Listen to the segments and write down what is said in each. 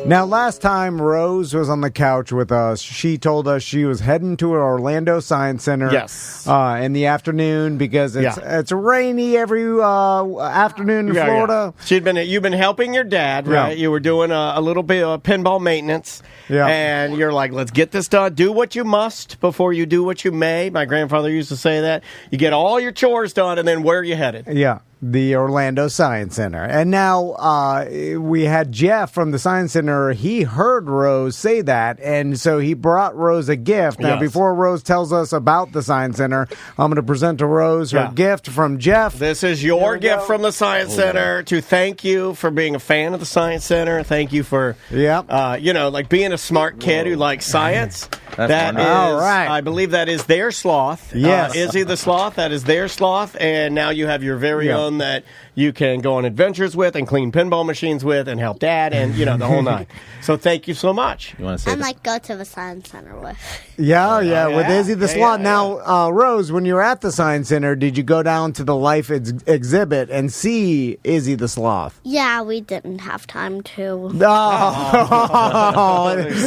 Now, last time Rose was on the couch with us, she told us she was heading to Orlando Science Center in the afternoon because it's rainy every afternoon in Florida. You've been helping your dad, right? Yeah. You were doing a little bit of pinball maintenance, and you're like, let's get this done. Do what you must before you do what you may. My grandfather used to say that. You get all your chores done, and then where are you headed? Yeah. The Orlando Science Center. And now we had Jeff from the Science Center. He heard Rose say that, and so he brought Rose a gift. Now, before Rose tells us about the Science Center, I'm going to present to Rose her gift from Jeff. This is your gift from the Science Center to thank you for being a fan of the Science Center. Thank you for, being a smart kid who likes science. That is, all right. I believe that is their sloth. Yes. Izzy the sloth, that is their sloth, and now you have your very own that you can go on adventures with and clean pinball machines with and help Dad and, the whole nine. So thank you so much. You want to say go to the Science Center with. With Izzy the sloth. Now, Rose, when you were at the Science Center, did you go down to the Life exhibit and see Izzy the sloth? Yeah, we didn't have time to.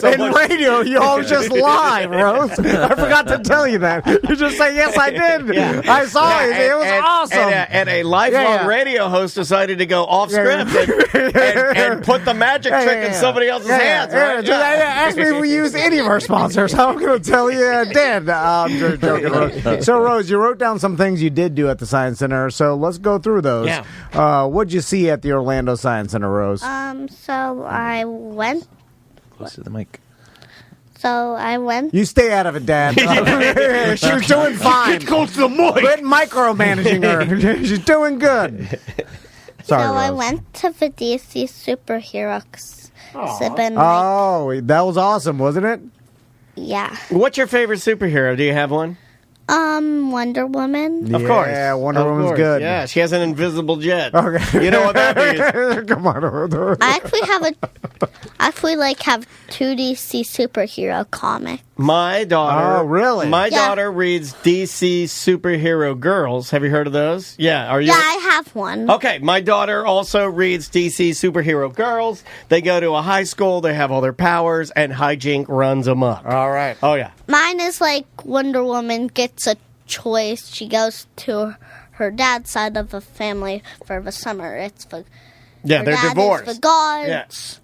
In radio, you always just lie, Rose. I forgot to tell you that. You just say, yes, I did. Yeah. I saw it. It was awesome. And a lifelong radio host decided to go off script and put the magic trick in somebody else's hands. Right? Ask me if we use any of our sponsors. I'm going to tell you it did. I'm just joking, Rose. So, Rose, you wrote down some things you did do at the Science Center, so let's go through those. Yeah. What'd you see at the Orlando Science Center, Rose? So I went. Close to the mic. So I went. You stay out of it, Dad. She was doing fine. Close to the mic. Quit micromanaging her. She's doing good. Sorry, So Rose. I went to the DC superhero exhibit. That was awesome, wasn't it? Yeah. What's your favorite superhero? Do you have one? Wonder Woman. Of course. Yeah, Wonder Woman's good. Yeah, she has an invisible jet. Okay. You know what that means. Come on. I actually have two DC superhero comics. My daughter. Oh, really? My daughter reads DC Superhero Girls. Have you heard of those? Yeah. Are you? Yeah, I have one. Okay. My daughter also reads DC Superhero Girls. They go to a high school. They have all their powers, and hijink runs amok. All right. Oh, yeah. Mine is Wonder Woman gets a choice. She goes to her dad's side of the family for the summer. It's for they're divorced. Is the gods. Yes.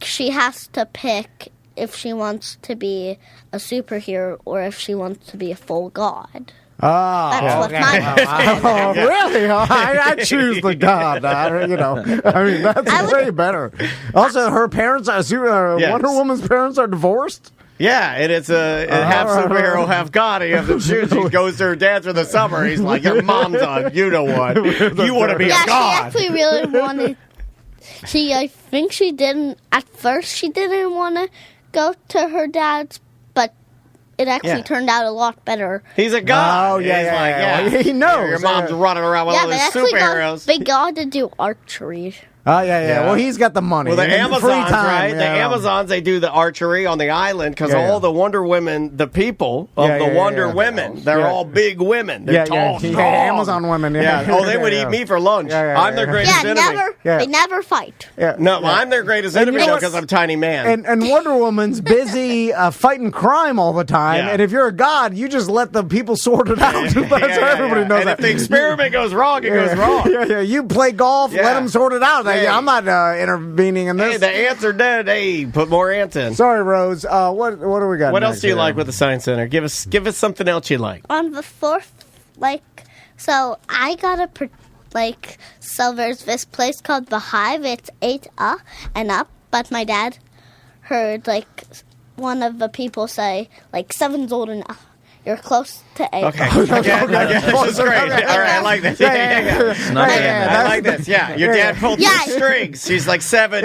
She has to pick if she wants to be a superhero or if she wants to be a full god. That's what mine is. Really? I choose the god. That's way better. Also, her parents, Wonder Woman's parents are divorced? Yeah, and it's a half superhero, half god. And you have to choose. She goes to her dad's for the summer. He's like, your mom's on, you know what. You want to be a god. She actually really wanted. I think she didn't. At first, she didn't want to go to her dad's, but it actually turned out a lot better. He's a god. Oh, yeah. He knows. Your mom's running around with all these superheroes. They got to do archery. Oh, yeah. Well, he's got the money. Well, the Amazons, free time, right? The Amazons, they do the archery on the island because all the Wonder Women, the people of the Wonder Women, they're all big women. They're tall, strong. Amazon women. Oh, they would eat me for lunch. I'm their greatest enemy. They never fight. No, I'm their greatest enemy because I'm a tiny man. And Wonder Woman's busy fighting crime all the time. And if you're a god, you just let the people sort it out. That's how everybody knows and that. if the experiment goes wrong, it goes wrong. Yeah. You play golf, let them sort it out. I'm not intervening in this. Hey, the ants are dead. Hey, put more ants in. Sorry, Rose. What do we got? What else do you like with the Science Center? Give us something else you like. On the fourth, so I got so there's this place called The Hive. It's 8 and up, but my dad heard one of the people say 7's old enough. You're close to 8. Okay. This is great. All right, I like this. I like this. Yeah, your dad pulled the strings. She's 7.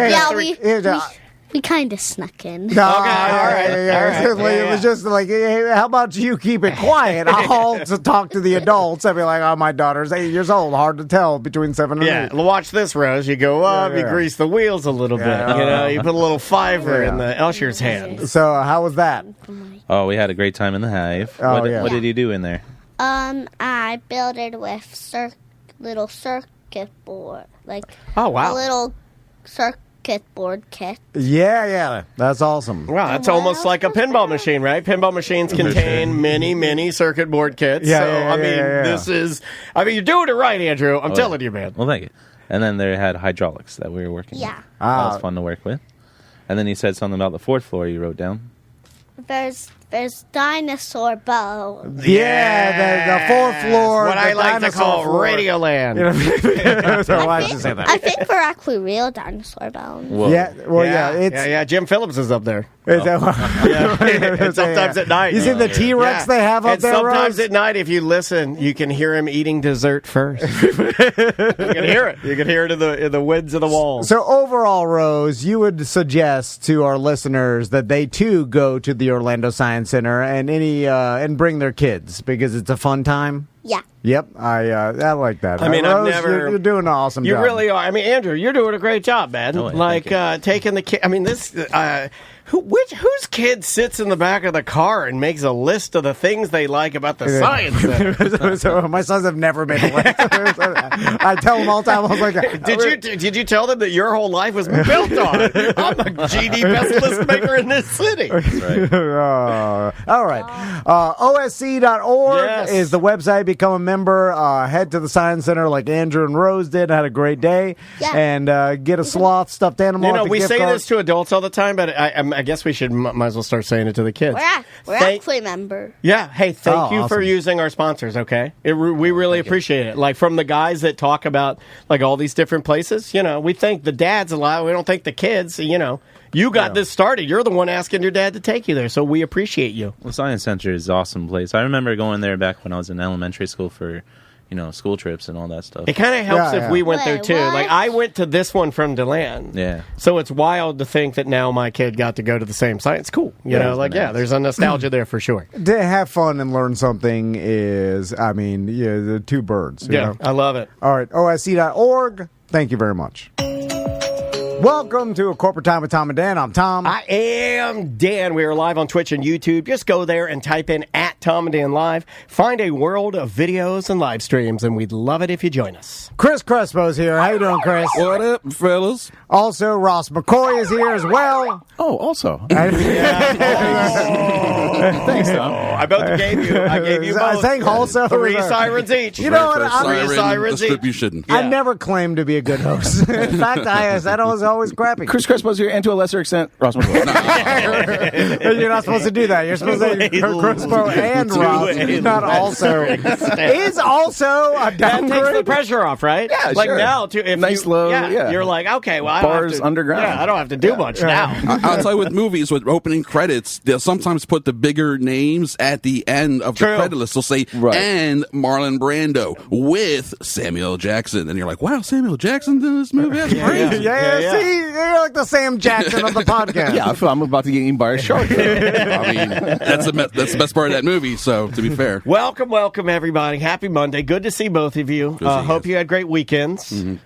We kind of snuck in. No, all right. It was just hey, how about you keep it quiet? I'll talk to the adults. I'd be like, my daughter's 8 years old. Hard to tell between 7 and 8. Yeah, watch this, Rose. You go up, you grease the wheels a little bit. You put a little fiver in the usher's hand. So how was that? Oh, we had a great time in the Hive. What did you do in there? I built it with little circuit board, oh wow, a little circuit circuit board kit. Yeah, that's awesome. Wow, that's almost like a pinball machine, right? Pinball machines contain many circuit board kits. This is, you're doing it right, Andrew. I'm telling you, man. Well, thank you. And then they had hydraulics that we were working on. That was fun to work with. And then he said something about the fourth floor you wrote down. There's dinosaur bones. Yeah, the fourth floor. What I like to call Radioland. So why did you say that? I think they're actually real dinosaur bones. Whoa. Yeah, Jim Phillips is up there. And sometimes at night. You see the T-Rex they have up there, sometimes at night, if you listen, you can hear him eating dessert first. You can hear it. You can hear it in the winds of the walls. So overall, Rose, you would suggest to our listeners that they too go to the Orlando Science Center and bring their kids because it's a fun time. Yeah. Yep, I like that. I mean, Rose, you're doing an awesome job. You really are. I mean, Andrew, you're doing a great job, man. Taking the kid. I mean, this. Whose kid sits in the back of the car and makes a list of the things they like about the science center? So my sons have never made a list. I tell them all the time. I was like, did you tell them that your whole life was built on it? I'm a GD best list maker in this city. That's right. All right. OSC.org is the website. Become a member. Head to the Science Center like Andrew and Rose did. Had a great day. Yeah. And get a sloth stuffed animal. We say this to adults all the time, but I guess we should might as well start saying it to the kids. We're actually a member. Yeah. Hey, thank you for using our sponsors, okay? We really appreciate it. Like from the guys that talk about like all these different places, we thank the dads a lot. We don't thank the kids, You got this started. You're the one asking your dad to take you there, so we appreciate you. Well, Science Center is an awesome place. I remember going there back when I was in elementary school for school trips and all that stuff. It kind of helps if we went there, too. What? Like, I went to this one from DeLand. Yeah. So it's wild to think that now my kid got to go to the same site. It's cool. There's a nostalgia there for sure. To have fun and learn something is, the two birds. You know? I love it. All right, OSC.org. Thank you very much. Welcome to A Corporate Time with Tom and Dan. I'm Tom. I am Dan. We are live on Twitch and YouTube. Just go there and type in @Tom and Dan Live. Find a world of videos and live streams, and we'd love it if you join us. Chris Crespo's here. How you doing, Chris? What up, fellas? Also, Ross McCoy is here as well. Oh, also. Thanks, Tom. I both gave you. I gave you both. Saying also 3 sirens each. You know what? Siren sirens each. distribution. I never claimed to be a good host. In fact, I said I was always crappy. Chris Crespo's here, and to a lesser extent, Ross McCoy. You're not supposed to do that. You're supposed to say Crespo and Ross, not also. Is also a downgrade. That takes the pressure off, right? Yeah, like sure. now, too. If nice low. Yeah. You're like, okay, well, I Bars don't have to, underground. Yeah, I don't have to do much now. I'll tell you, with movies, with opening credits, they'll sometimes put the bigger names at the end of the credit list. They'll say, and Marlon Brando with Samuel Jackson. And you're like, wow, Samuel Jackson's in this movie? That's crazy. Yeah. See, you're like the Sam Jackson of the podcast. Yeah, I feel I'm about to get eaten by a shark. That's the best part of that movie, so to be fair. Welcome, everybody. Happy Monday. Good to see both of you. Hope you had great weekends. Mm-hmm.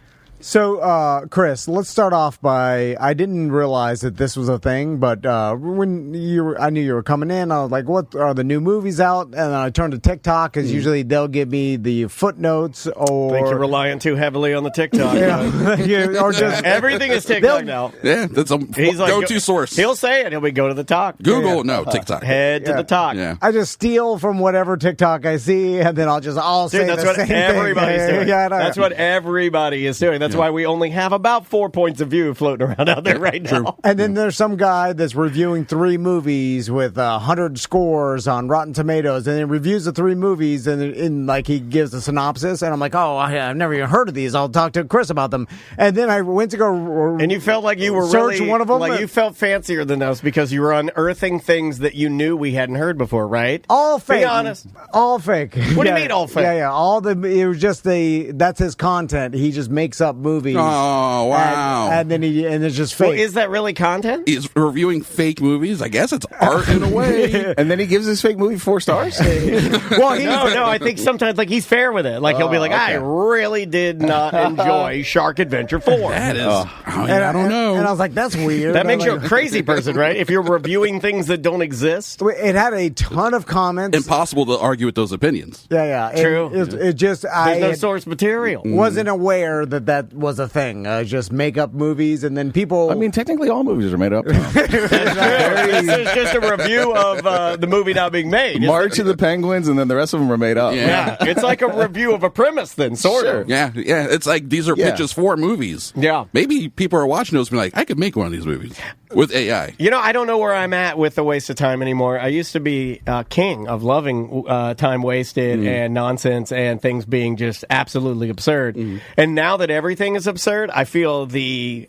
So, Chris, let's start off by, I didn't realize that this was a thing, but when I knew you were coming in, I was like, what are the new movies out? And then I turned to TikTok, because usually they'll give me the footnotes or... I think you're relying too heavily on the TikTok. Or just... Everything is TikTok now. Yeah, that's a go-to source. He'll say it. He'll be, go to the talk. Google, no, TikTok. Head to the talk. Yeah. I just steal from whatever TikTok I see, and then I'll say the same thing. Everybody's doing. Yeah, that's what everybody is doing. That's why we only have about 4 points of view floating around out there right now. And then there's some guy that's reviewing 3 movies with 100 scores on Rotten Tomatoes, and he reviews the 3 movies, and like he gives a synopsis, and I'm like, I've never even heard of these. I'll talk to Chris about them. And then I went to go and you felt like you were search really one of them. Like you felt fancier than us because you were unearthing things that you knew we hadn't heard before, right? All fake. Be honest. All fake. What do you mean all fake? Yeah. It was just that's his content. He just makes up movies. Oh, wow. And then it's just fake. Well, is that really content? He's reviewing fake movies. I guess it's art in a way. And then he gives his fake movie 4 stars? Well, no. I think sometimes like he's fair with it. Like he'll be like, I really did not enjoy Shark Adventure 4. That is. I don't know. And I was like, that's weird. That makes you a crazy person, right? If you're reviewing things that don't exist. It had a ton of comments. Impossible to argue with those opinions. Yeah. True. It just there's no source material. Wasn't aware that was a thing. Just make up movies, and then people. I mean, technically, all movies are made up. This is just a review of the movie now being made. March of the Penguins, and then the rest of them are made up. Yeah, it's like a review of a premise, then, sort of. Yeah. It's like these are pitches for movies. Yeah. Maybe people are watching those and be like, I could make one of these movies with AI. I don't know where I'm at with the waste of time anymore. I used to be king of loving time wasted and nonsense and things being just absolutely absurd. And now that everything is absurd, I feel the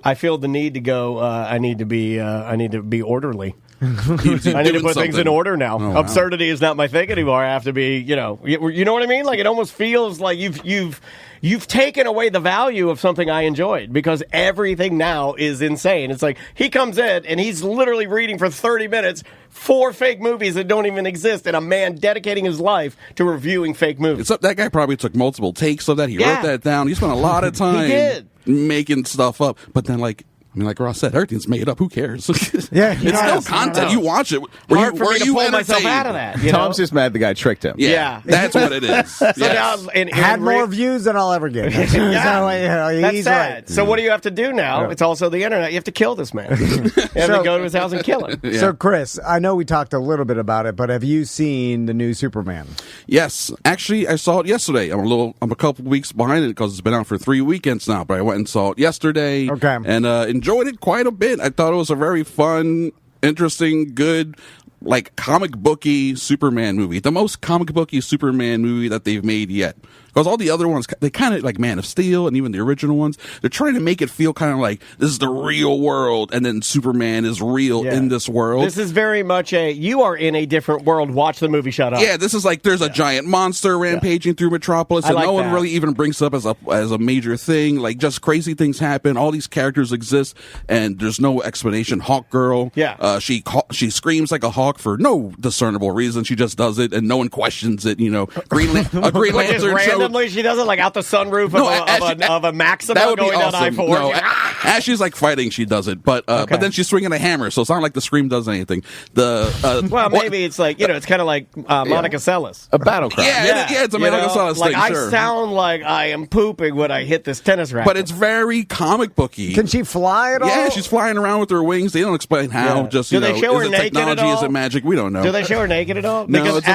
need to go. I need to be orderly. I need to put things in order now. Oh, wow. Absurdity is not my thing anymore. I have to be, you know what I mean? Like, it almost feels like you've taken away the value of something I enjoyed because everything now is insane. It's like he comes in and he's literally reading for 30 minutes 4 fake movies that don't even exist, and a man dedicating his life to reviewing fake movies. That guy probably took multiple takes of that. He wrote that down. He spent a lot of time making stuff up. But then, like Ross said, everything's made up. Who cares? Yeah, it's still content. You watch it. Hard for me to pull myself out of that. Tom's just mad the guy tricked him. Yeah. That's what it is. Had more views than I'll ever get. That's He's sad. right. So what do you have to do now? It's also the internet. You have to kill this man. You have to go to his house and kill him. Yeah. So, Chris, I know we talked a little bit about it, but have you seen the new Superman? Yes. Actually, I saw it yesterday. I'm a couple weeks behind it because it's been out for 3 weekends now, but I went and saw it yesterday. Okay. And enjoyed it quite a bit. I thought it was a very fun, interesting, good, like comic booky Superman movie. The most comic booky Superman movie that they've made yet. Because all the other ones, they kind of like Man of Steel and even the original ones, they're trying to make it feel kind of like this is the real world and then Superman is real in this world. This is very much you are in a different world. Watch the movie, shut up. Yeah, this is like there's a giant monster rampaging through Metropolis and no one really even brings up as a major thing. Like just crazy things happen. All these characters exist and there's no explanation. Hawk Girl, she screams like a hawk for no discernible reason. She just does it and no one questions it. Green Lantern show. She does it like out the sunroof of a Maxima going down I-4. No, as she's like fighting, she does it, but then she's swinging a hammer, so it's not like the scream does anything. Maybe it's like it's kind of like Monica Seles, a battle cry. Yeah, it's a Monica Seles thing. Like I sound like I am pooping when I hit this tennis racket, but it's very comic booky. Can she fly at all? Yeah, she's flying around with her wings. They don't explain how. Yeah. Just do they show her is it naked technology? At all? Is it magic? We don't know. Do they show her naked at all? No, it's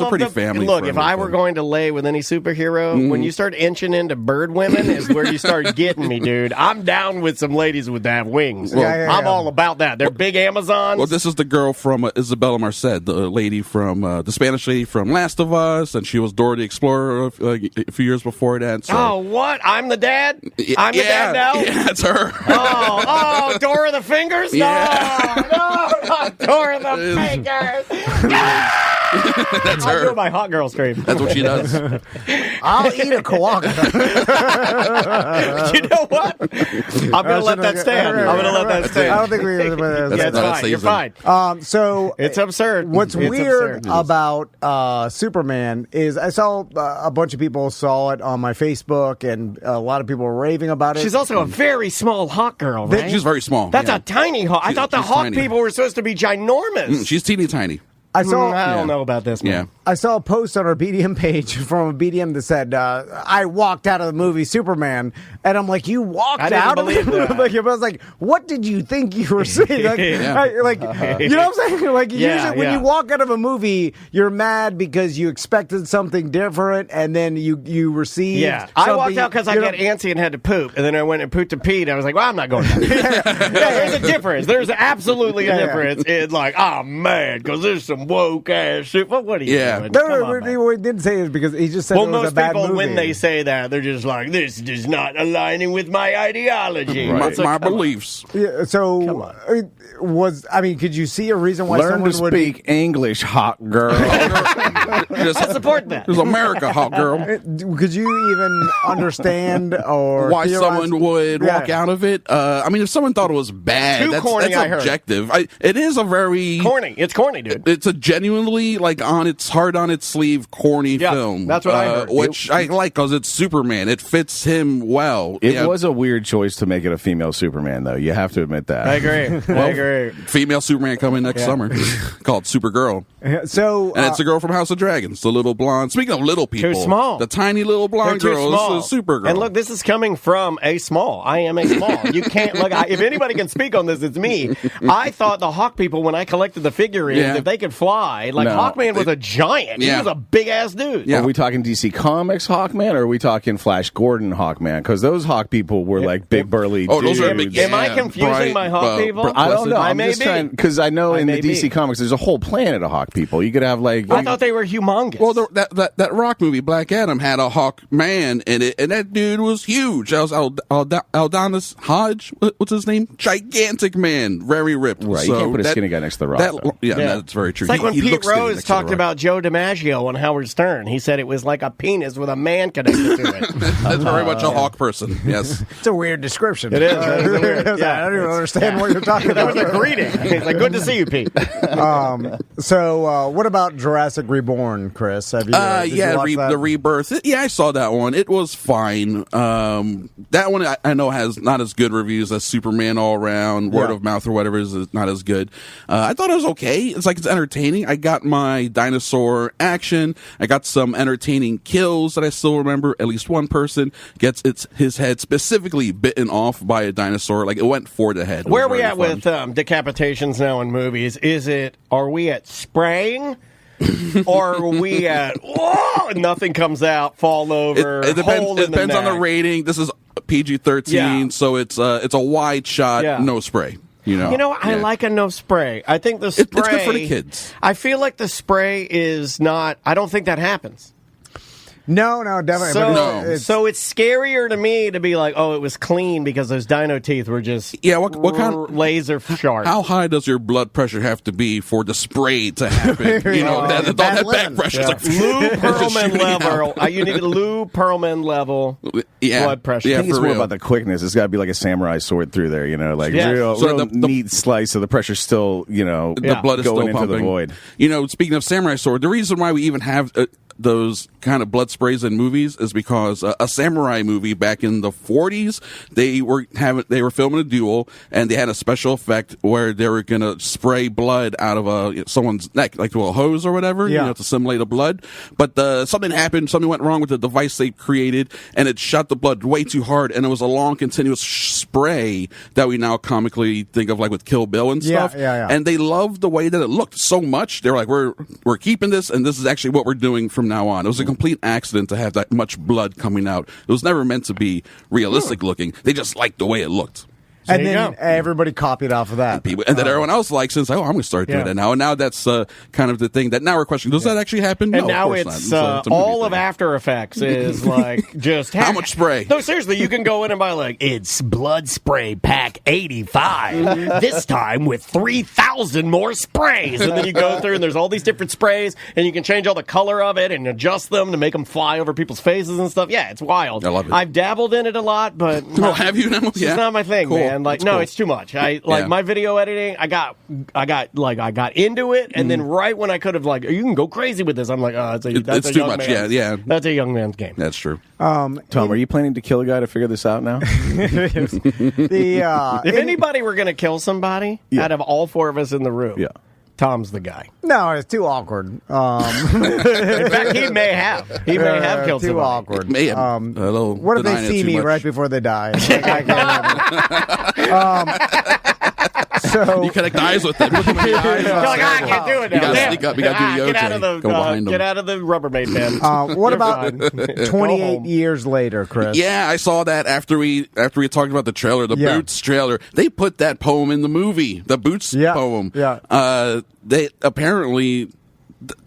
a pretty family. Look, if I were going to lay with any superhero. When you start inching into bird women is where you start getting me, dude. I'm down with some ladies with that have wings. I'm all about that. They're big Amazons. Well, this is the girl from Isabella Merced, the lady from the Spanish lady from Last of Us, and she was Dora the Explorer a few years before that. So. Oh, what? I'm the dad? I'm the dad now? Yeah, that's her. Oh, Dora the Fingers? Yeah. No, not Dora the Fingers. That's her. I'll do my hot girl scream. That's what she does. I'll eat a quagga. You know what? I'm going to let that stand. I don't think we. It's fine. You're fine. So it's absurd. What's weird about Superman is I saw a bunch of people saw it on my Facebook, and a lot of people were raving about it. She's also a very small hawk girl, right? She's very small. That's a tiny hawk. I thought the hawk tiny. People were supposed to be ginormous. She's teeny tiny. I don't know about this, man. Yeah. I saw a post on our BDM page from a BDM that said, I walked out of the movie Superman, and I'm like, you walked out of it? Like, I was like, what did you think you were seeing? Like, you know what I'm saying? Like, usually when you walk out of a movie, you're mad because you expected something different, and then you receive something. I walked out because I got antsy and had to poop, and then I went and pooped to pee, and I was like, well, I'm not going to. There's a difference. There's absolutely a difference in like, I'm mad because there's some woke ass shit. What are you doing? No, we didn't say it because he just said it was a bad movie. Most people, when they say that, they're just like, this is not aligning with my ideology. Right. My beliefs. Yeah, so, could you see a reason why someone would... Learn to speak English, hot girl. I support that. There's America, hot girl. Could you even understand or why someone would walk out of it? If someone thought it was bad, that's objective. It is a very... Corny. It's corny, dude. It's a genuinely, like, on its heart hard on its sleeve, corny film. That's what I heard. Which I like because it's Superman. It fits him well. It was a weird choice to make it a female Superman, though. You have to admit that. I agree. I agree. Female Superman coming next summer called Supergirl. So, and it's a girl from House of Dragons, the little blonde. Speaking of little people, too small. The tiny little blonde girl is Supergirl. And look, this is coming from a small. I am a small. You can't look. If anybody can speak on this, it's me. I thought the Hawk people, when I collected the figurines, if they could fly, Hawkman was a giant. He was a big ass dude. Yeah. Are we talking DC Comics Hawkman, or are we talking Flash Gordon Hawkman? Because those Hawk people were like big burly. Those are big. Am I confusing my Hawk people? I don't know. I'm just trying because I know in the DC Comics there's a whole planet of Hawk people. You could have I thought they were humongous. Well, that Rock movie, Black Adam, had a Hawk man in it, and that dude was huge. That was Aldonis Hodge. What's his name? Gigantic man, very ripped. Right, you can't put a skinny guy next to the Rock. That's very true. It's like when Pete Rose talked about Joe DiMaggio on Howard Stern. He said it was like a penis with a man connected to it. That's very much a Hawk person. Yes, it's a weird description. It is. I don't even understand what you're talking about. That was a greeting. He's like, "Good to see you, Pete." So, what about Jurassic Reborn, Chris? Have you? The Rebirth. I saw that one. It was fine. That one I know has not as good reviews as Superman All Around. Word of mouth or whatever is not as good. I thought it was okay. It's entertaining. I got my dinosaur action. I got some entertaining kills that I still remember. At least one person gets his head specifically bitten off by a dinosaur. Like, it went for the head. Where are we at with decapitations now in movies? Are we at spraying? Or are we at nothing comes out, fall over? It depends on the rating. This is PG-13, so it's a wide shot, no spray. I like a no spray. I think the spray it's good for the kids. I feel like the spray is not. I don't think that happens. No, definitely. So it's scarier to me to be like, it was clean because those dino teeth were just what kind laser sharp. How high does your blood pressure have to be for the spray to happen? That back pressure. Like, Lou Pearlman level. You need a Lou Pearlman level blood pressure. I think it's more about the quickness. It's got to be like a samurai sword through there. Real neat slice. So the pressure's still the blood is going still into pumping. the void. Speaking of samurai sword, the reason why we even have those kind of blood sprays in movies is because a samurai movie back in the 40s, they were filming a duel, and they had a special effect where they were going to spray blood out of someone's neck, like through a hose or whatever, to simulate the blood. But something happened, something went wrong with the device they created, and it shot the blood way too hard, and it was a long, continuous spray that we now comically think of like with Kill Bill and stuff. And they loved the way that it looked so much. They were like, we're keeping this, and this is actually what we're doing from now on. It was a complete accident to have that much blood coming out. It was never meant to be realistic looking. They just liked the way it looked. And then everybody copied off of that. And then everyone else I'm going to start doing that now. And now that's kind of the thing that now we're questioning, does that actually happen? And no, now of it's all of After Effects is like just... How much spray? No, seriously, you can go in and buy it's blood spray pack 85. This time with 3,000 more sprays. And then you go through and there's all these different sprays and you can change all the color of it and adjust them to make them fly over people's faces and stuff. Yeah, it's wild. I love it. I've dabbled in it a lot, but... have you now? It's not my thing, man. It's too much. My video editing. I got into it, and then right when I could have you can go crazy with this. I'm like, it's too much. That's a young man's game. That's true. Tom, are you planning to kill a guy to figure this out now? If anybody were going to kill somebody out of all four of us in the room, Tom's the guy. No, it's too awkward. In fact, he may have killed too somebody. awkward. May have, what if they see me right before they die? So you connect eyes with them. Look at my eyes. You're like, I can't do it now. You got to sneak up. You got to do the OJ. Get out of the Rubbermaid man. What about 28 years later, Chris? Yeah, I saw that after we talked about the trailer, the Boots trailer. They put that poem in the movie, the Boots poem. Yeah. They apparently,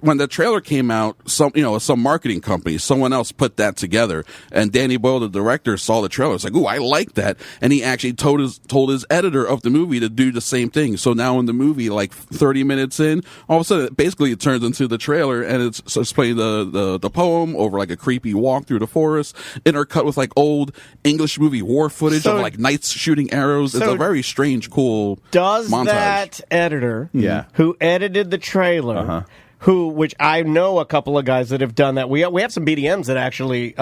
when the trailer came out, some marketing company, someone else put that together, and Danny Boyle, the director, saw the trailer. It's like, ooh, I like that, and he actually told his editor of the movie to do the same thing. So now in the movie, 30 minutes in, all of a sudden, basically it turns into the trailer, and it's playing the poem over a creepy walk through the forest, intercut with old English movie war footage of knights shooting arrows. It's a very strange, cool montage. That editor, who edited the trailer, which I know a couple of guys that have done that. We have some BDMs that actually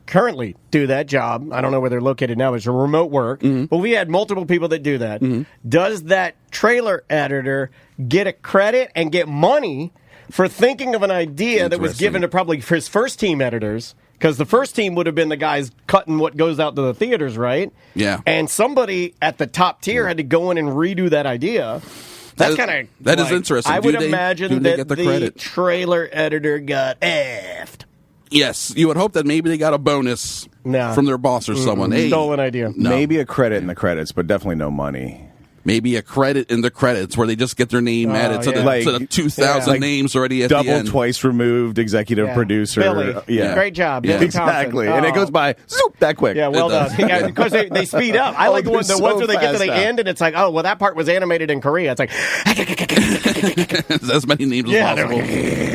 currently do that job. I don't know where they're located now. It's a remote work. But we had multiple people that do that. Does that trailer editor get a credit and get money for thinking of an idea that was given to probably his first team editors? Because the first team would have been the guys cutting what goes out to the theaters, right? Yeah. And somebody at the top tier had to go in and redo that idea. That's kind of is interesting. I would imagine that the trailer editor got effed. Yes, you would hope that maybe they got a bonus from their boss or someone. Hey, stolen idea. No. Maybe a credit in the credits, but definitely no money. Maybe a credit in the credits where they just get their name added to the 2,000 names already at the end. Double, twice removed, executive producer. Billy. Great job. Billy exactly. And it goes by that quick. Yeah, well done. Because they speed up. I like the ones where they get to the end and it's like, oh, well, that part was animated in Korea. It's like... as many names as possible.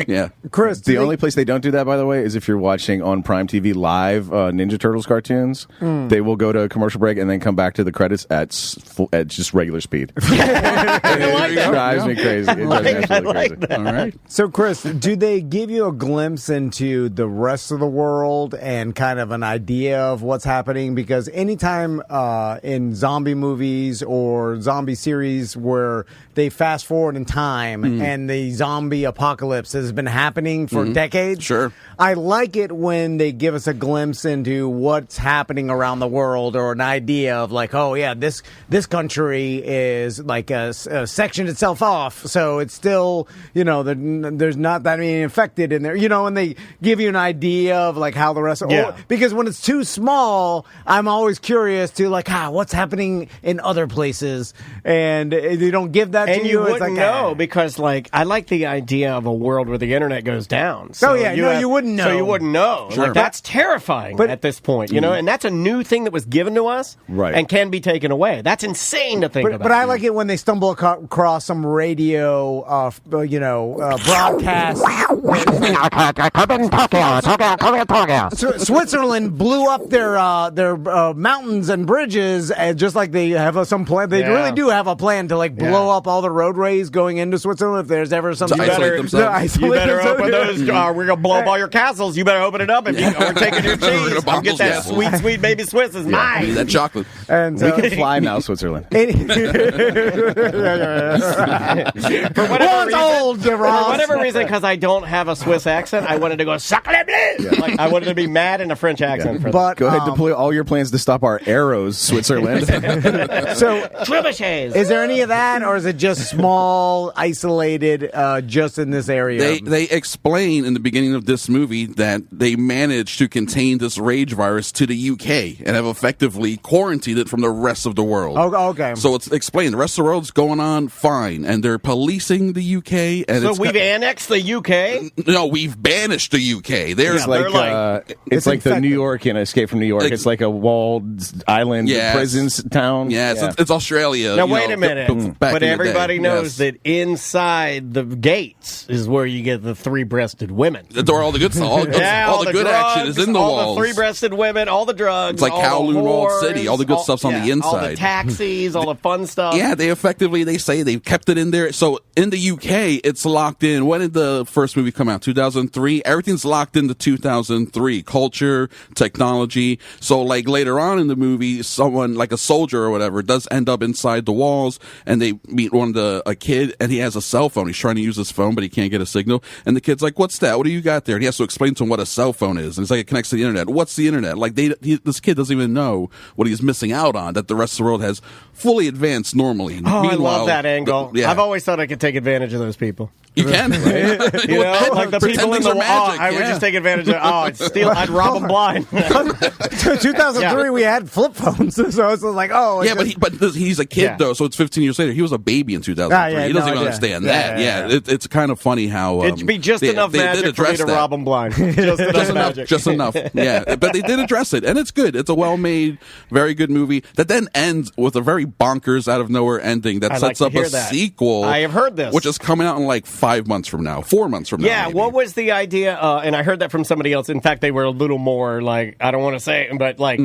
Yeah. Chris, the only place they don't do that, by the way, is if you're watching on Prime TV live Ninja Turtles cartoons. They will go to a commercial break and then come back to the credits at just regular speed. It drives me crazy. It drives me absolutely crazy. All right. So, Chris, do they give you a glimpse into the rest of the world and kind of an idea of what's happening? Because anytime in zombie movies or zombie series where they fast forward in time and the zombie apocalypse has been happening for decades, sure, I like it when they give us a glimpse into what's happening around the world or an idea of like, oh yeah, this country is like sectioned itself off, so it's still, there's not that many infected in there, and they give you an idea of like how the rest because when it's too small, I'm always curious to like, what's happening in other places, and they don't give that and to you. It's wouldn't know because like I like the idea of a world where the internet goes down. So you wouldn't know. So you wouldn't know. Sure. Like, that's terrifying at this point, and that's a new thing that was given to us and can be taken away. That's insane to think about. But I like it when they stumble across some radio, broadcast. Switzerland blew up their mountains and bridges, and just like they have some plan. They really do have a plan to like blow up all the roadways going into Switzerland if there's ever something. You better open those. We're gonna blow up all your castles. You better open it up, and we're taking your cheese. I'll get that sweet baby Swiss is mine. That chocolate. And we can fly now, Switzerland. For whatever reason, because I don't have a Swiss accent, I wanted to go sacre bleu. Like, I wanted to be mad in a French accent. For but go ahead, deploy all your plans to stop our arrows, Switzerland. So, trebuchets. Is there any of that, or is it just small, isolated, just in this area? They explain in the beginning of this movie that they managed to contain this rage virus to the UK and have effectively quarantined it from the rest of the world. Oh, okay. So it's explained. The rest of the world's going on fine, and they're policing the UK. And so we've annexed the UK? No, we've banished the UK. It's like the New York in Escape from New York. It's like a walled island prisons town. Yeah, it's Australia. Now, wait a minute. But everybody knows that inside the gates is where you get the three-breasted women. All the good stuff. All the good drugs, action is in the walls. All the three-breasted women, all the drugs. It's like Kowloon Walled City. All the good stuff's on the inside. All the taxis, all the fun stuff. Yeah, they say they've kept it in there. So in the UK, it's locked in. When did the first movie come out? 2003? Everything's locked into 2003. Culture, technology. So like later on in the movie, someone like a soldier or whatever does end up inside the walls, and they meet a kid, and he has a cell phone. He's trying to use his phone, but he can't get a signal. And the kid's like, "What's that? What do you got there?" And he has to explain to him what a cell phone is. And it's like, it connects to the internet. What's the internet? Like this kid doesn't even know what he's missing out on, that the rest of the world has fully advanced normally. Oh, I love that angle. I've always thought I could take advantage of those people. You can, right? Like the people in the magic. I would just take advantage of. I'd rob them blind. 2003, we had flip phones, so it's like, but he's a kid though, so it's 15 years later. He was a baby in 2003. He doesn't even understand that. It's kind of funny how it'd be just enough magic for me to rob them blind. Just enough. Yeah, but they did address it, and it's good. It's a well-made, very good movie that then ends with a very bonkers, out of nowhere ending that sets up a sequel. I have heard this, which is coming out in like 4 months from now. Yeah, maybe. What was the idea? And I heard that from somebody else. In fact, they were a little more like, I don't want to say it, but like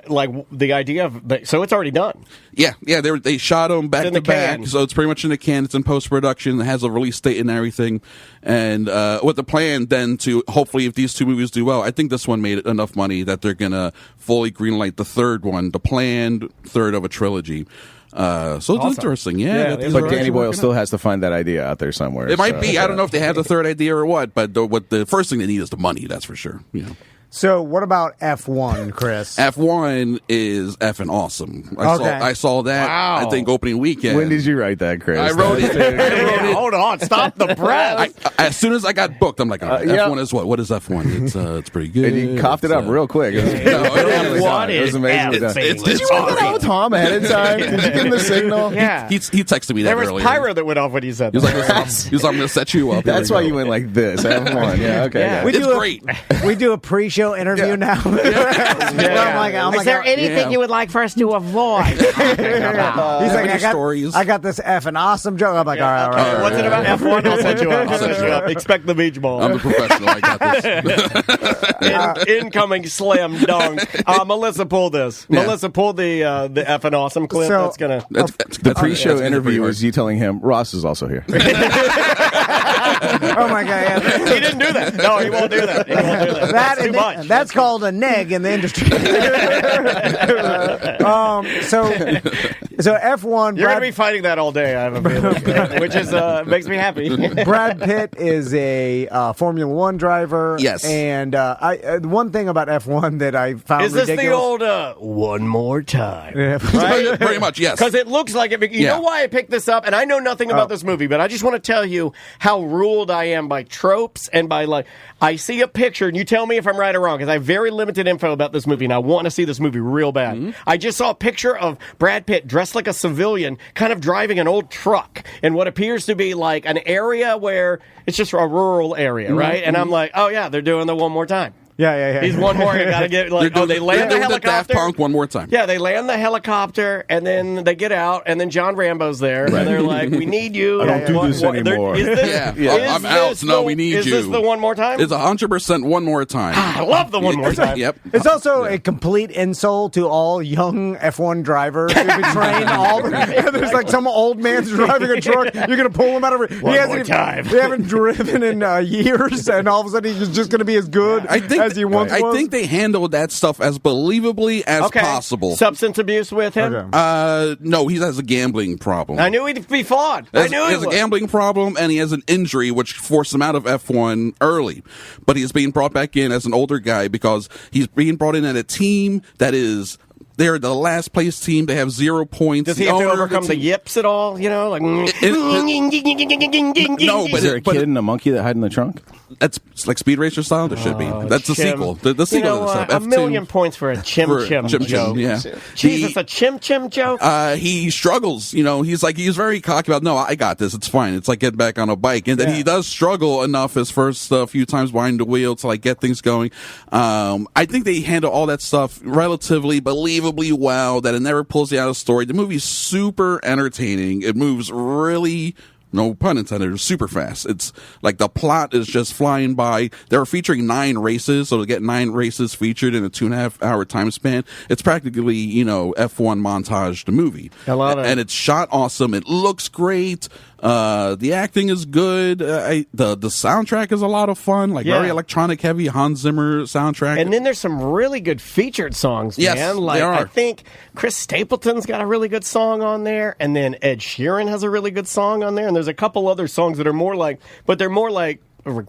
the idea of so it's already done. Yeah. They shot them back to back, can. so it's pretty much in the can. It's in post production. It has a release date and everything. And with the plan then to hopefully, if these two movies do well, I think this one made enough money that they're gonna fully greenlight the third one, the planned third of a trilogy. So it's interesting, but Danny Boyle still has to find that idea out there somewhere. It might be. I don't know if they have the third idea or what, but the first thing they need is the money. That's for sure. So what about F1, Chris? F1 is effing awesome. I saw that, I think, opening weekend. When did you write that, Chris? I wrote it. Hold on. Stop the press. As soon as I got booked, I'm like, F1 is what? What is F1? It's pretty good. And you coughed it up real quick. It was amazing. Did you work that out with Tom ahead of time? Did you give him the signal? Yeah. He texted me that earlier. There was pyro that went off when he said that. He was like, I'm going to set you up. That's why you went like this. F1. Yeah, okay. Yeah. It's great. We do a pre-show interview now. Is there anything you would like for us to avoid? He's like, I got this effing awesome joke. I'm like, all right. What's it about F1? I'll set you up. Expect the beach ball. I'm a professional. I got this. Incoming slam dunk. Melissa, pull this. Yeah. Melissa, pull the effing awesome clip. So, that's gonna. The pre-show interview was you telling him Ross is also here. Oh my God! Yeah. He didn't do that. No, he won't do that. That's too much. That's called a neg in the industry. So F1. You're going to be fighting that all day, I have a feeling, which is makes me happy. Brad Pitt is a Formula One driver. Yes. And one thing about F1 that I found is this ridiculous. the old one more time? Yeah. Right? Pretty much, yes. Because it looks like it. You know why I picked this up? And I know nothing about this movie, but I just want to tell you how ruled I am by tropes and by, like, I see a picture, and you tell me if I'm right or wrong, because I have very limited info about this movie, and I want to see this movie real bad. Mm-hmm. I just saw a picture of Brad Pitt dressed like a civilian, kind of driving an old truck in what appears to be like an area where it's just a rural area, right? And I'm like, oh, yeah, they're doing the one more time. Yeah. He's one more. You got to get like. They land the helicopter. Daft Punk one more time. Yeah, they land the helicopter, and then they get out, and then John Rambo's there, and they're like, "We need you." I don't do this anymore. Is this, I'm out. No, we need you. Is this the one more time? It's 100% one more time. I love the one more time. Yep. It's also a complete insult to all young F1 drivers who be trained all the There's like some old man's driving a truck. You're going to pull him out of it. One more time. They haven't driven in years, and all of a sudden he's just going to be as good as he once was. I think they handled that stuff as believably as possible. Substance abuse with him? Okay. No, he has a gambling problem. I knew he'd be flawed. He has a gambling problem, and he has an injury which forced him out of F1 early. But he's being brought back in as an older guy because he's being brought in at a team that is... They're the last place team. They have 0 points. Does he have to overcome the yips at all? You know, like no, but is there a kid and a monkey that hide in the trunk? That's like Speed Racer style. There should be. That's the sequel. The sequel to this stuff. A million points for a chim joke. Yeah, Jesus, a chim joke. He struggles. You know, he's very cocky about. No, I got this. It's fine. It's like getting back on a bike, and then he does struggle enough his first few times behind the wheel to like get things going. I think they handle all that stuff relatively believably well, that it never pulls you out of the story. The movie's super entertaining. It moves really, no pun intended, super fast. It's like the plot is just flying by. They're featuring 9 races, so to get 9 races featured in a 2.5 hour time span, it's practically, F1 montage the movie. I love it. And it's shot awesome. It looks great. The acting is good. The soundtrack is a lot of fun, very electronic heavy Hans Zimmer soundtrack. And then there's some really good featured songs, man. Yes, like, there are. I think Chris Stapleton's got a really good song on there, and then Ed Sheeran has a really good song on there, and there's a couple other songs that are more like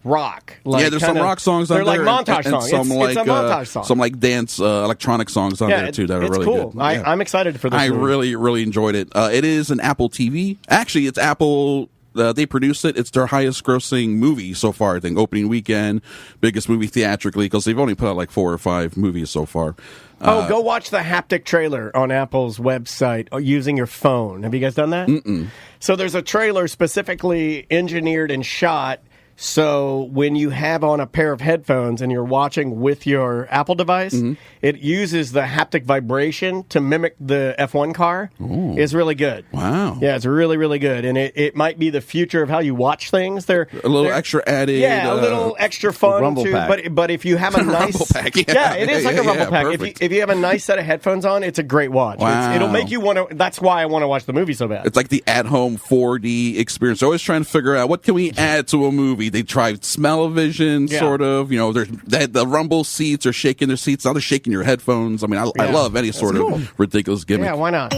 rock. There's some rock songs on there. They're like montage songs. Some it's a montage song. Some like dance electronic songs on there too that are really cool. good. I'm excited for this I movie. really, really enjoyed it. It is an Apple TV. Actually, it's Apple. They produced it. It's their highest grossing movie so far, I think. Opening weekend, biggest movie theatrically, because they've only put out like 4 or 5 movies so far. Go watch the haptic trailer on Apple's website using your phone. Have you guys done that? Mm-mm. So there's a trailer specifically engineered and shot So when you have on a pair of headphones and you're watching with your Apple device, it uses the haptic vibration to mimic the F1 car. Ooh. It's really good. Wow. Yeah, it's really, really good. And it might be the future of how you watch things. They're a little extra added. Yeah, a little extra fun. Rumble pack. But if you have a nice... Rumble pack, yeah. It is like a rumble pack. If you have a nice set of headphones on, it's a great watch. Wow. It'll make you want to... That's why I want to watch the movie so bad. It's like the at-home 4D experience. They're always trying to figure out what can we add to a movie. They tried smell-o-vision, sort of. You know, the rumble seats are shaking their seats. Now they're shaking your headphones. I mean, I love any sort of ridiculous gimmick. Yeah, why not?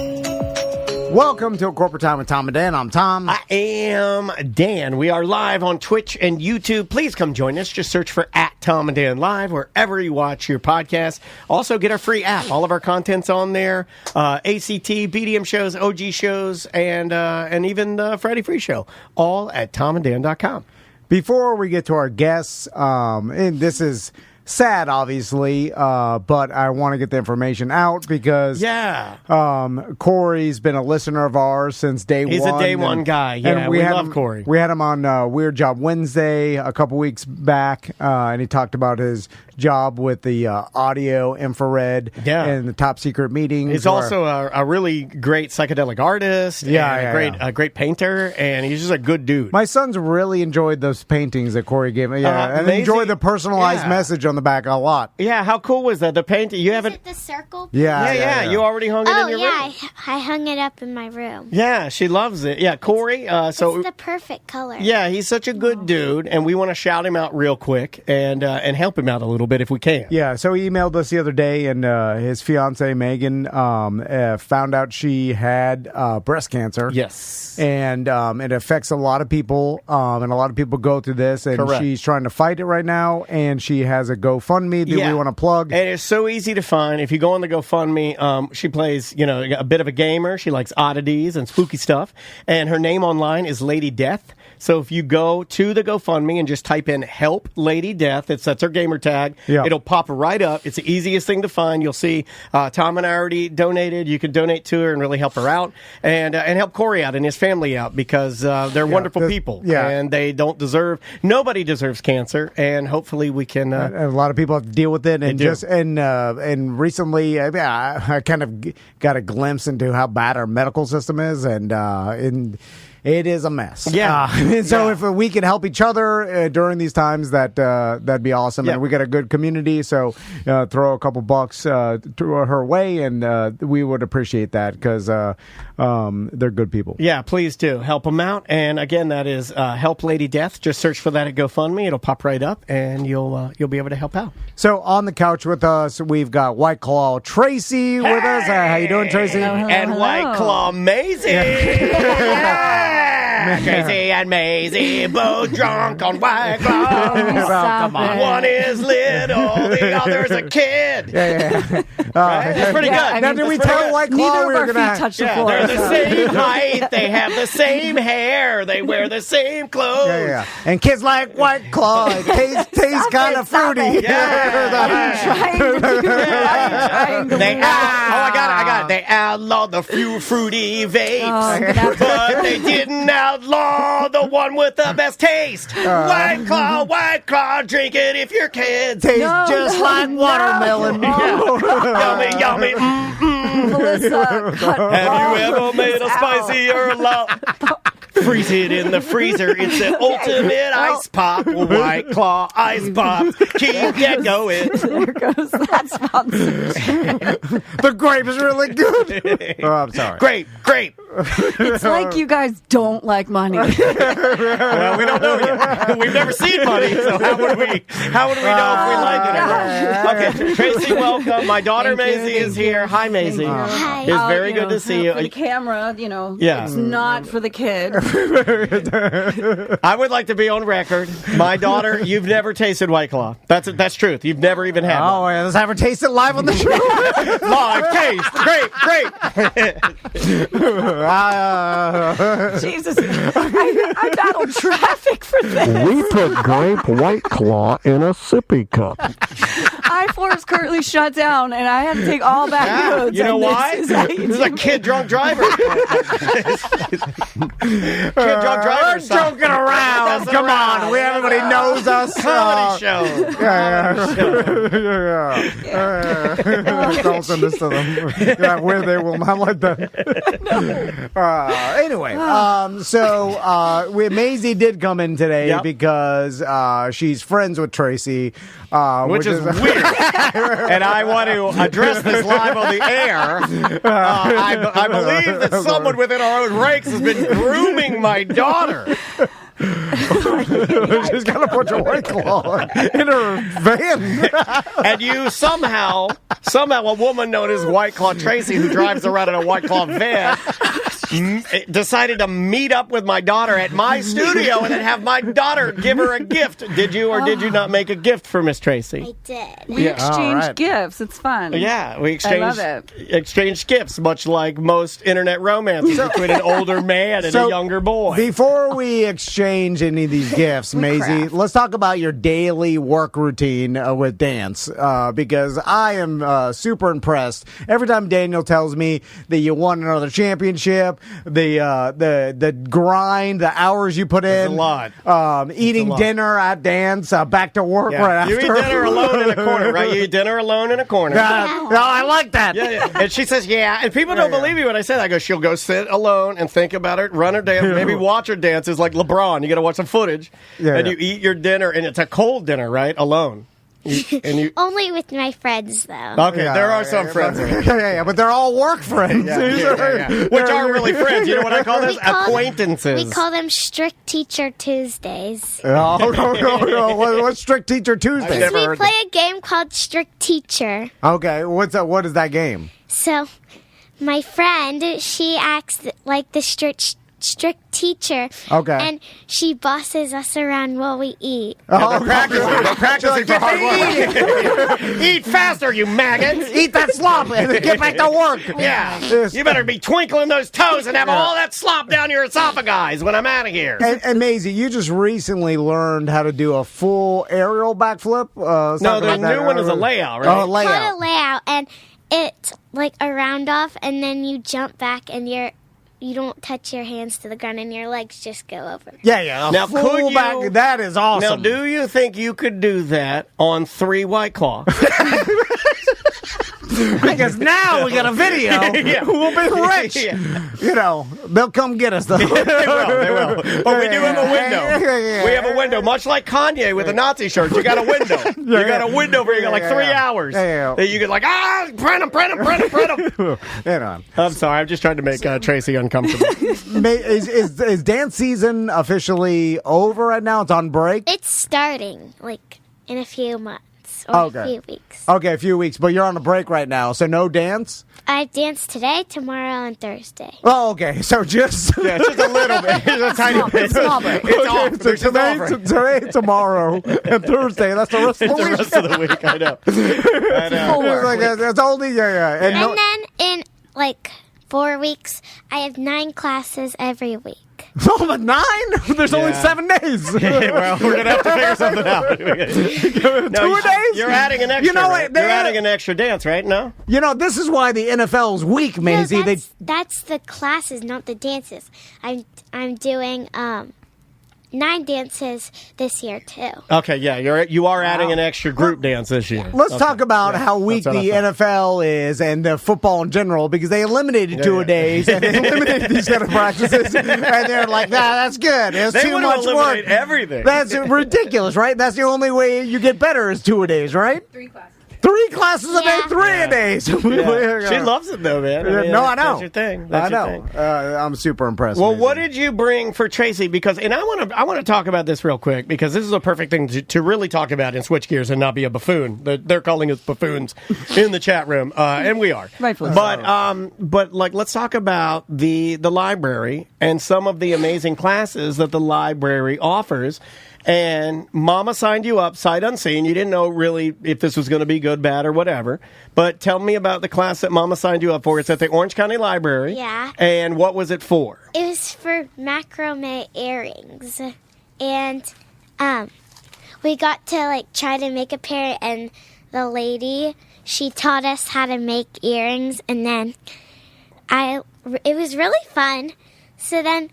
Welcome to A Corporate Time with Tom and Dan. I'm Tom. I am Dan. We are live on Twitch and YouTube. Please come join us. Just search for @Tom and Dan Live wherever you watch your podcast. Also, get our free app. All of our content's on there. ACT, BDM shows, OG shows, and even the Friday Free Show. All at tomanddan.com. Before we get to our guests, and this is sad, obviously, but I want to get the information out because Corey's been a listener of ours since day one. He's a day one guy. Yeah, and we love Corey. We had him on Weird Job Wednesday a couple weeks back, and he talked about his job with the audio infrared and the top secret meetings. He's also a really great psychedelic artist. A great painter, and he's just a good dude. My sons really enjoyed those paintings that Corey gave me. And enjoyed the personalized message on the back a lot. Yeah, how cool was that? The painting you haven't the circle? Yeah. You already hung it in your room. I hung it up in my room. Yeah, she loves it. Yeah, Corey. It's the perfect color. Yeah, he's such a good dude, and we want to shout him out real quick and help him out a little bit if we can. Yeah, so he emailed us the other day, and his fiancee Megan found out she had breast cancer. Yes, and it affects a lot of people, and a lot of people go through this, and she's trying to fight it right now, and she has a GoFundMe that we want to plug. And it's so easy to find. If you go on the GoFundMe, she plays, a bit of a gamer. She likes oddities and spooky stuff. And her name online is Lady Death. So if you go to the GoFundMe and just type in Help Lady Death, that's her gamer tag. Yeah. It'll pop right up. It's the easiest thing to find. You'll see Tom and I already donated. You can donate to her and really help her out and help Corey out and his family out because they're wonderful people. Yeah. And they don't deserve, nobody deserves cancer. And hopefully we can. A lot of people have to deal with it. And recently I kind of got a glimpse into how bad our medical system is. And it is a mess. Yeah. So if we can help each other during these times, that'd be awesome. Yeah. And we got a good community, so throw a couple bucks her way, and we would appreciate that because they're good people. Yeah, please do help them out. And again, that is Help Lady Death. Just search for that at GoFundMe. It'll pop right up, and you'll be able to help out. So on the couch with us, we've got White Claw Tracy with us. How you doing, Tracy? And White Claw Maisie. Tracy and Maisie, both drunk on White Claw. Come on. One is little, the other's a kid. Yeah. That's pretty good. Now, did we tell White Claw we were going to touch the floor? They're the same height. They have the same hair. They wear the same clothes. Yeah. And kids like White Claw. It tastes kind of fruity. I'm trying to do it. I got it. They outlawed the few fruity vapes, but they didn't outlaw the one with the best taste. White Claw, drink it if your kids. Tastes just like watermelon. Yummy. Melissa, have you ever made a spicier love? Freeze it in the freezer. It's the ultimate ice pop. White Claw ice pop. Keep that going. There goes that sponsor. The grape is really good. Oh, I'm sorry. Grape. It's like you guys don't like money. Well, we don't know yet. We've never seen money, so how would we know if we like it or not? Okay, Tracy, welcome. My daughter Maisie is here. Hi, Maisie. Hi. It's very good to see you. For the camera, it's not for the kid. I would like to be on record. My daughter, you've never tasted White Claw. That's truth. You've never even had one. Oh, yeah, let's have her taste it live on the show. Live taste. Great. Jesus, I battled traffic for this. We put grape White Claw in a sippy cup. I I-4 is currently shut down, and I have to take all back roads. You know why? This is a kid drunk driver. Kid drunk driver. We're joking around. Come on. Everybody knows us. Comedy show. Don't send this to them. Yeah, where they will not like that. Anyway, so Maisie did come in today because she's friends with Tracy, which is weird. And I want to address this live on the air. I believe that someone within our own ranks has been grooming my daughter. She's got a bunch of White Claw in her van. And you somehow a woman known as White Claw Tracy, who drives around in a White Claw van, decided to meet up with my daughter at my studio and then have my daughter give her a gift. Did you or did you not make a gift for Miss Tracy? I did. We exchanged gifts. It's fun. Yeah, we exchanged exchanged gifts, much like most internet romances between an older man and a younger boy. Before we exchange any of these gifts, Maisie, let's talk about your daily work routine with dance, because I am super impressed. Every time Daniel tells me that you won another championship, the grind, the hours you put in, a lot. Eating dinner at dance, back to work right after. You eat dinner alone in a corner, right? You eat dinner alone in a corner. No, I like that. Yeah. And she says, and people don't believe me when I say that. I go, she'll go sit alone and think about it, run her dance, maybe watch her dances like LeBron. You got to watch some footage, and you eat your dinner, and it's a cold dinner, right? Alone. Only with my friends, though. Okay, there are some friends. But they're all work friends. Which aren't really friends. You know what I call those? Acquaintances. We call them Strict Teacher Tuesdays. No. What's Strict Teacher Tuesdays? We play a game called Strict Teacher. Okay, what is that game? So, my friend, she acts like the strict teacher. Okay. And she bosses us around while we eat. They're practicing for hard work. Eat faster, you maggots. Eat that slop and get back to work. Yeah. You better be twinkling those toes and have all that slop down your esophagus when I'm out of here. And Maisie, you just recently learned how to do a full aerial backflip. No, the new one is a layout, right? Oh, layout. It's called a layout, and it's like a round off, and then you jump back, and you don't touch your hands to the ground, and your legs just go over. Yeah. Now, could you? That is awesome. Now, do you think you could do that on 3 White Claw? Because now we got a video. We'll be rich. You know, they'll come get us, though. They will. But we do have a window. We have a window. Much like Kanye with the Nazi shirts. You got a window. You got a window where you got like 3 hours. That you get like, print them. I'm sorry. I'm just trying to make Tracy uncomfortable. Is dance season officially over right now? It's on break? It's starting, like, in a few months. Or a few weeks. Okay, a few weeks, but you're on a break right now, so no dance? I dance today, tomorrow, and Thursday. Oh, okay, so just... just a little bit. Just a tiny bit. Small break. It's off. So today, tomorrow, and Thursday, that's the rest of the week. The rest of the week, I know. It's like, it's only, And then in, like, 4 weeks, I have 9 classes every week. Oh, but 9? There's only 7 days. Well, we're gonna have to figure something out. 2 days? You're adding an extra. You know what? You're adding an extra dance, right? No. You know, this is why the NFL's weak, Maisie. No, that's the classes, not the dances. I'm doing 9 dances this year too. Okay, you are adding an extra group dance this year. Let's talk about how weak the NFL is and the football in general, because they eliminated 2 a days and they eliminated these kind of practices, and they're like, that's good. It's too much work. Everything. That's ridiculous, right? That's the only way you get better is 2 a days, right? 3 classes. 3 classes a day, 3 a day. She loves it though, man. I know. That's your thing. I know. I'm super impressed. Well, what did you bring for Tracy? Because, and I want to talk about this real quick, because this is a perfect thing to really talk about and switch gears and not be a buffoon. They're calling us buffoons in the chat room, and we are. Rightfully. But like, let's talk about the library and some of the amazing classes that the library offers. And Mama signed you up sight unseen. You didn't know really if this was going to be good, bad, or whatever. But tell me about the class that Mama signed you up for. It's at the Orange County Library. Yeah. And what was it for? It was for macrame earrings. And we got to, like, try to make a pair, and the lady, she taught us how to make earrings, and then it was really fun. So then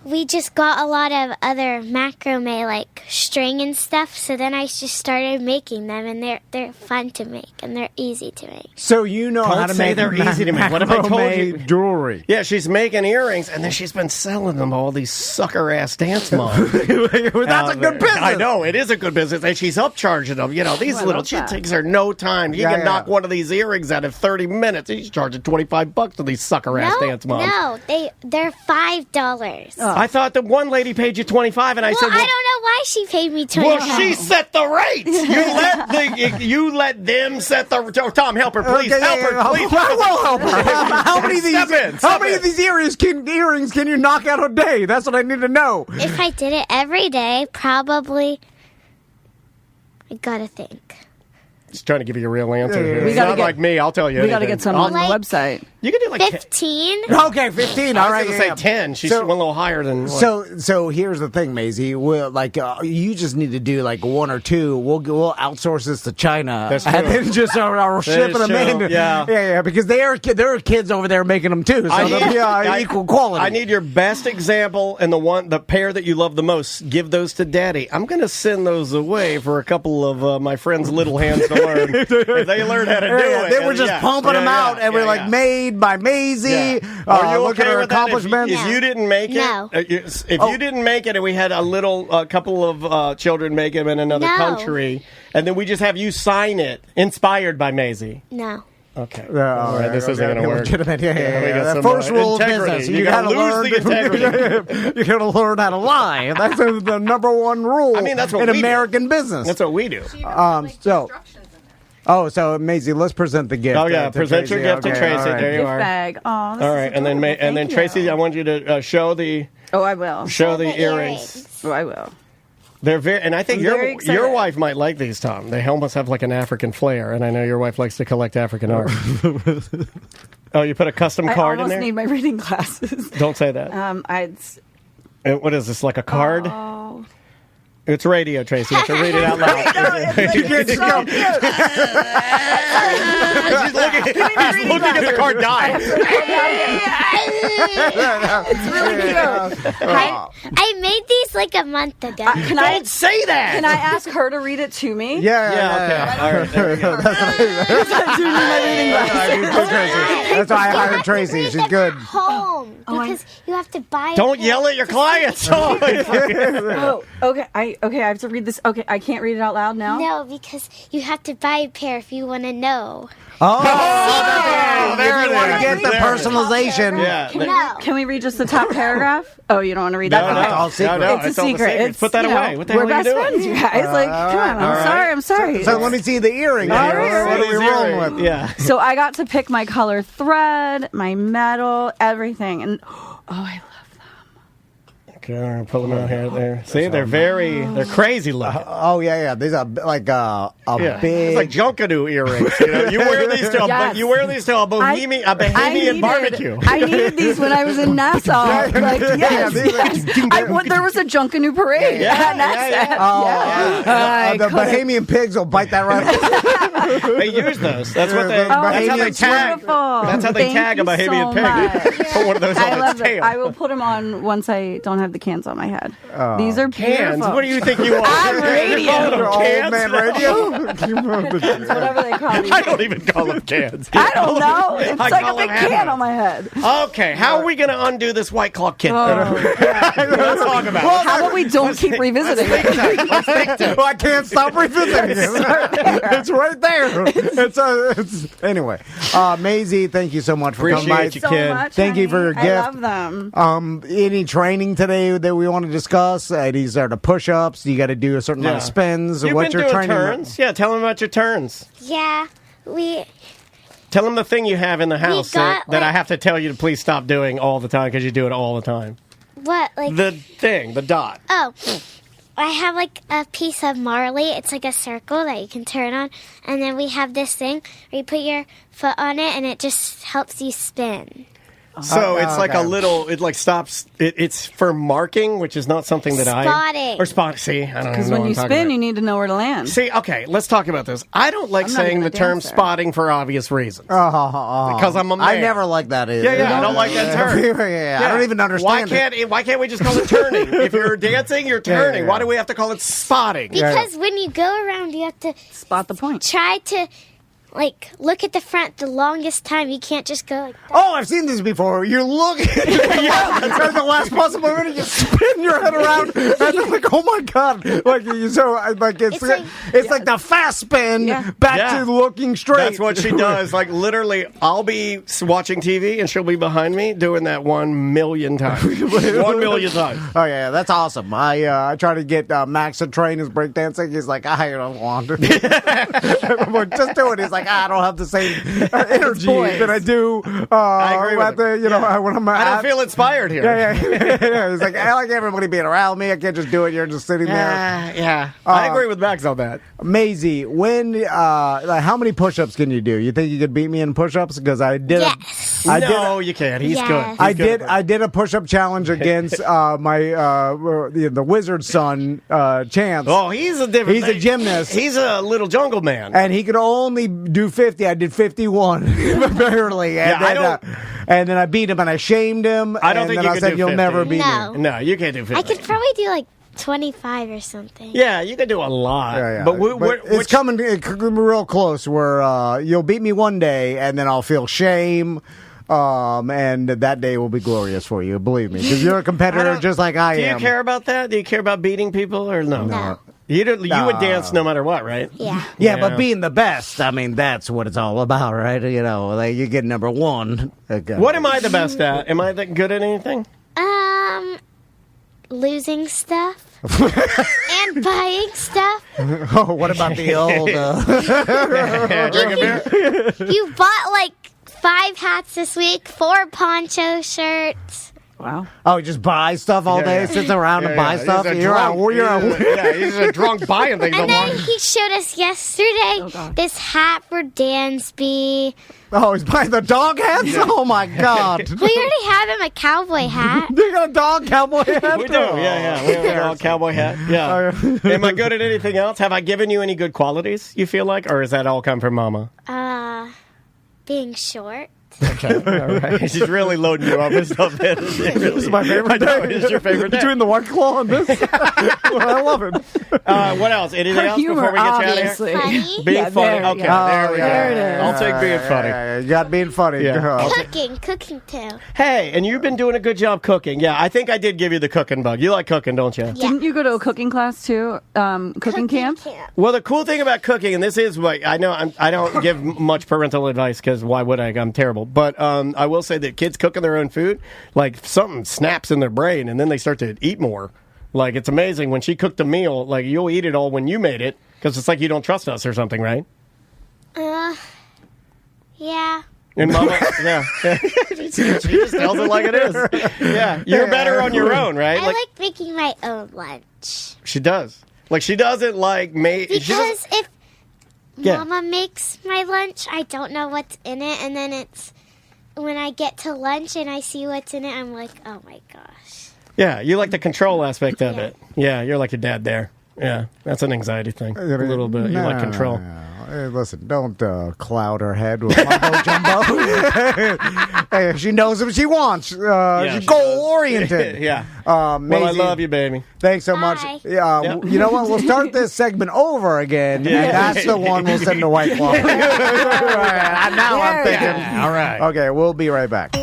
we just got a lot of other macrame, like string and stuff. So then I just started making them, and they're fun to make, and they're easy to make. So you know how to make they're easy to make. What if I told you? Jewelry. Yeah, she's making earrings, and then she's been selling them to all these sucker-ass dance moms. That's a good business. I know, it is a good business, and she's upcharging them. You know, these it takes her no time. You can knock one of these earrings out in 30 minutes. She's charging $25 to these sucker-ass dance moms. No, they're $5. Oh. I thought the one lady paid you $25, and I said, I don't know why she paid me $25. Well, she set the rate. You let them set the. Tom, help her, please. Help her, please. I will help her. How many of these earrings can you knock out a day? That's what I need to know. If I did it every day, probably. I gotta think. Just trying to give you a real answer here. We gotta Not like me. I'll tell you. We got to get some on the website. You can do like 15. Okay, 15. All right. I was going to say 10. She's one a little higher than. So here's the thing, Maisie. We'll, you just need to do like one or two. We'll outsource this to China. That's true. And then just are shipping them in. Yeah. Because there are kids over there making them too. So they'll be equal quality. I need your best example and the pair that you love the most. Give those to Daddy. I'm going to send those away for a couple of my friends' little hands to learn. If they learn how to do it. They were just pumping them out, and we're like, made by Maisie. Are you look okay at her with accomplishments. If you didn't make it, No. If you didn't make it, and we had a couple of children make them in another country, and then we just have you sign it, inspired by Maisie. No. Okay. All right. This isn't going to work. Legitimate. Yeah. The first rule of integrity. business. You got to lose the integrity. You got to learn how to lie. That's the number one rule. That's what in we American business. That's what we do. So Maisie, let's present the gift. Oh yeah, present your gift to Tracy. Right. There you are. Bag. Oh, all right, and then Tracy, I want you to show the. Oh, I will. Show the earrings. Oh, I will. They're and I think your wife might like these, Tom. They almost have like an African flair, and I know your wife likes to collect African art. Oh, you put a custom card in there? I almost need my reading glasses. Don't say that. What is this, like a card? Oh. It's radio, Tracy. You have to read it out loud. She's looking at the card dying. It's really cute. I made these like a month ago. Don't say that. Can I ask her to read it to me? Yeah. Okay. All right. There we go. That's why I hired Tracy. She's good. Home because you have to buy. Don't yell at your clients. Oh, okay. I have to read this. Okay, I can't read it out loud now. No, because you have to buy a pair if you want to know. There it is. Get the personalization. No. Can we read just the top paragraph? Oh, you don't want to read that? No, Okay. It's all secret. It's a secret. Put that away. What the hell we're are you best doing? friends, you guys. Like, come on. I'm sorry. So let me see the earring. All right. What are we rolling with? Yeah. So I got to pick my color thread, my metal, everything, and I love. Okay, I'm gonna pull them out here. There. See, they're crazy looking. Yeah. These are like a big. It's like Junkanoo earrings. You wear these to Yes. a Bohemian barbecue. I needed these when I was in Nassau. There was a Junkanoo parade at Nassau. The Bohemian pigs will bite that right off. They use those. That's what they. That's how they tag. That's how they tag a Bohemian pig. Put one of those on its tail. I will put them on once I don't have the cans on my head. These are cans. beautiful. What do you think you are? I'm radio. Old man radio. Whatever they call these. I don't even call them cans. I don't know. It's I like call a big them can on my head. Okay, how are we going to undo this White Claw kid? Let's talk about it. How about we don't keep revisiting it? Let's think to. I can't stop revisiting it. It's right there. Anyway, Maisie, thank you so much for coming by. Appreciate you, kid. So much, Thank you for your gift. I love them. Any training today that we want to discuss? These are the push-ups. You got to do a certain amount of spins. You've What's been your doing training? turns? Yeah, tell them about your turns. Yeah, Tell them the thing you have in the house that got, I have to tell you to please stop doing all the time because you do it all the time. What, like The thing, the dot. Oh, I have like a piece of marley. It's like a circle that you can turn on, and then we have this thing where you put your foot on it, and it just helps you spin. So it's like a little. It like stops. It's for marking, which is not something that Spotting. See, I don't know. Because when you spin, you need to know where to land. See, okay, let's talk about this. I don't like saying the term spotting for obvious reasons. Because I'm a man. I never like that either. Yeah, I don't like that term. I don't even understand Why can't we just call it turning? If you're dancing, you're turning. Why do we have to call it spotting? Because when you go around, you have to spot the point. Try to look at the front the longest time. You can't just go like that. Oh, I've seen this before. You're looking at the last possible minute, you spin your head around, and then like, oh my god! It's like the fast spin back to looking straight. That's what she does. Like literally, I'll be watching TV and she'll be behind me doing that 1 million times. 1 million times. Oh yeah, that's awesome. I try to get Max to train his breakdancing. He's like, I don't want to. I'm like, just do it. He's like, I don't have the same energy that I do. I agree with when I'm. I don't feel inspired here. Yeah. He's like, I like everybody being around me. I can't just do it. You're just sitting there. Yeah. I agree with Max on that. Maisie, how many push-ups can you do? You think you could beat me in push-ups? Because I did. Yes. You can't. He's good. I did a push-up challenge against the wizard son, Chance. Oh, he's a different. He's a gymnast. He's a little jungle man, and he could only do 50. I did 51 barely. And then I beat him and I shamed him. I don't think you I could said, do you'll 50. never beat me. No, you can't do 50. I could probably do 25 or something. Yeah, you could do a lot. Yeah. But it's coming real close where you'll beat me one day and then I'll feel shame. And that day will be glorious for you, believe me, because you're a competitor just like I am. Do you care about that? Do you care about beating people or no? No. You would dance no matter what, right? Yeah, but being the best, I mean, that's what it's all about, right? You get number one. What am I the best at? Am I good at anything? Losing stuff and buying stuff. Oh, what about the old? You bought 5 hats this week, 4 poncho shirts. Wow. Oh, just buy stuff all day, sits around and buy stuff? He's a drunk buying things. And then he showed us yesterday this hat for Dansby. Oh, he's buying the dog hats? Yeah. Oh, my God. We already have him a cowboy hat. You got a dog cowboy hat? We do, yeah. We have a dog cowboy hat, yeah. Am I good at anything else? Have I given you any good qualities, you feel like? Or does that all come from Mama? Being short. Okay, all right. She's really loading you up with stuff. This is my favorite day. It's your favorite day. Between the White Claw and this. I love it. What else? Anything else before we get obviously. you out of here? Funny. Being funny. Okay, there we go. There it is. I'll take being funny. You got being funny. Yeah. Cooking too. Hey, and you've been doing a good job cooking. Yeah, I think I did give you the cooking bug. You like cooking, don't you? Yeah. Didn't you go to a cooking class too? Cooking camp? Well, the cool thing about cooking, and this is what I know, I don't give much parental advice because why would I? I'm terrible. But I will say that kids cooking their own food, something snaps in their brain, and then they start to eat more. It's amazing when she cooked a meal. You'll eat it all when you made it because it's like you don't trust us or something, right? Yeah. And Mama, yeah. she just tells it like it is. Yeah, you're better on your own, right? I like making my own lunch. She does. She doesn't because if Mama makes my lunch, I don't know what's in it, and then when I get to lunch and I see what's in it, I'm like, oh my gosh. Yeah, you like the control aspect of it. Yeah, you're like your dad there. Yeah, that's an anxiety thing. A little bit. You like control. Hey, listen, don't cloud her head with mumbo jumbo. Hey, she knows what she wants. She's goal-oriented. Yeah. Maisie, I love you, baby. Thanks so much. You know what? We'll start this segment over again, and that's the one we'll send to White Claw. Now I'm thinking. All right. Okay, we'll be right back.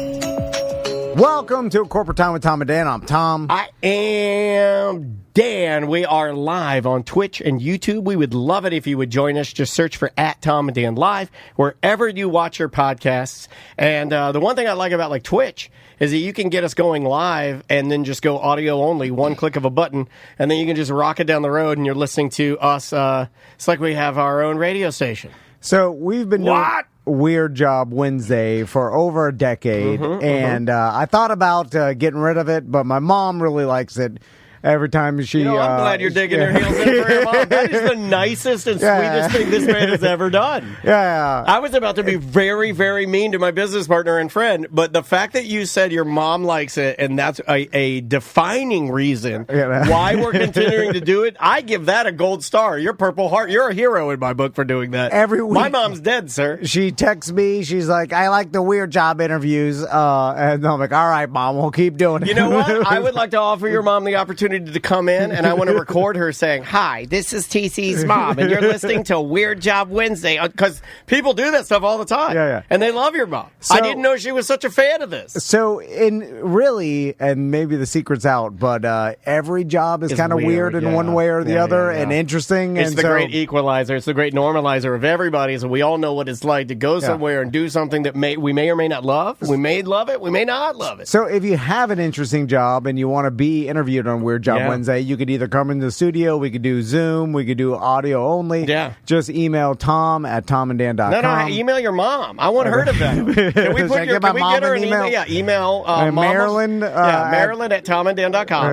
Welcome to Corporate Time with Tom and Dan. I'm Tom. I am Dan. We are live on Twitch and YouTube. We would love it if you would join us. Just search for @Tom and Dan Live wherever you watch your podcasts. And the one thing I like about Twitch is that you can get us going live and then just go audio only, one click of a button, and then you can just rock it down the road and you're listening to us. It's like we have our own radio station. So we've been doing Weird Job Wednesday for over a decade, and I thought about getting rid of it, but my mom really likes it. every time she. I'm glad you're digging your heels in for your mom. That is the nicest and sweetest thing this man has ever done. Yeah. I was about to be very, very mean to my business partner and friend, but the fact that you said your mom likes it, and that's a defining reason why we're continuing to do it, I give that a gold star. You're Purple Heart. You're a hero in my book for doing that. Every week. My mom's dead, sir. She texts me. She's like, I like the weird job interviews. And I'm like, all right, Mom, we'll keep doing it. You know what? I would like to offer your mom the opportunity to come in, and I want to record her saying, hi, this is TC's mom, and you're listening to Weird Job Wednesday. Because people do that stuff all the time. Yeah. And they love your mom. So, I didn't know she was such a fan of this. So, and maybe the secret's out, but every job is kind of weird in one way or the other and interesting. It's the great equalizer. It's the great normalizer of everybody. So we all know what it's like to go somewhere and do something that we may or may not love. We may love it. We may not love it. So if you have an interesting job and you want to be interviewed on Weird Job Wednesday, you could either come into the studio, we could do Zoom, we could do audio only. Yeah. Just email Tom at tomanddan.com. No, email your mom. I want her to bet. Can we get her an email? Yeah, email Marilyn. Marilyn at tomanddan.com.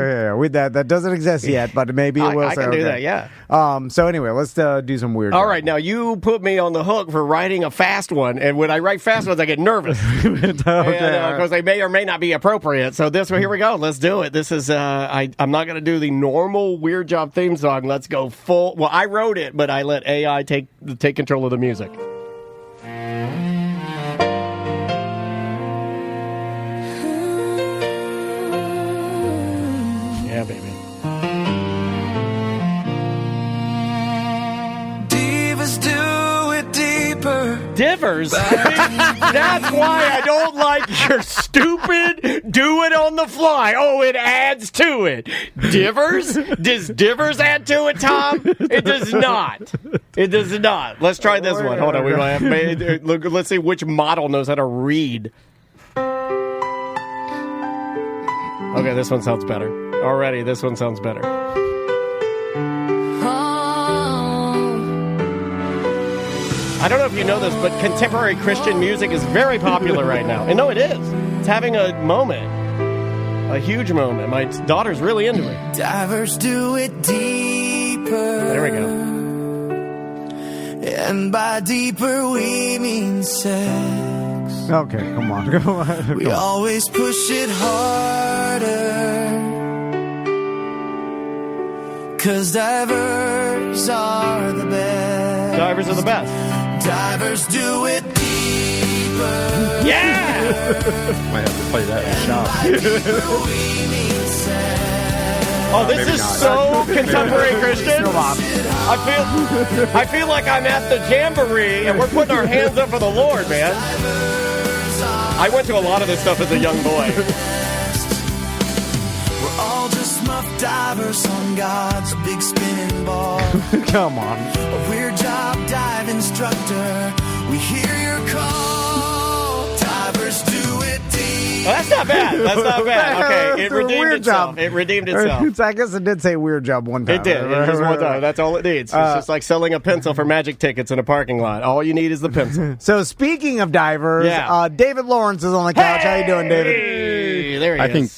That doesn't exist yet, but maybe it will. I can do that, yeah. So anyway, let's do some weird. All right, now you put me on the hook for writing a fast one, and when I write fast ones, I get nervous because they may or may not be appropriate. So here we go. Let's do it. This is I'm not going to do the normal Weird Job theme song. Let's go full. Well, I wrote it, but I let AI take control of the music. Yeah, baby. Divas do it deeper. Divers? That's why I don't like your stupid do it on the fly. Oh, it adds to it. Divers? Does divers add to it, Tom? It does not. It does not. Let's try this one. Hold on. We might have look. Let's see which model knows how to read. Okay, this one sounds better. Already, this one sounds better. I don't know if you know this, but contemporary Christian music is very popular right now. And no, it is. It's having a moment. A huge moment. My daughter's really into it. Divers do it deeper. There we go. And by deeper, we mean sex. Okay, come on. We always push it harder. 'Cause divers are the best. Divers are the best. Divers do it deeper. Yeah! Might have to play that in the shop. Oh, this is so contemporary Christian. I feel like I'm at the Jamboree and we're putting our hands up for the Lord, man. I went to a lot of this stuff as a young boy. We're all just muff divers on God's big spinning ball. Come on. A weird job dive instructor. We hear your call. Divers do it deep. Oh, that's not bad. That's not bad. Okay, it redeemed itself. It redeemed itself. I guess it did say weird job one time. It did. It was one time. That's all it needs. It's just like selling a pencil for magic tickets in a parking lot. All you need is the pencil. So speaking of divers, David Lawrence is on the couch. How you doing, David? Hey, there he is. I think.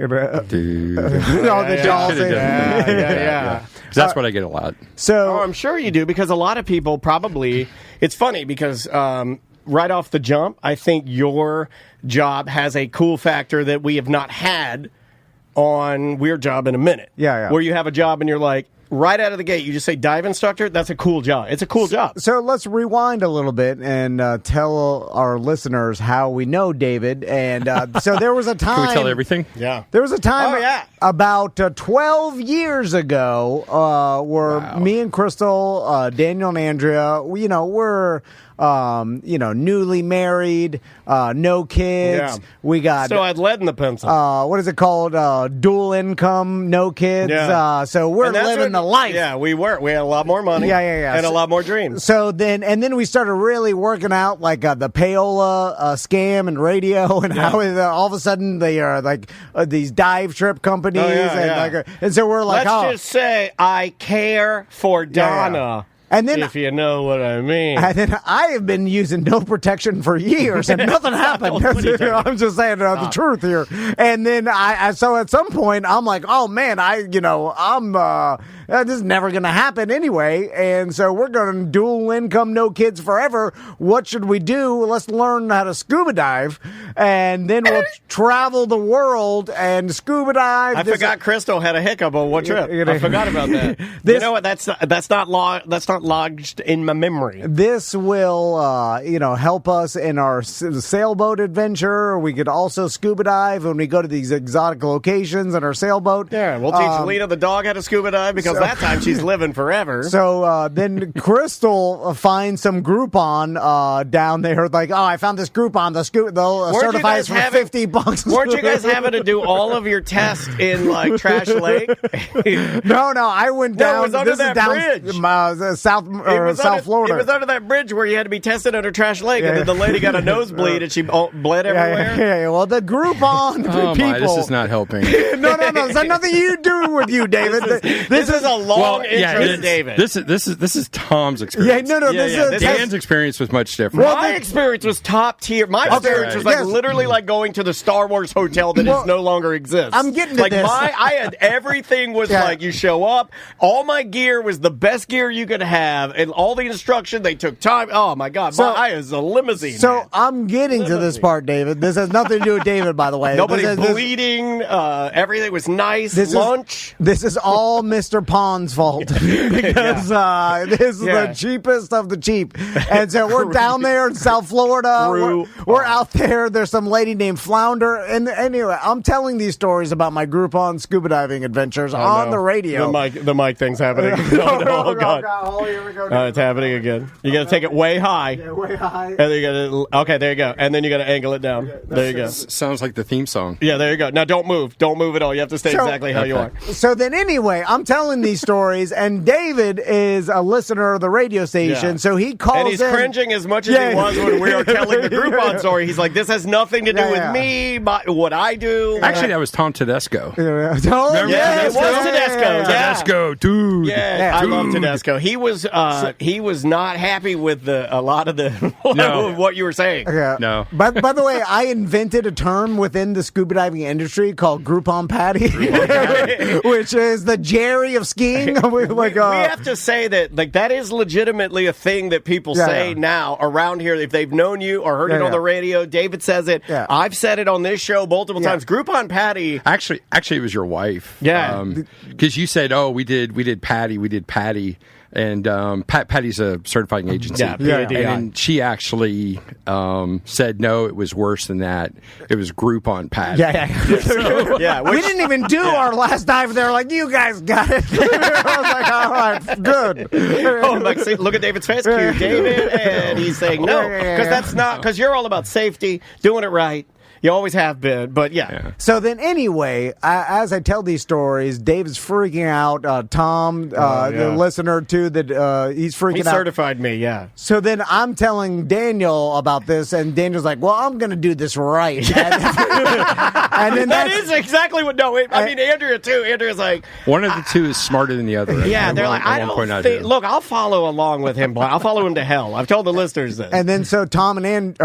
The jaws. Yeah. That's what I get a lot. So I'm sure you do, because a lot of people probably. It's funny because right off the jump, I think your job has a cool factor that we have not had on Weird Job in a minute. Yeah. Where you have a job and you're like, right out of the gate, you just say dive instructor. That's a cool job. It's a cool job. So let's rewind a little bit and tell our listeners how we know David. And so there was a time. Can we tell everything? Yeah. There was a time about 12 years ago where me and Crystal, Daniel and Andrea, we're newly married, no kids. Yeah. We got. So I had lead in the pencil. What is it called? Dual income, no kids. Yeah. So we're living the life. Yeah, we were. We had a lot more money. Yeah. And a lot more dreams. So then we started really working out like the payola scam and radio, and how all of a sudden they are like these dive trip companies. And so we're like, let's just say I care for Donna. And then, if you know what I mean. And then I have been using no protection for years, and nothing happened. I'm just saying the truth here. And then so at some point, I'm like, oh man, this is never going to happen anyway. And so we're going to dual income, no kids forever. What should we do? Let's learn how to scuba dive, and then we'll travel the world and scuba dive. I forgot Crystal had a hiccup on one trip. I forgot about that. You know what? That's not lodged in my memory. This will, help us in our sailboat adventure. We could also scuba dive when we go to these exotic locations in our sailboat. Yeah, we'll teach Lena the dog how to scuba dive because that time she's living forever. So then Crystal finds some Groupon down there. Like, I found this Groupon. They'll certify us for $50. Weren't you guys having to do all of your tests in like Trash Lake? No, I went down. It was under that bridge. South Florida. It was under that bridge where you had to be tested under Trash Lake, and then the lady got a nosebleed and she bled everywhere. Yeah. Well, the Groupon people. This is not helping. No. It's got nothing you do with you, David. This is a long intro to David. This is Tom's experience. Dan's experience was much different. My experience was top tier. My experience was literally like going to the Star Wars hotel that no longer exists. I'm getting to this. I had everything was like you show up. All my gear was the best gear you could have, and all the instruction they took time. Oh my God, I was a limousine. So I'm getting to this part, David. This has nothing to do with David, by the way. Nobody's bleeding. Everything was nice. Lunch. This is all Mr. Pond's fault because this is the cheapest of the cheap. And so we're down there in South Florida. We're out there. There's some lady named Flounder. And anyway, I'm telling these stories about my Groupon scuba diving adventures on the radio. The mic thing's happening. Oh, God. Oh, here we go. It's happening again. You got to take it way high. Yeah, way high. And then you got to. Okay, there you go. And then you got to angle it down. There you go. Sounds like the theme song. Yeah, there you go. Now don't move. Don't move at all. You have to stay exactly how you are. So then anyway, I'm telling these stories, and David is a listener of the radio station, so he calls in. And he's cringing as much as he was when we were telling the Groupon story. He's like, this has nothing to do with me, what I do. Actually, that was Tom Tedesco. It was Tedesco. Tedesco, dude. Yeah, I love Tedesco. He was not happy with a lot of what you were saying. Yeah. No. By the way, I invented a term within the scuba diving industry called Groupon Patty, which is the Jerry of skiing. We have to say that is legitimately a thing that people say now around here. If they've known you or heard it on the radio, David says it. Yeah. I've said it on this show multiple times. Groupon Patty. Actually, it was your wife. Yeah. Because you said, we did Patty. And Patty's a certifying agency. And she actually said, no, it was worse than that. It was Groupon Patty. We didn't even do our last dive. They were like, you guys got it. I was like, all right, good. See, look at David's face. Cue David. And he's saying no. Because you're all about safety, doing it right. You always have been, but So then anyway, as I tell these stories, Dave's freaking out. Tom, the listener too, that he's freaking out. He certified me, So then I'm telling Daniel about this, and Daniel's like, well, I'm going to do this right. And then that is exactly what, Andrea too. Andrea's like. One of the two is smarter than the other. Yeah, they're like, I don't think, look, I'll follow along with him. I'll follow him to hell. I've told the listeners this. And then so Tom and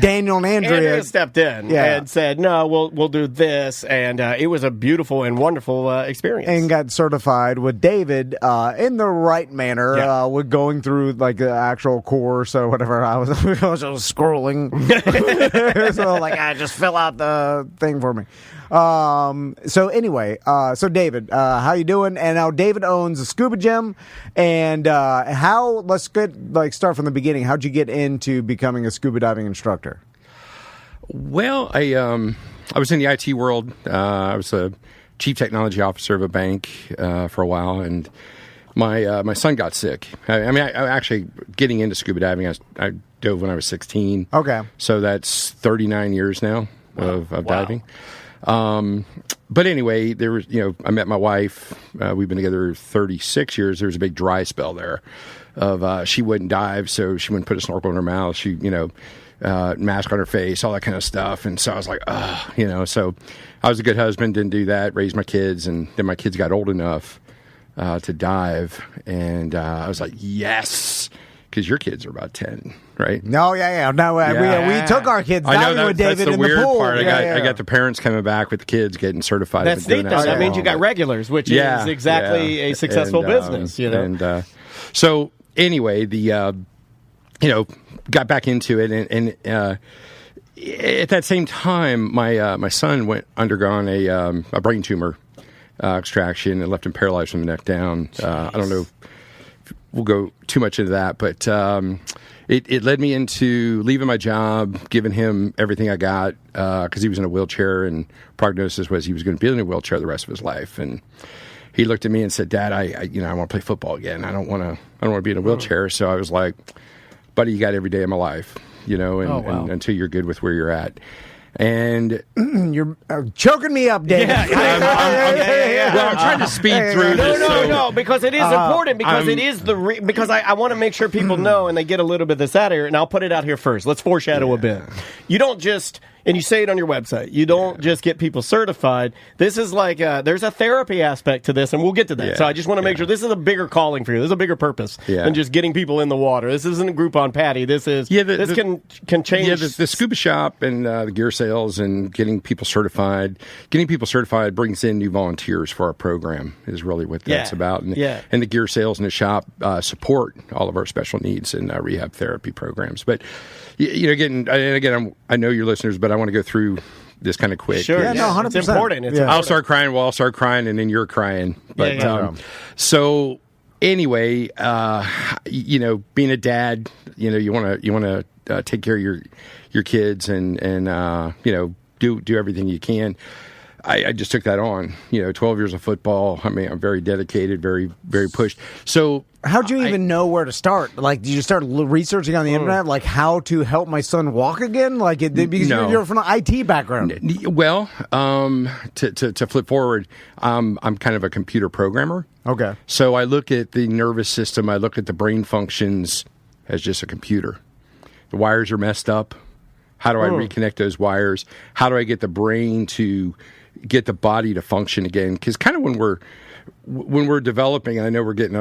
Daniel and Andrea stepped in. And said, no, we'll do this. And it was a beautiful and wonderful experience. And got certified with David in the right manner, with going through like the actual course or whatever. I was scrolling. So just fill out the thing for me. So anyway, so David, how you doing? And now David owns a scuba gym. And let's start from the beginning. How'd you get into becoming a scuba diving instructor? Well, I was in the IT world. I was a chief technology officer of a bank for a while, and my son got sick. I actually getting into scuba diving. I dove when I was 16. Okay, so that's 39 years now of diving. But anyway, there was I met my wife. We've been together 36 years. There was a big dry spell there. She wouldn't dive, so she wouldn't put a snorkel in her mouth. She mask on her face, all that kind of stuff. And so I was like, so I was a good husband, didn't do that, raised my kids, and then my kids got old enough to dive, and I was like, yes, because your kids are about 10, right? No, no, we took our kids diving with David that's the in weird the pool. Part. I got the parents coming back with the kids getting certified. That's neat, though. That means you got regulars, which is exactly a successful business. You know, and so anyway, the got back into it, and at that same time, my son undergone a brain tumor extraction and left him paralyzed from the neck down. I don't know if we'll go too much into that, but it led me into leaving my job, giving him everything I got because he was in a wheelchair, and prognosis was he was going to be in a wheelchair the rest of his life. And he looked at me and said, "Dad, I want to play football again. I don't want to be in a wheelchair." So I was like, "Buddy, you got every day of my life, and until you're good with where you're at." And you're choking me up, Dave. Well, I'm trying to speed through this. No, because it is important. Because it is because I want to make sure people know and they get a little bit of this out of here. And I'll put it out here first. Let's foreshadow a bit. You don't just. And you say it on your website. You don't just get people certified. This is like there's a therapy aspect to this, and we'll get to that. So I just want to make sure this is a bigger calling for you. This is a bigger purpose than just getting people in the water. This isn't a Groupon patty. This is this can change. Yeah, the scuba shop and the gear sales and getting people certified. Getting people certified brings in new volunteers for our program. Is really what that's about. And the gear sales and the shop support all of our special needs and rehab therapy programs. But again, I know your listeners, but I want to go through this kind of quick. Sure. 100%. It's important. I'll start crying, we'll all start crying, and then you're crying. But so anyway, being a dad, you want to take care of your kids and do everything you can. I just took that on. 12 years of football. I mean, I'm very dedicated, very, very pushed. So how'd you even know where to start? Like, did you start researching on the internet, like how to help my son walk again? Like, because you're from an IT background. Well, to flip forward, I'm kind of a computer programmer. Okay. So I look at the nervous system. I look at the brain functions as just a computer. The wires are messed up. How do I reconnect those wires? How do I get the brain to get the body to function again? Because kind of when we're developing, I know we're getting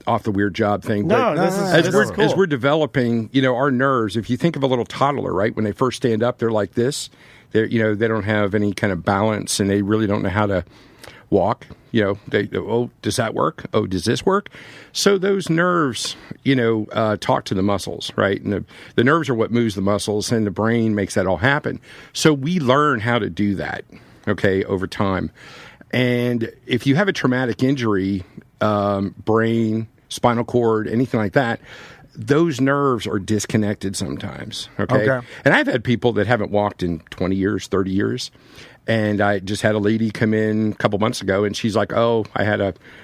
off the weird job thing. But as we're developing, our nerves. If you think of a little toddler, right, when they first stand up, they're like this. They don't have any kind of balance, and they really don't know how to walk. Does that work? Oh, does this work? So those nerves, talk to the muscles, right? And the nerves are what moves the muscles, and the brain makes that all happen. So we learn how to do that, over time. And if you have a traumatic injury, brain, spinal cord, anything like that, those nerves are disconnected sometimes, okay? And I've had people that haven't walked in 20 years, 30 years. And I just had a lady come in a couple months ago, and she's like, I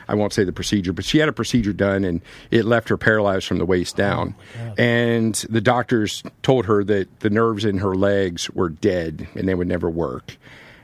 won't say the procedure, but she had a procedure done, and it left her paralyzed from the waist down. And the doctors told her that the nerves in her legs were dead, and they would never work.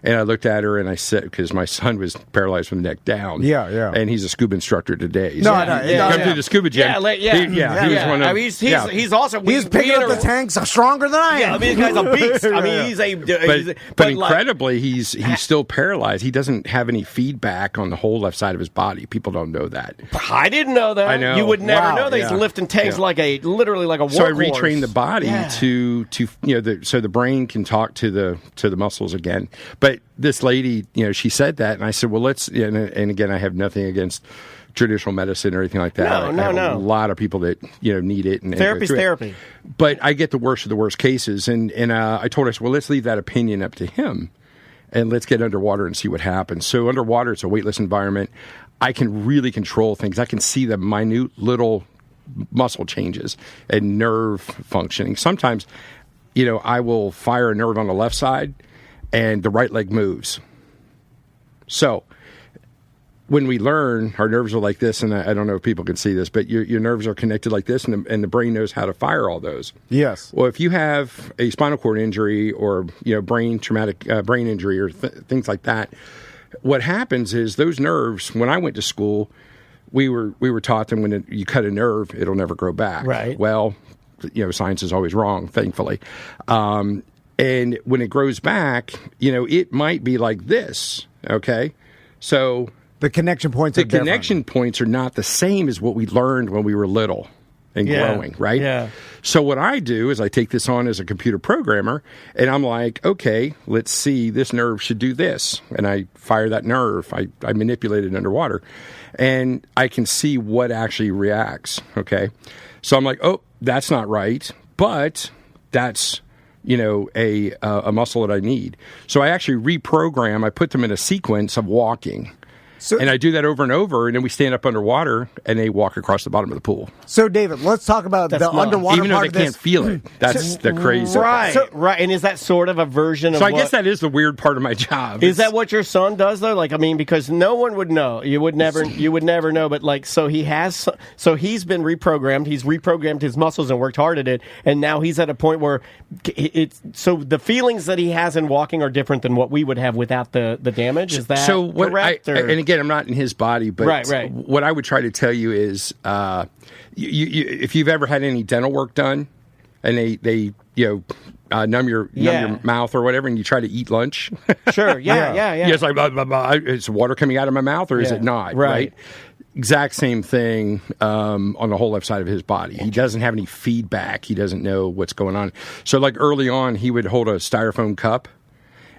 And I looked at her and I said, because my son was paralyzed from the neck down. And he's a scuba instructor today. So he comes to the scuba gym. He was one of. I mean, he's awesome. He's picking up the tanks stronger than I am. Yeah, I mean, this guy's a beast. I mean, he's but incredibly, he's still paralyzed. He doesn't have any feedback on the whole left side of his body. People don't know that. I didn't know that. I know. You would never know that. He's lifting tanks literally like a warhorse. So I retrained the body to so the brain can talk to the muscles again. But this lady, she said that, and I said, well, let's, and again, I have nothing against traditional medicine or anything like that. I have a lot of people that, need it. And therapy's therapy. But I get the worst of the worst cases, and I told her, well, let's leave that opinion up to him, and let's get underwater and see what happens. So underwater, it's a weightless environment. I can really control things. I can see the minute little muscle changes and nerve functioning. Sometimes, I will fire a nerve on the left side, and the right leg moves. So when we learn, our nerves are like this, and I don't know if people can see this, but your nerves are connected like this, and the brain knows how to fire all those. Yes. Well, if you have a spinal cord injury or traumatic brain injury or things like that, what happens is those nerves. When I went to school, we were taught that when you cut a nerve, it'll never grow back. Right. Well, science is always wrong, thankfully. And when it grows back, it might be like this, okay? So The connection points are different. Connection points are not the same as what we learned when we were little and growing, right? Yeah. So what I do is I take this on as a computer programmer, and I'm like, okay, let's see, this nerve should do this. And I fire that nerve. I manipulate it underwater. And I can see what actually reacts, okay? So I'm like, oh, that's not right, but that's, a muscle that I need. So I actually reprogram. I put them in a sequence of walking. And I do that over and over, and then we stand up underwater, and they walk across the bottom of the pool. So, David, let's talk about the underwater even though part they can't feel it. That's the crazy. Right, right. And is that sort of a version of So I guess that is the weird part of my job. Is that what your son does, though? Because no one would know. You would never know. But, so he's been reprogrammed. He's reprogrammed his muscles and worked hard at it. And now he's at a point where so the feelings that he has in walking are different than what we would have without the damage. Is that correct? And again, I'm not in his body, but right. What I would try to tell you is, if you've ever had any dental work done, and they numb your mouth or whatever, and you try to eat lunch. Sure, yeah. It's like, blah, blah, blah. Is water coming out of my mouth, or is it not? Right. Exact same thing on the whole left side of his body. He doesn't have any feedback. He doesn't know what's going on. So, like early on, he would hold a styrofoam cup.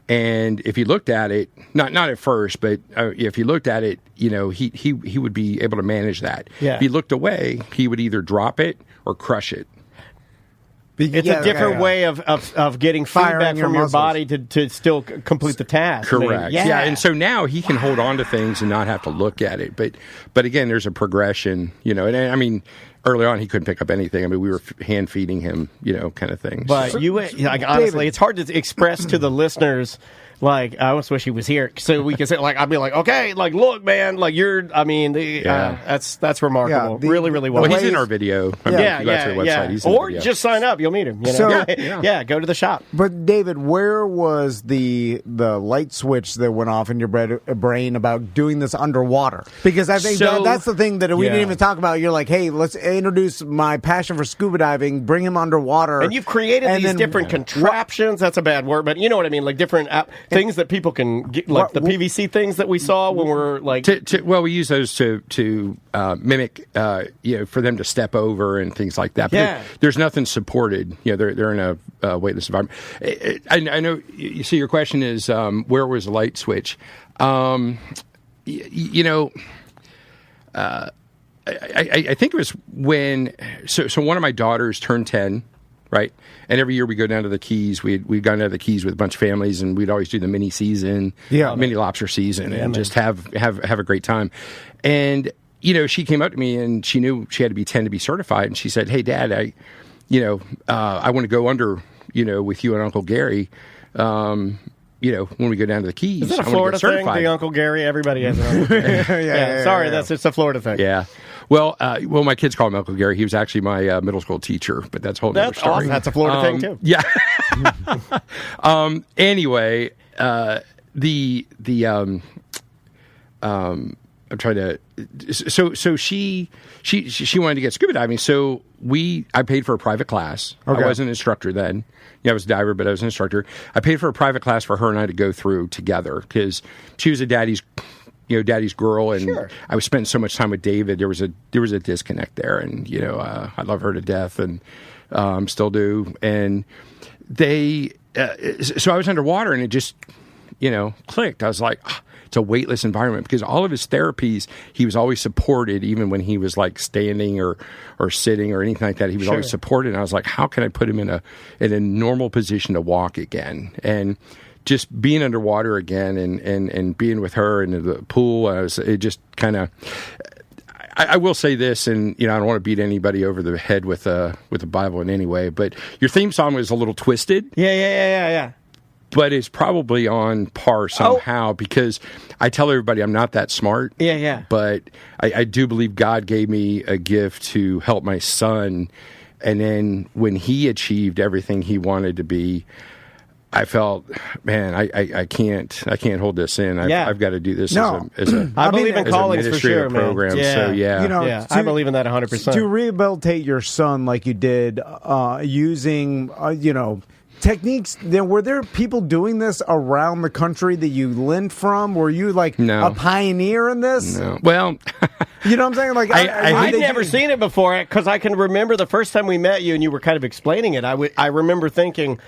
And if he looked at it, not at first, but if he looked at it, he would be able to manage that. Yeah. If he looked away, he would either drop it or crush it. It's a different way of getting feedback from your body to still complete the task. Correct. Yeah. And so now he can hold on to things and not have to look at it. But again, there's a progression, and I mean, early on, he couldn't pick up anything. I mean, we were hand feeding him, kind of thing. But honestly, it's hard to express to the listeners. Like, I almost wish he was here so we could say, I'd be like, okay, look, man, that's remarkable. Really, really well. Well, he's in our video. Or just sign up, you'll meet him. So, go to the shop. But David, where was the light switch that went off in your brain about doing this underwater? Because I think that's the thing that we didn't even talk about. You're like, hey, let's introduce my passion for scuba diving, bring him underwater. And you've created these different contraptions. That's a bad word, but you know what I mean, like different things that people can get, like the PVC things that we saw when we're like. We use those to mimic, for them to step over and things like that. But there's nothing supported. They're in a weightless environment. I know. You see, your question is where was the light switch? I think it was when. So one of my daughters turned 10. Right, and every year we go down to the Keys. We'd gone down to the Keys with a bunch of families, and we'd always do the mini season, mini lobster season, and just have a great time. And she came up to me, and she knew she had to be 10 to be certified, and she said, "Hey, Dad, I want to go under, with you and Uncle Gary." When we go down to the Keys. Is that a Florida thing, the Uncle Gary? Everybody has an Uncle Gary. Sorry, it's a Florida thing. Yeah. Well, my kids call him Uncle Gary. He was actually my middle school teacher, but that's a whole other story. Awesome. That's a Florida thing, too. Yeah. Anyway, I'm trying to. So she wanted to get scuba diving. So I paid for a private class. Okay. I wasn't an instructor then. I was a diver, but I was an instructor. I paid for a private class for her and I to go through together because she was a daddy's girl, and I was spending so much time with David. There was a disconnect there, and I love her to death, and still do. And so I was underwater, and it just clicked. I was like, it's a weightless environment because all of his therapies, he was always supported, even when he was like standing or sitting or anything like that. He was always supported. And I was like, how can I put him in a normal position to walk again? And just being underwater again and being with her in the pool, it just kind of. I will say this, and I don't want to beat anybody over the head with the Bible in any way, but your theme song was a little twisted. Yeah. But it's probably on par somehow because I tell everybody I'm not that smart. Yeah. But I do believe God gave me a gift to help my son, and then when he achieved everything he wanted to be, I felt, man, I can't hold this in. I've got to do this as a I believe in callings for sure, program. Man. So I believe in that 100%. To rehabilitate your son like you did, using techniques, were there people doing this around the country that you learned from? Were you like a pioneer in this? No. Well, you know what I'm saying? Like I've never seen it before because I can remember the first time we met you and you were kind of explaining it. I remember thinking,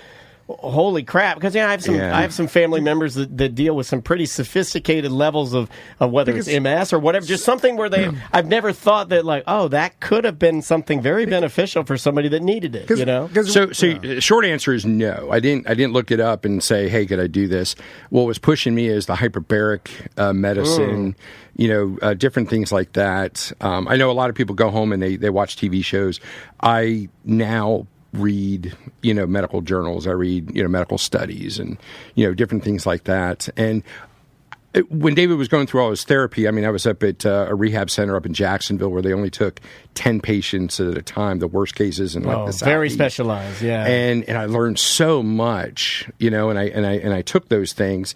holy crap! Because I have some family members that deal with some pretty sophisticated levels of whether it's MS or whatever, just something where I've never thought that that could have been something very beneficial for somebody that needed it. So short answer is no. I didn't look it up and say, hey, could I do this? What was pushing me is the hyperbaric medicine. Different things like that. I know a lot of people go home and they watch TV shows. I now read medical journals. I read medical studies and different things like that. And when David was going through all his therapy, I was up at a rehab center up in Jacksonville where they only took 10 patients at a time, the worst cases in the Southeast. Very specialized, yeah. And I learned so much, and I took those things.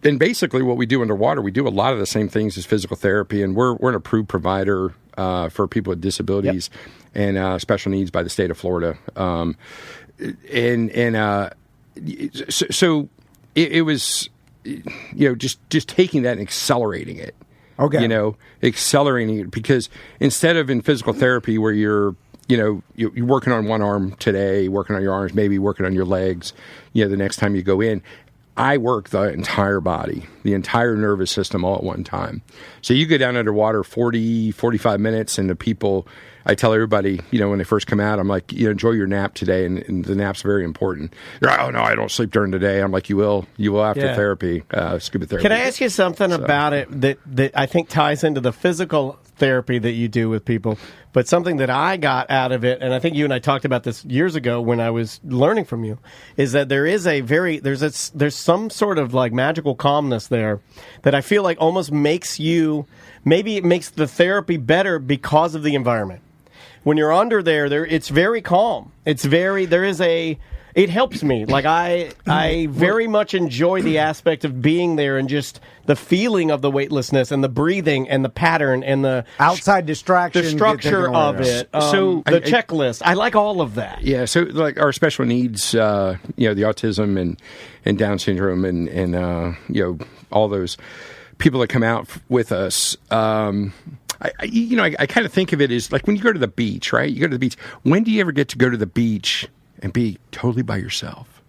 And basically what we do underwater, we do a lot of the same things as physical therapy, and we're an approved provider for people with disabilities and special needs by the state of Florida. So it was, just taking that and accelerating it. Okay. Accelerating it, because instead of in physical therapy where you're working on one arm today, working on your arms, maybe working on your legs, the next time you go in, I work the entire body, the entire nervous system all at one time. So you go down underwater 40, 45 minutes, and the people, I tell everybody, when they first come out, I'm like, enjoy your nap today, and the nap's very important. They're like, oh, no, I don't sleep during the day. I'm like, you will after therapy, scuba therapy. Can I ask you something about it that I think ties into the physical therapy that you do with people, but something that I got out of it, and I think you and I talked about this years ago when I was learning from you, is that there is there's some sort of like magical calmness there that I feel like almost makes maybe it makes the therapy better because of the environment. When you're under there, it's very calm. It helps me. Like I very much enjoy the aspect of being there and just the feeling of the weightlessness and the breathing and the pattern and the outside distraction, the structure of it. So the checklist, I like all of that. Yeah. So like our special needs, the autism and Down syndrome and all those people that come out with us. I kind of think of it as like when you go to the beach, right? You go to the beach. When do you ever get to go to the beach and be totally by yourself,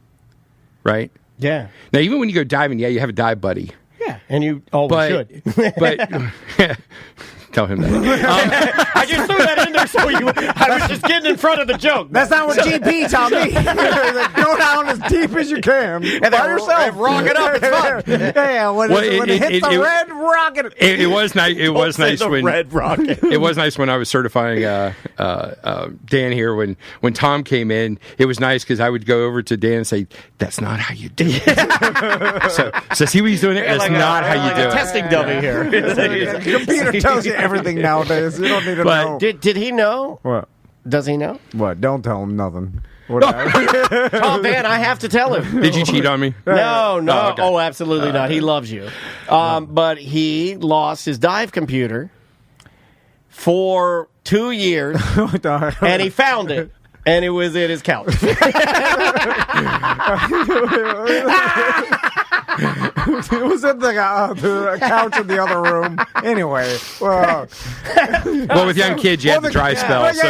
right? Yeah. Now, even when you go diving, you have a dive buddy. Yeah, and you always should. But tell him that. I just threw that in there I was just getting in front of the joke. That's not what GP taught me. Go down as deep as you can and by yourself. Rock it up. It's fun. Yeah, when it hits the red rocket. It was nice. It was nice when red rocket. It was nice when I was certifying Dan here. When Tom came in, it was nice because I would go over to Dan and say, "That's not how you do it." So see what he's doing. That's not how you do it. Testing dummy here. The computer tells you everything nowadays. You don't need to know. Did he know? What? Does he know? What? Don't tell him nothing. Oh, man, I have to tell him. Did you cheat on me? No. Oh, absolutely not. He loves you. But he lost his dive computer for 2 years, and he found it. And it was at his couch. It was at the couch in the other room. Anyway, well, with young kids, you have the dry spell. I just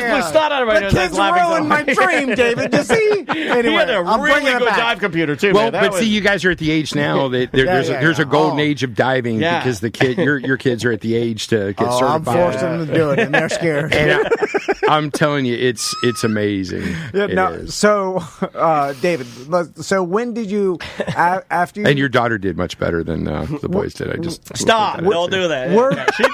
blew snot out of my nose. The kids ruined my dream, David. You see? Anyway, he had a really good dive computer too. Well, see, you guys are at the age now that there's a golden age of diving because your kids are at the age to get certified. I'm forcing them to do it, and they're scared. And I'm telling you, it's amazing. So, David, so when did you after you... And your daughter did much better than the boys did. I just stop. Don't do that. She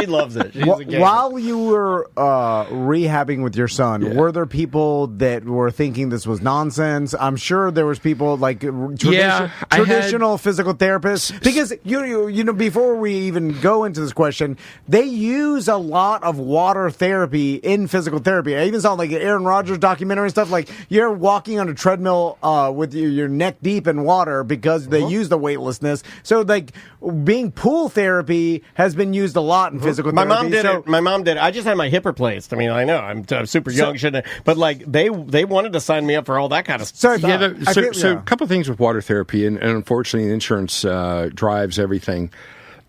loves it. She's a gamer. While you were rehabbing with your son, were there people that were thinking this was nonsense? I'm sure there was people like traditional physical therapists, because you know before we even go into this question, they use a lot of water therapy in physical therapy. I even saw like an Aaron Rodgers documentary and stuff, like you're walking on a treadmill with your neck deep in water because they use the weightlessness. So like being pool therapy has been used a lot in physical therapy. My mom did it. I just had my hip replaced. I mean, I know I'm super young, but like they wanted to sign me up for all that kind of stuff. So a couple of things with water therapy, and unfortunately, insurance drives everything.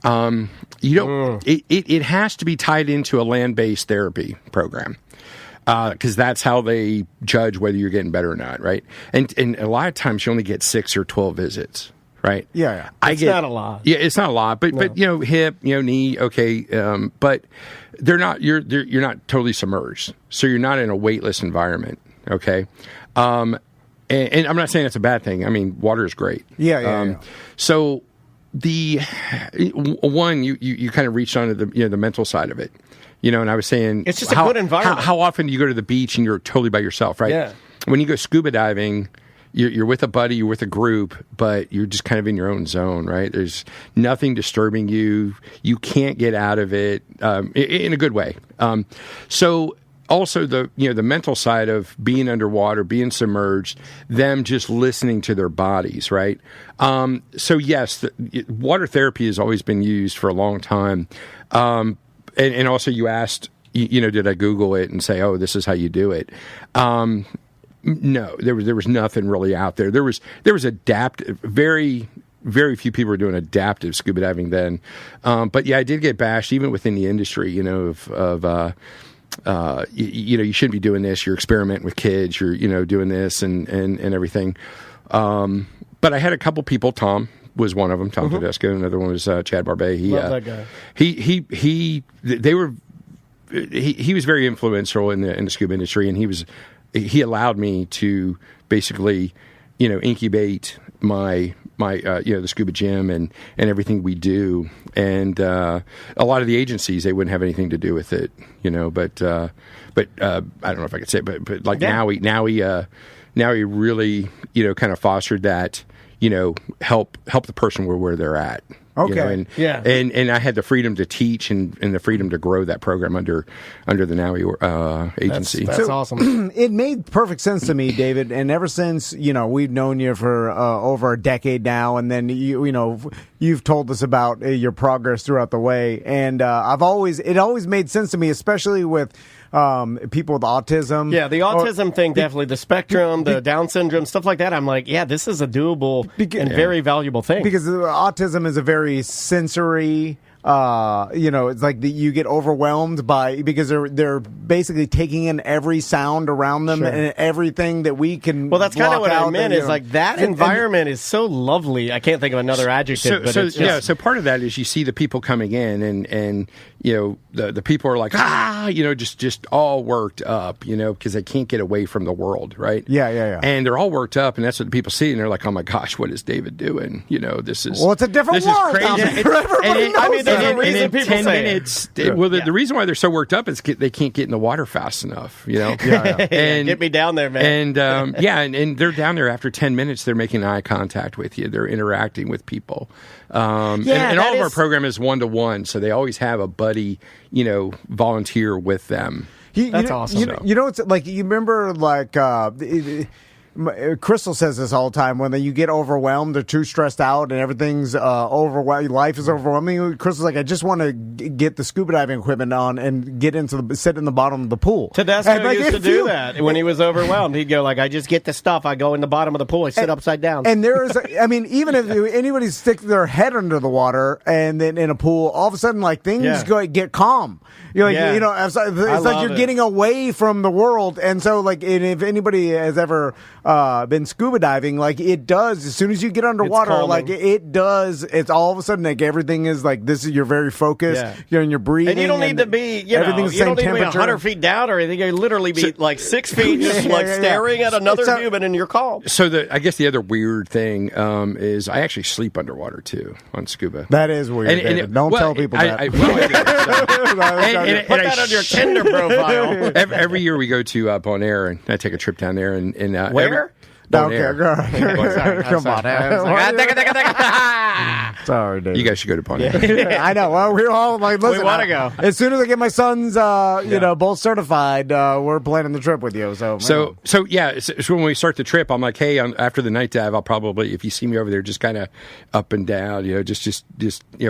It has to be tied into a land-based therapy program. Because that's how they judge whether you're getting better or not, right? And a lot of times you only get 6 or 12 visits, right? Yeah. It's not a lot. Yeah, it's not a lot, but hip, knee, okay, but they're not. You're not totally submerged, so you're not in a weightless environment, okay. And I'm not saying that's a bad thing. I mean, water is great. Yeah. So the one you kind of reached onto the mental side of it. And I was saying, it's just a good environment. How often do you go to the beach and you're totally by yourself, right? Yeah. When you go scuba diving, you're with a buddy, you're with a group, but you're just kind of in your own zone, right? There's nothing disturbing you. You can't get out of it in a good way. So also the mental side of being underwater, being submerged, them just listening to their bodies, right? So yes, water therapy has always been used for a long time. And also you asked, did I Google it and say, oh, this is how you do it? No, there was nothing really out there. There was adaptive, very, very few people were doing adaptive scuba diving then. But yeah, I did get bashed even within the industry, you shouldn't be doing this. You're experimenting with kids. You're, doing this and everything. But I had a couple people, Tom was one of them, Tom Tedesco. Another one was Chad Barbet. Love that guy. He was very influential in the scuba industry, and he allowed me to basically, incubate my the scuba gym and everything we do. And a lot of the agencies, they wouldn't have anything to do with it, But I don't know if I could say, but like now he really kind of fostered that. Help the person where they're at. Okay. And I had the freedom to teach and the freedom to grow that program under the NAUI agency. That's awesome. It made perfect sense to me, David. And ever since we've known you for over a decade now, and then you've told us about your progress throughout the way, and it always made sense to me, especially with people with autism. Yeah, the autism thing, definitely. The spectrum, the Down syndrome, stuff like that. I'm like, yeah, this is a doable and very valuable thing. Because autism is a very sensory... it's like you get overwhelmed because they're basically taking in every sound around them and everything that we can. Well, that's kind of what I meant. Is like that environment is so lovely. I can't think of another adjective. So part of that is you see the people coming in, and the people are like just all worked up, because they can't get away from the world, right? Yeah. And they're all worked up, and that's what the people see, and they're like, oh my gosh, what is David doing? This is it's a different world. This is crazy. In 10 minutes, the reason why they're so worked up is they can't get in the water fast enough, And get me down there, man. And they're down there after 10 minutes. They're making eye contact with you. They're interacting with people. And all of our program is 1-to-1, so they always have a buddy, volunteer with them. That's awesome. It's like you remember Crystal says this all the time when you get overwhelmed or too stressed out and everything's overwhelming, life is overwhelming. Crystal's like, I just want to get the scuba diving equipment on and sit in the bottom of the pool. Tedesco used to do that when he was overwhelmed. He'd go like, I just get the stuff. I go in the bottom of the pool. I sit upside down. And there is, even if anybody sticks their head under the water and then in a pool, all of a sudden things get calm. You're like, it's like you're getting away from the world. And so if anybody has ever been scuba diving, it does, as soon as you get underwater, it does, it's all of a sudden everything is this is, you're very focused, and you're breathing. And you don't need to be, everything's you don't need to be 100 feet down or anything. You literally be 6 feet just staring at another human and you're calm. So I guess the other weird thing is I actually sleep underwater too on scuba. That is weird. Don't tell people that. I do. Put that on your Tinder profile. Every year we go to Bonaire, and I take a trip down there. And where? Bonaire. Okay, come on. Sorry, Dave. You guys should go to Bonaire. Yeah, I know. Well, we're all like, listen. We want to go. As soon as I get my sons, both certified, we're planning the trip with you. So when we start the trip, I'm like, hey, after the night dive, I'll probably, if you see me over there, just kind of up and down, just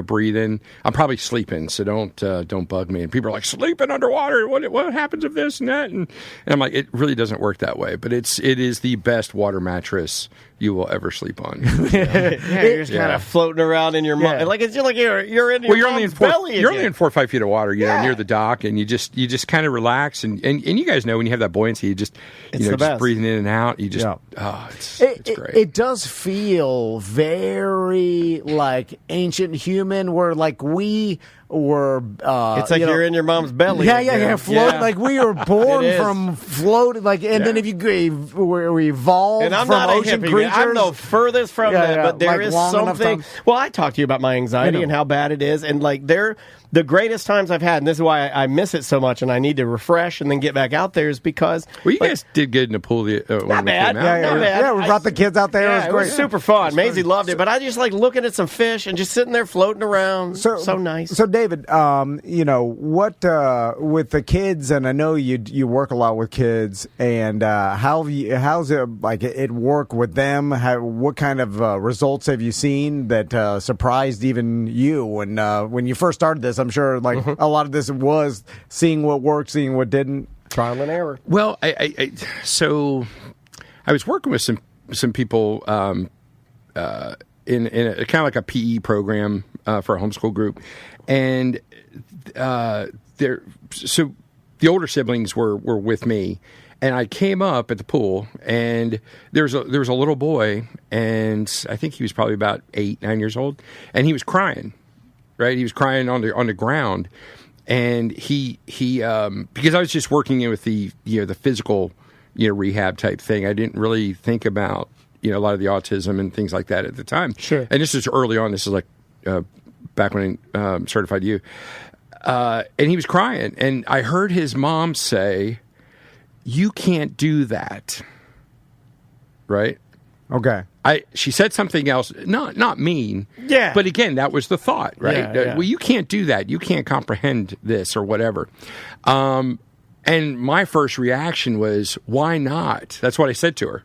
breathing. I'm probably sleeping, so don't bug me. And people are like, sleeping underwater. What happens if this and that? And I'm like, it really doesn't work that way. But it is the best water mattress you will ever sleep on. You're just kind of floating around in your mind, like it's like you're in your mom's belly. You're only in 4 or 5 feet of water, near the dock, and you just kind of relax, and you guys know when you have that buoyancy, you just just breathing in and out. You just it's great. It does feel very like ancient human, where like we were. It's like you're in your mom's belly. Yeah. Floating like we were born from floating. Like, and then if you we evolved and I'm from not ocean creatures. I'm the furthest from that, but there is something. Well, I talked to you about my anxiety and how bad it is, and like the greatest times I've had, and this is why I miss it so much, and I need to refresh and then get back out there, is because you guys did good in the pool. Not bad. Not bad. Yeah, we brought the kids out there. Yeah, it was super fun. Maisie loved it, but I just like looking at some fish and just sitting there floating around. So nice. So David, what with the kids, and I know you work a lot with kids, and how's it like it work with them? What kind of results have you seen that surprised even you when you first started this? I'm sure like a lot of this was seeing what worked, seeing what didn't. Trial and error. Well, so I was working with some people in a kind of like a PE program for a homeschool group, and so the older siblings were with me, and I came up at the pool, and there was a little boy, and I think he was probably about 8, 9 years old, and he was crying. Right, he was crying on the ground, and he because I was just working in with the physical rehab type thing. I didn't really think about a lot of the autism and things like that at the time. Sure, and this is early on. This is like back when I certified you, and he was crying, and I heard his mom say, "You can't do that." Right. Okay. She said something else, not mean. Yeah. But again, that was the thought, right? Yeah. Well, you can't do that. You can't comprehend this or whatever. And my first reaction was, why not? That's what I said to her.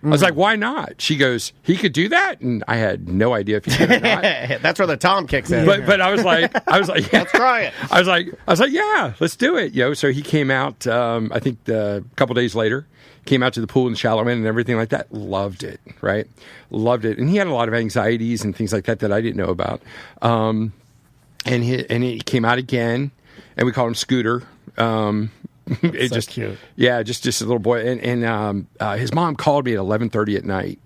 I was like, why not? She goes, he could do that? And I had no idea if he could or not. That's where the Tom kicks in. But I was like, yeah. Let's try it. I was like, yeah, let's do it. So he came out, I think a couple days later. Came out to the pool in the shallow end and everything like that. Loved it, right? Loved it. And he had a lot of anxieties and things like that I didn't know about. And he came out again, and we called him Scooter. It's just cute. Yeah, just a little boy. And his mom called me at 11:30 at night.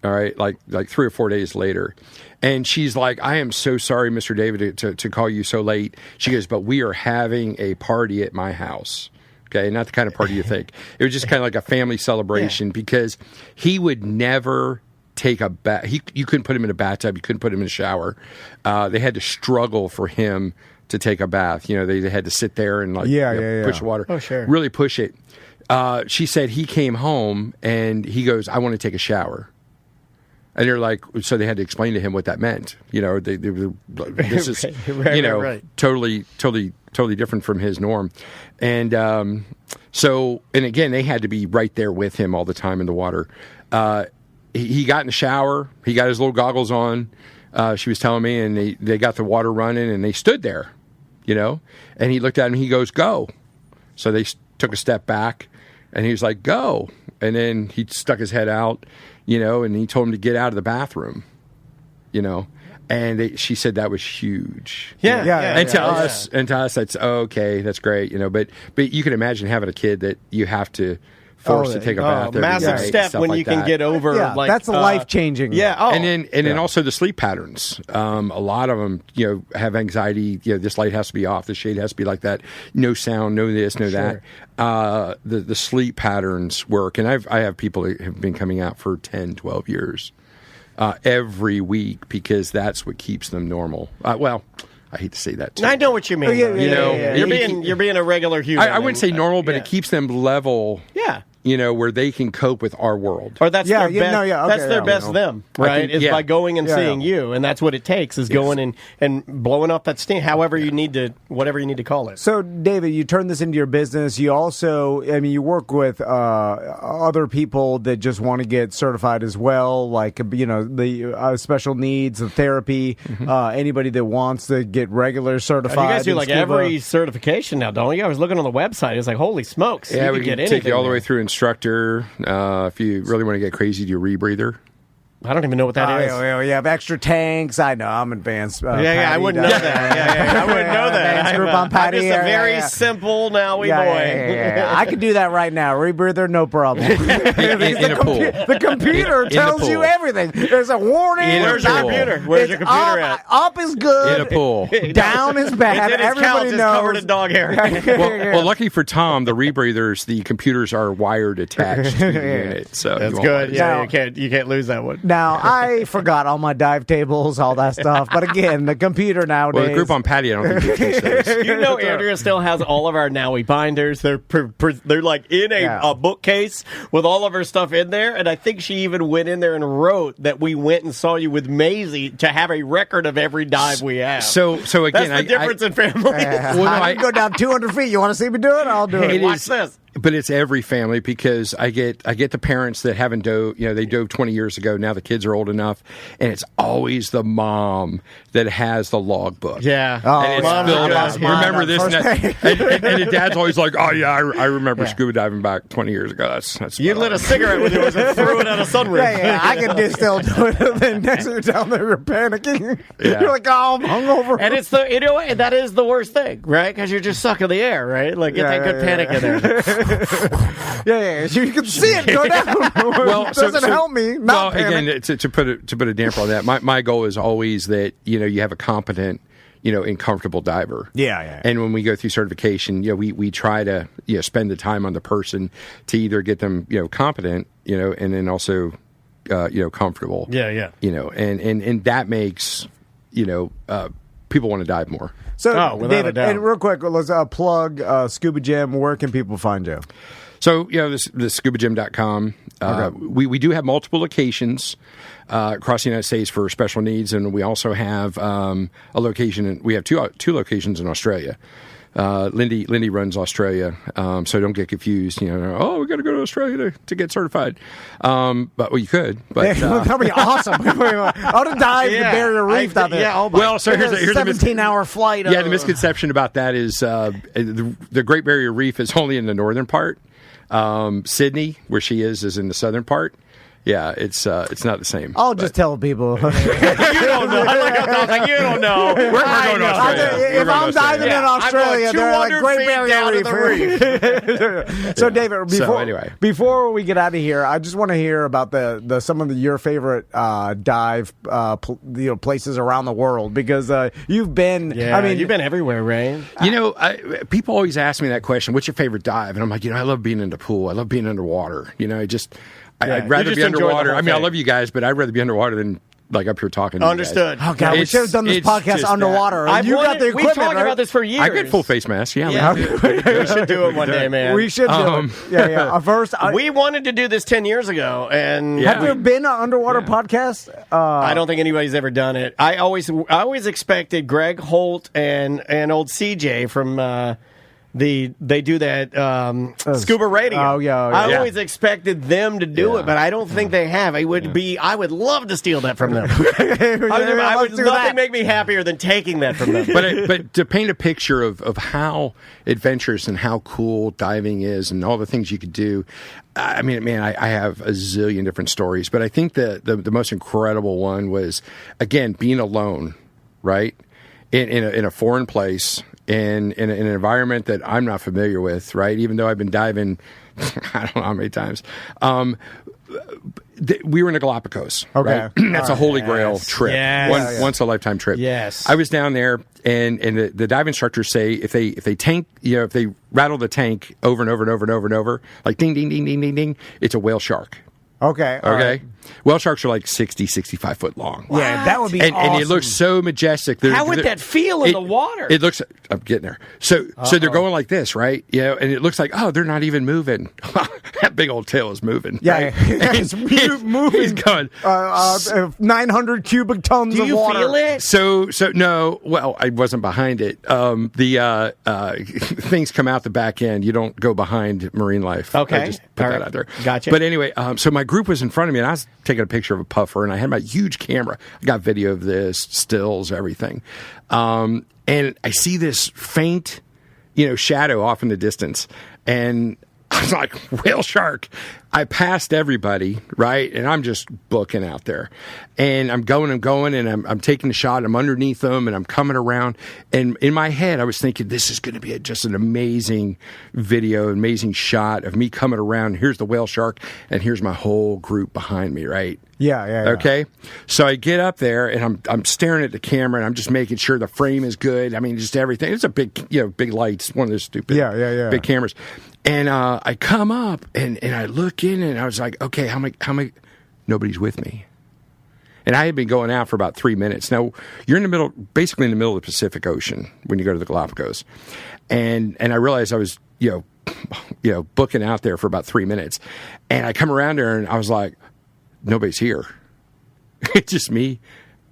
All right, like 3 or 4 days later, and she's like, "I am so sorry, Mr. David, to call you so late." She goes, "But we are having a party at my house." Okay, not the kind of party you think. It was just kind of like a family celebration because he would never take a bath. You couldn't put him in a bathtub. You couldn't put him in a shower. They had to struggle for him to take a bath. They had to sit there and push water. Oh, sure. Really push it. She said he came home and he goes, "I want to take a shower." And they're like, so they had to explain to him what that meant. This is, right. totally different from his norm. And and again, they had to be right there with him all the time in the water. He got in the shower. He got his little goggles on. She was telling me, and they got the water running, and they stood there, and he looked at him, and he goes, "Go." So they took a step back, and he was like, "Go." And then he stuck his head out, and he told him to get out of the bathroom, and she said that was huge. Yeah. And to us, that's okay. That's great, But you can imagine having a kid that you have to force to take a bath. Every massive day, step when like you can that. get over. That's life changing. Yeah. Oh. And then also the sleep patterns. A lot of them, have anxiety. This light has to be off. The shade has to be like that. No sound. No this. No that. The sleep patterns work, and I have people that have been coming out for 10, 12 years. Every week because that's what keeps them normal. I hate to say that too. I know what you mean. Yeah. You're being a regular human. I wouldn't say normal, but it keeps them level. Yeah. where they can cope with our world. Or that's their best. That's their best them, right? Is by going and seeing you, and that's what it takes. Is going and blowing off that steam. However you need to, whatever you need to call it. So, David, you turn this into your business. You also, you work with other people that just want to get certified as well, like the special needs, the therapy. Anybody that wants to get regular certified. You guys do like every certification now, don't you? I was looking on the website. It's like, holy smokes! Yeah, we can take you all the way through instructor. If you really want to get crazy, do you rebreather? I don't even know what that is. You have extra tanks. I know. I'm advanced. I wouldn't know that. I wouldn't know that. I'm just a very simple Nowie boy. I could do that right now. Rebreather, no problem. in a pool. The computer tells you everything. There's a warning. Where's your computer? Where's your computer at? Up is good. In a pool. Down is bad. Everybody knows. Covered in dog hair. Well, lucky for Tom, the rebreathers, the computers are wired attached to the unit. So that's good. Yeah, you can't lose that one. Now, I forgot all my dive tables, all that stuff. But again, the computer nowadays. Well, the group on patio, I don't think you can those. Andrea still has all of our Nowie binders. They're like in a bookcase with all of her stuff in there. And I think she even went in there and wrote that we went and saw you with Maisie to have a record of every dive we have. So again, that's the difference in family. I can go down 200 feet. You want to see me do it? I'll do it. Watch this. But it's every family because I get the parents that haven't dove, they dove 20 years ago. Now the kids are old enough, and it's always the mom that has the logbook. Yeah, and it's filled out. Remember this, and the dad's always like, "Oh yeah, I remember scuba diving back 20 years ago." That's you lit a cigarette with it and threw it at a sunroof. Yeah, I can still do it. Then next you're down there, you're panicking. Yeah. You're like, "Oh, I'm hungover," and it's that is the worst thing, right? Because you're just sucking the air, right? Like get that good panic in there. You can see it go down. Well, it doesn't help me. Again, to put a damper on that, my goal is always that you have a competent, and comfortable diver. Yeah. And when we go through certification, we try to spend the time on the person to either get them competent, and then also comfortable. Yeah. And that makes people want to dive more. So, David, and real quick, let's plug Scuba Gym. Where can people find you? So, this scubagym.com. We do have multiple locations across the United States for special needs, and we also have a location. We have two locations in Australia. Lindy runs Australia, so don't get confused. We got to go to Australia to get certified. But you could. But that'd be awesome. I want to dive the Barrier Reef down there. Yeah, well, so here's a 17-hour flight. The misconception about that is the Great Barrier Reef is only in the northern part. Sydney, where she is in the southern part. Yeah, it's not the same. I'll just tell people. You don't know. I like how Tom's like, you don't know. We're going to Australia. If I'm diving in Australia, they're like Great Barrier Reef. So, David, before we get out of here, I just want to hear about some of your favorite dive places around the world, because you've been. Yeah, you've been everywhere, Ray. People always ask me that question. What's your favorite dive? And I'm like, I love being in the pool. I love being underwater. I'd rather be underwater. I love you guys, but I'd rather be underwater than like up here talking to Understood. You guys. Oh, God, we should have done this podcast underwater. You got the equipment, We've talked about this for years. I get full face masks. Yeah. We should do it one day, man. We should do it. Yeah. First, we wanted to do this 10 years ago. And have there been an underwater podcast? I don't think anybody's ever done it. I always expected Greg Holt and old CJ from... They do that scuba radio. I always expected them to do it, but I don't think they have. I would love to steal that from them. Nothing make me happier than taking that from them. But to paint a picture of how adventurous and how cool diving is and all the things you could do, I have a zillion different stories. But I think the most incredible one was, again, being alone, right? In a foreign place. In an environment that I'm not familiar with, right? Even though I've been diving, I don't know how many times. We were in the Galapagos. Okay, right? That's a holy grail trip, once a lifetime trip. Yes, I was down there, and the dive instructors say if they tank, if they rattle the tank over and over and over and over and over, like ding ding ding ding ding ding, it's a whale shark. Okay. Right. Whale sharks are like 60, 65 foot long. Yeah, that would be and, awesome. And it looks so majestic. How would that feel in the water? It looks. I'm getting there. So they're going like this, right? Yeah, and it looks like they're not even moving. That big old tail is moving. Yeah, right? it's moving. He's going 900 cubic tons of water. Do you feel it? So no. Well, I wasn't behind it. The things come out the back end. You don't go behind marine life. Okay, I just put that out there. Gotcha. But anyway, so my group was in front of me, and I was taking a picture of a puffer, and I had my huge camera. I got video of this, stills, everything. And I see this faint, shadow off in the distance, and I was like, whale shark. I passed everybody, right? And I'm just booking out there. And I'm going, and I'm taking the shot. I'm underneath them, and I'm coming around. And in my head, I was thinking, this is going to be just an amazing video, amazing shot of me coming around. Here's the whale shark, and here's my whole group behind me, right? Yeah. Okay? So I get up there, and I'm staring at the camera, and I'm just making sure the frame is good. I mean, just everything. It's a big, big lights, one of those stupid big cameras. And I come up, and I look in, and I was like, okay, how many, nobody's with me. And I had been going out for about 3 minutes. Now, you're basically in the middle of the Pacific Ocean when you go to the Galapagos. And I realized I was, booking out there for about 3 minutes. And I come around there, and I was like, nobody's here. It's just me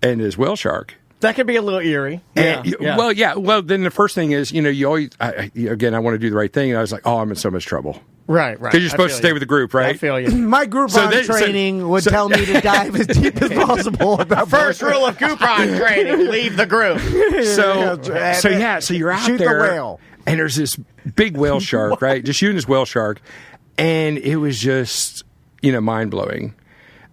and this whale shark. That could be a little eerie. Well, then the first thing is, you always, again, I want to do the right thing. And I was like, I'm in so much trouble. Right. Because you're supposed to stay with the group, right? I feel you. My Groupon training would tell me to dive as deep as possible. First rule of Groupon training, leave the group. So you're out Shoot there. the whale. And there's this big whale shark, right? Just shooting this whale shark. And it was just, mind-blowing.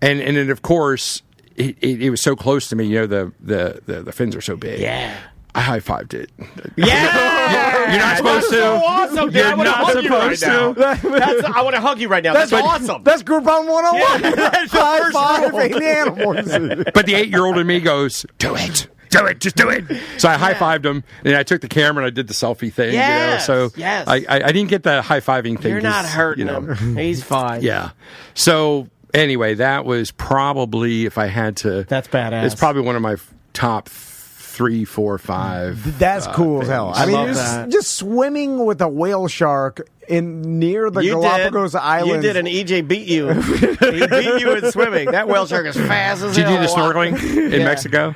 And then, of course, it was so close to me. The fins are so big. Yeah. I high-fived it. Yeah! You're not supposed to. So awesome, dude. You're not supposed to. I want to hug you right now. That's awesome. That's Groupon 101. Yeah, that's the first High-five rule. the animals. But the 8-year-old in me goes, do it. Do it. Just do it. So I high-fived him, and I took the camera, and I did the selfie thing. Yes, So yes. I didn't get the high-fiving thing. You're not hurting him. He's fine. Yeah. So anyway, that was probably, if I had to... That's badass. It's probably one of my top 3, 4, 5. That's cool as hell. I mean, love that. just swimming with a whale shark near the Galapagos Islands. You did, and EJ beat you. He beat you in swimming. That whale shark is fast as hell. Did you do the snorkeling in Mexico?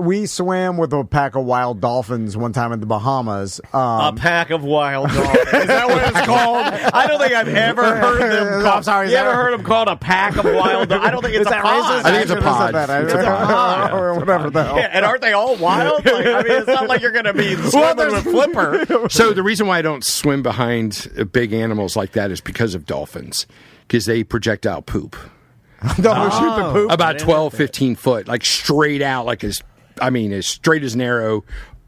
We swam with a pack of wild dolphins one time in the Bahamas. A pack of wild dolphins. Is that what it's called? I don't think I've ever heard them called. I'm sorry. You ever heard them called a pack of wild dolphins? I don't think it's a pod. I think it's a pod. It's a pod. Or whatever the hell. Yeah, and aren't they all wild? It's not like you're going to be swimming with Flipper. So the reason why I don't swim behind big animals like that is because of dolphins, because they projectile poop. Don't shoot the poop. About 12, 15 foot, like straight out, like as straight as an arrow,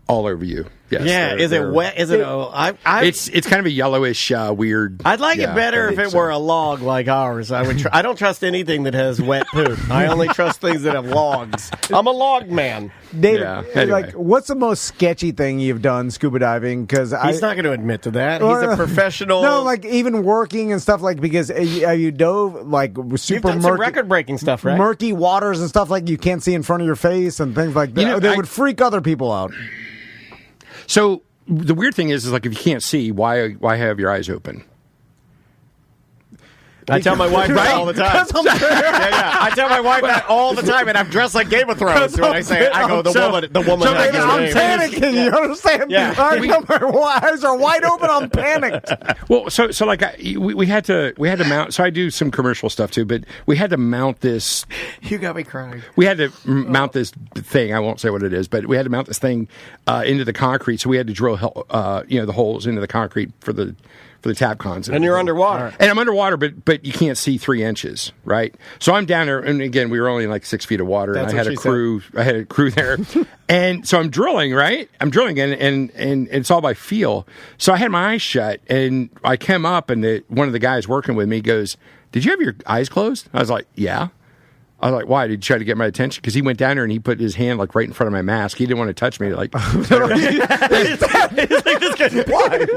all over you. Yes, yeah, is it wet? Is it? It's kind of a yellowish, weird. I'd like it better if it were a log like ours. I would. I don't trust anything that has wet poop. I only trust things that have logs. I'm a log man. David, like, what's the most sketchy thing you've done scuba diving? Because he's not going to admit to that. He's a professional. No, like even working and stuff, like because you dove like super You've done some record-breaking stuff, right? Murky waters and stuff like you can't see in front of your face and things like that. They would freak other people out. So the weird thing is like if you can't see, why have your eyes open? I tell my wife that all the time. I tell my wife that all the time, and I'm dressed like Game of Thrones when I say it. I go, the woman. So I'm panicking. You understand? Yeah. My eyes are wide open. I'm panicked. Well, so like we had to mount. So I do some commercial stuff too, but we had to mount this. You got me crying. We had to mount this thing. I won't say what it is, but we had to mount this thing into the concrete. So we had to drill the holes into the concrete for the tap cons. And you're underwater. And I'm underwater, but you can't see 3 inches, right? So I'm down there, and again, we were only in like 6 feet of water, and I had a crew there. And so I'm drilling, right? I'm drilling, and it's all by feel. So I had my eyes shut, and I came up, and one of the guys working with me goes, "Did you have your eyes closed?" I was like, "Yeah." I was like, why? Did he try to get my attention? Because he went down there and he put his hand like right in front of my mask. He didn't want to touch me. Like, why?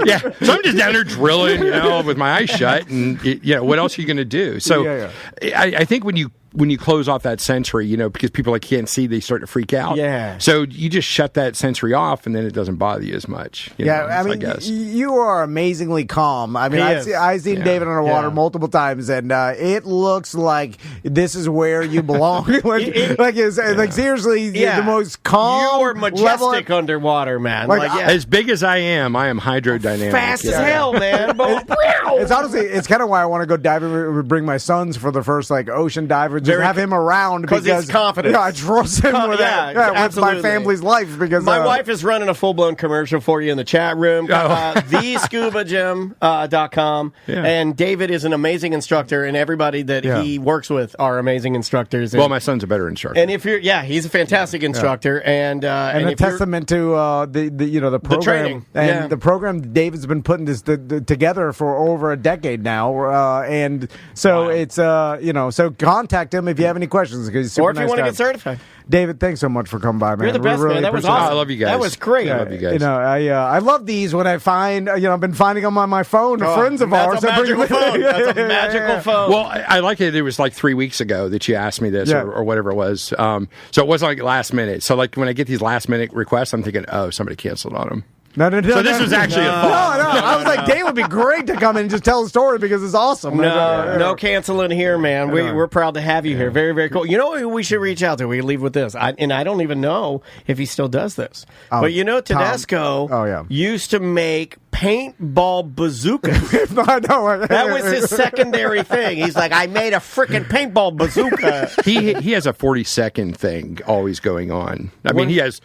Yeah. So I'm just down there drilling, with my eyes shut, and what else are you going to do? So I think when you close off that sensory, because people can't see, they start to freak out. Yeah. So you just shut that sensory off, and then it doesn't bother you as much. I guess you are amazingly calm. I mean, I've seen David underwater multiple times, and it looks like this is where you belong. Seriously, the most calm. You are majestic underwater, man. As big as I am hydrodynamic. Fast as hell, man. It's kind of why I want to go diving. Bring my sons for the first ocean dive. Just have him around because he's confident. I trust him with my family's life. Because my wife is running a full-blown commercial for you in the chat room. thescubagym.com. And David is an amazing instructor, and everybody that he works with are amazing instructors. Well, my son's a better instructor. And if you're, he's a fantastic instructor, and a testament to the program, the training, and the program David's been putting this together for over a decade now, and so it's so contact him if you have any questions, because he's super or if you want to get certified. David, thanks so much for coming by, man. You're the best, man. That was awesome. I love you guys. That was great. I love you guys. I love these when I find, I've been finding them on my phone. Friends of ours. That's a magical phone. That's a magical phone. Well, I like it. It was 3 weeks ago that you asked me this or whatever it was. So it wasn't last minute. So when I get these last minute requests, I'm thinking, oh, somebody canceled on them. No. So this was actually a fun. No. I was like, Dave would be great to come in and just tell the story because it's awesome. No canceling here, man. We're proud to have you here. Very, very cool. You know who we should reach out to? We leave with this. I don't even know if he still does this. But Tedesco used to make paintball bazookas. That was his secondary thing. He's like, I made a freaking paintball bazooka. He has a 40-second thing always going on. I mean, he has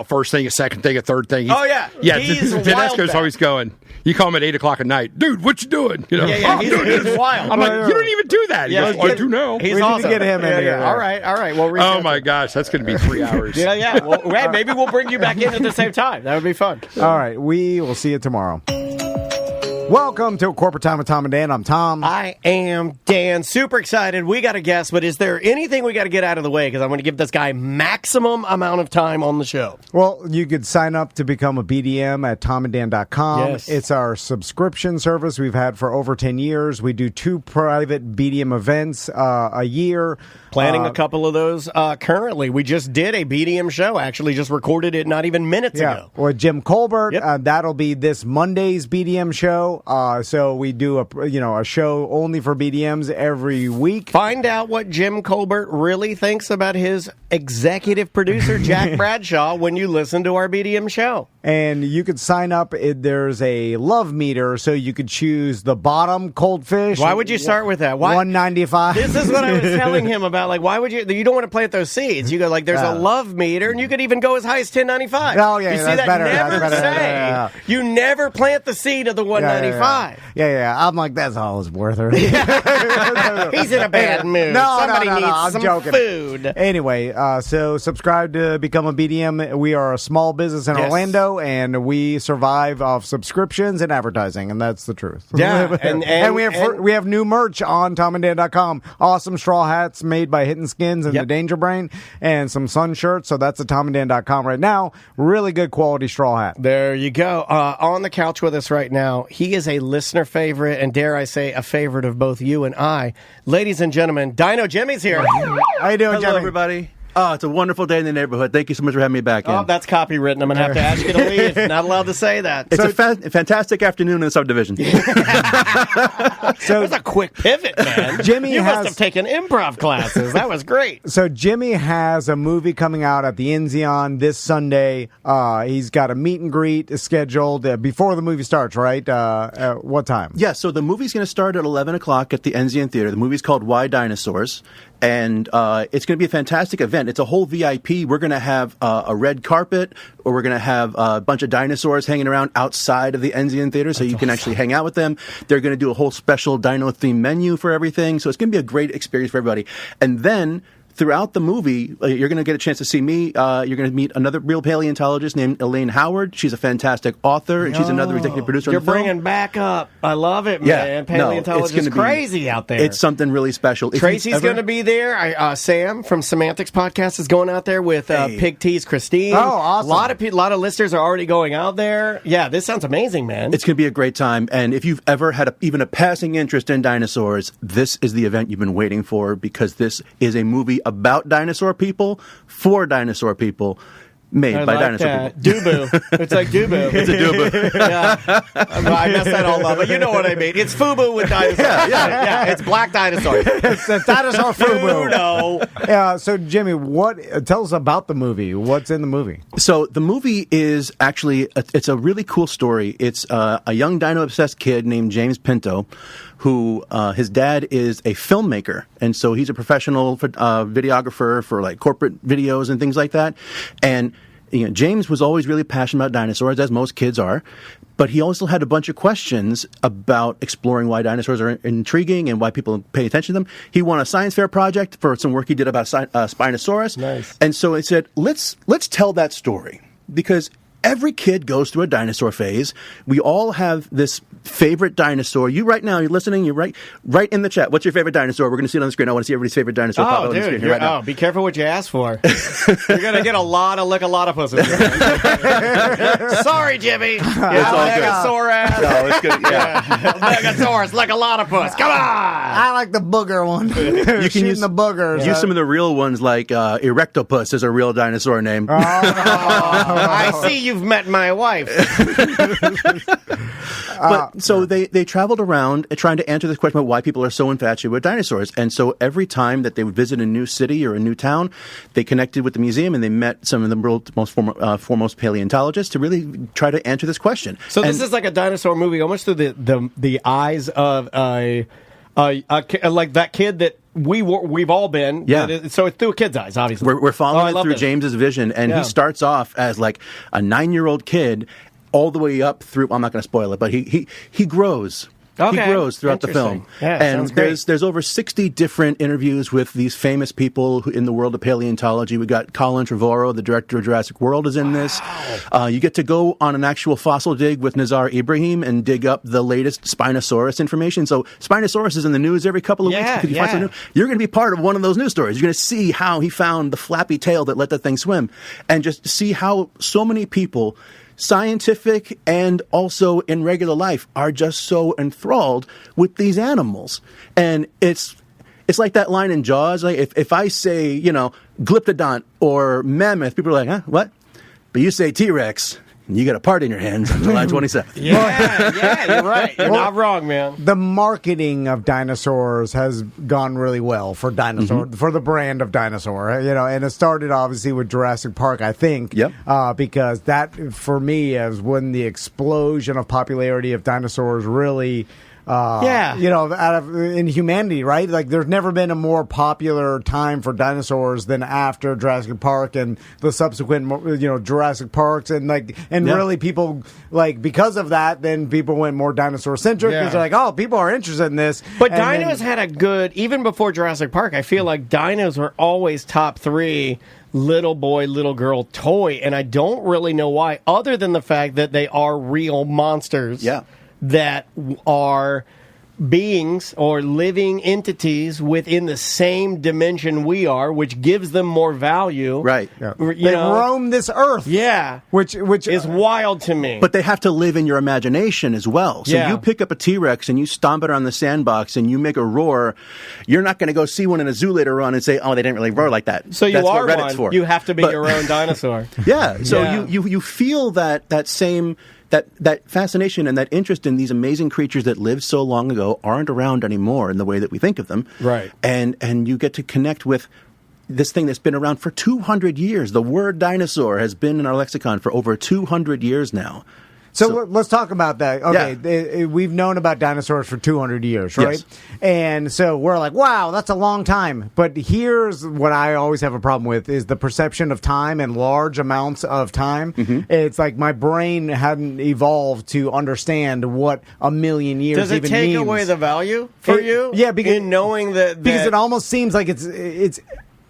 first thing, a second thing, a third thing. Yeah, Tedesco's always going. You call him at 8 o'clock at night, dude. What you doing? He's wild. I'm like, you don't even do that. He goes, I do know. He's awesome. Need to get him in here. All right. Well, oh my gosh, that's going to be 3 hours. Well, maybe we'll bring you back in at the same time. That would be fun. All right, we will see you tomorrow. Welcome to Corporate Time with Tom and Dan. I'm Tom. I am Dan. Super excited. We got a guest, but is there anything we got to get out of the way? Because I'm going to give this guy maximum amount of time on the show. Well, you could sign up to become a BDM at tomanddan.com. Yes. It's our subscription service we've had for over 10 years. We do 2 private BDM events a year. Planning a couple of those currently. We just did a BDM show. Actually, just recorded it not even minutes ago. With Jim Colbert. That'll be this Monday's BDM show. So we do a show only for BDMs every week. Find out what Jim Colbert really thinks about his executive producer, Jack Bradshaw, when you listen to our BDM show. And you could sign up. There's a love meter, so you could choose the bottom cold fish. Why would you start with that? Why? $195. This is what I was telling him about. Why would you? You don't want to plant those seeds. You go there's a love meter, and you could even go as high as $10.95. Oh yeah, you see that's that? better. Never that's better. say you never plant the seed of the $195. Yeah. I'm like, that's all it's worth. He's in a bad mood. Somebody needs I'm some joking. food. Anyway, so subscribe to become a BDM. We are a small business in Orlando, and we survive off subscriptions and advertising, and that's the truth. Yeah, and we have new merch on tomanddan.com. Awesome straw hats made by Hidden Skins and the Danger Brain, and some sun shirts. So that's at tomanddan.com right now. Really good quality straw hat. There you go. On the couch with us right now, he is a listener favorite, and dare I say, a favorite of both you and I. Ladies and gentlemen, Dino Jimmy's here. How you doing, Jimmy? Hello, everybody. Oh, it's a wonderful day in the neighborhood. Thank you so much for having me back in. Oh, that's copywritten. I'm going to have to ask you to leave. Not allowed to say that. It's a fantastic afternoon in the subdivision. So that's a quick pivot, man. You must have taken improv classes. That was great. So Jimmy has a movie coming out at the Enzion this Sunday. He's got a meet and greet scheduled before the movie starts, right? What time? Yeah, so the movie's going to start at 11 o'clock at the Enzion Theater. The movie's called Why Dinosaurs? And it's going to be a fantastic event. It's a whole VIP. We're going to have a red carpet, or we're going to have a bunch of dinosaurs hanging around outside of the Enzion Theater, so you can actually hang out with them. They're going to do a whole special dino-themed menu for everything. So it's going to be a great experience for everybody. And then throughout the movie, you're going to get a chance to see me. You're going to meet another real paleontologist named Elaine Howard. She's a fantastic author, and she's another executive producer on the film. You're bringing back up. I love it, man. Paleontology is crazy out there. It's something really special. Tracy's going to be there. Sam from Semantics Podcast is going out there with Pig T's Christine. Oh, awesome. A lot of listeners are already going out there. Yeah, this sounds amazing, man. It's going to be a great time. And if you've ever had even a passing interest in dinosaurs, this is the event you've been waiting for, because this is a movie about dinosaur people for dinosaur people. Made by dinosaur people. Dubu. It's like Dubu. It's a Dubu. Yeah. I messed that all up, but you know what I mean. It's Fubu with dinosaurs. Yeah. It's black dinosaur. It's a dinosaur Fubu. No. Yeah. So, Jimmy, tell us about the movie. What's in the movie? So the movie is actually it's a really cool story. It's a young dino-obsessed kid named James Pinto, who his dad is a filmmaker, and so he's a professional videographer for like corporate videos and things like that. And James was always really passionate about dinosaurs, as most kids are, but he also had a bunch of questions about exploring why dinosaurs are intriguing and why people pay attention to them. He won a science fair project for some work he did about Spinosaurus. Nice. And so he said, let's tell that story, because every kid goes through a dinosaur phase. We all have this favorite dinosaur. You right now, you're listening, you're right in the chat. What's your favorite dinosaur? We're going to see it on the screen. I want to see everybody's favorite dinosaur pop on the screen right now. Be careful what you ask for. You're going to get a lot of pussy. Sorry, Jimmy. It's all good. Megasaurus. No, it's good. Yeah. Megasaurus, like a lot of puss. Come on. I like the booger one. You can use the boogers. Use some of the real ones, like Erectopus is a real dinosaur name. I see you've met my wife. So they traveled around trying to answer this question about why people are so infatuated with dinosaurs. And so every time that they would visit a new city or a new town, they connected with the museum and they met some of the world's most foremost paleontologists to really try to answer this question. So this is like a dinosaur movie, almost through the eyes of like that kid that we've all been. Yeah. So it's through a kid's eyes, obviously. We're following it through James's vision, and he starts off as like a 9-year-old kid all the way up through. I'm not going to spoil it, but he grows. Okay. He grows throughout the film. Yeah, and there's over 60 different interviews with these famous people in the world of paleontology. We got Colin Trevorrow, the director of Jurassic World, is in this. You get to go on an actual fossil dig with Nazar Ibrahim and dig up the latest Spinosaurus information. So Spinosaurus is in the news every couple of weeks. Because you find something new. You're going to be part of one of those news stories. You're going to see how he found the flappy tail that let that thing swim, and just see how so many people, scientific and also in regular life, are just so enthralled with these animals. And it's like that line in Jaws. Like if I say, Glyptodont or mammoth, people are like, huh, what? But you say T-Rex, and you got a part in your hands on July 27th. Yeah, you're right. You're not wrong, man. The marketing of dinosaurs has gone really well for for the brand of dinosaur, and it started obviously with Jurassic Park, I think. Yep. Because that, for me, is when the explosion of popularity of dinosaurs really in humanity, right? Like, there's never been a more popular time for dinosaurs than after Jurassic Park and the subsequent, Jurassic Parks, and really people, because of that, then people went more dinosaur centric because they're like, oh, people are interested in this. But dinos had a good, even before Jurassic Park, I feel like dinos were always top 3 little boy, little girl toy, and I don't really know why, other than the fact that they are real monsters. Yeah. That are beings or living entities within the same dimension we are, which gives them more value. Right. Yeah. They roam this earth. Yeah. Which is wild to me. But they have to live in your imagination as well. So you pick up a T-Rex and you stomp it on the sandbox and you make a roar. You're not going to go see one in a zoo later on and say, oh, they didn't really roar like that. So That's you are what Reddit's one. for. You have to be your own dinosaur. Yeah. So you feel that same... That fascination and that interest in these amazing creatures that lived so long ago aren't around anymore in the way that we think of them. Right. And you get to connect with this thing that's been around for 200 years. The word dinosaur has been in our lexicon for over 200 years now. So let's talk about that. Okay, we've known about dinosaurs for 200 years, right? Yes. And so we're like, wow, that's a long time. But here's what I always have a problem with is the perception of time and large amounts of time. Mm-hmm. It's like my brain hadn't evolved to understand what a million years even means. Does it take away the value for you? Yeah, because in knowing that because it almost seems like it's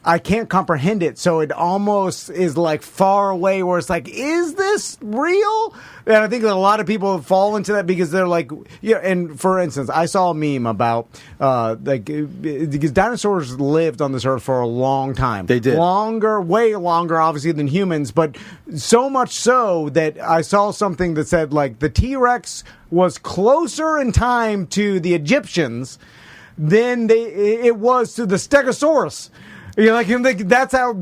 I can't comprehend it. So it almost is like far away where it's like, is this real? And I think that a lot of people fall into that because they're like, yeah. And for instance, I saw a meme about because dinosaurs lived on this earth for a long time. They did. Way longer, obviously, than humans. But so much so that I saw something that said like the T-Rex was closer in time to the Egyptians than it was to the Stegosaurus. You're like, that's how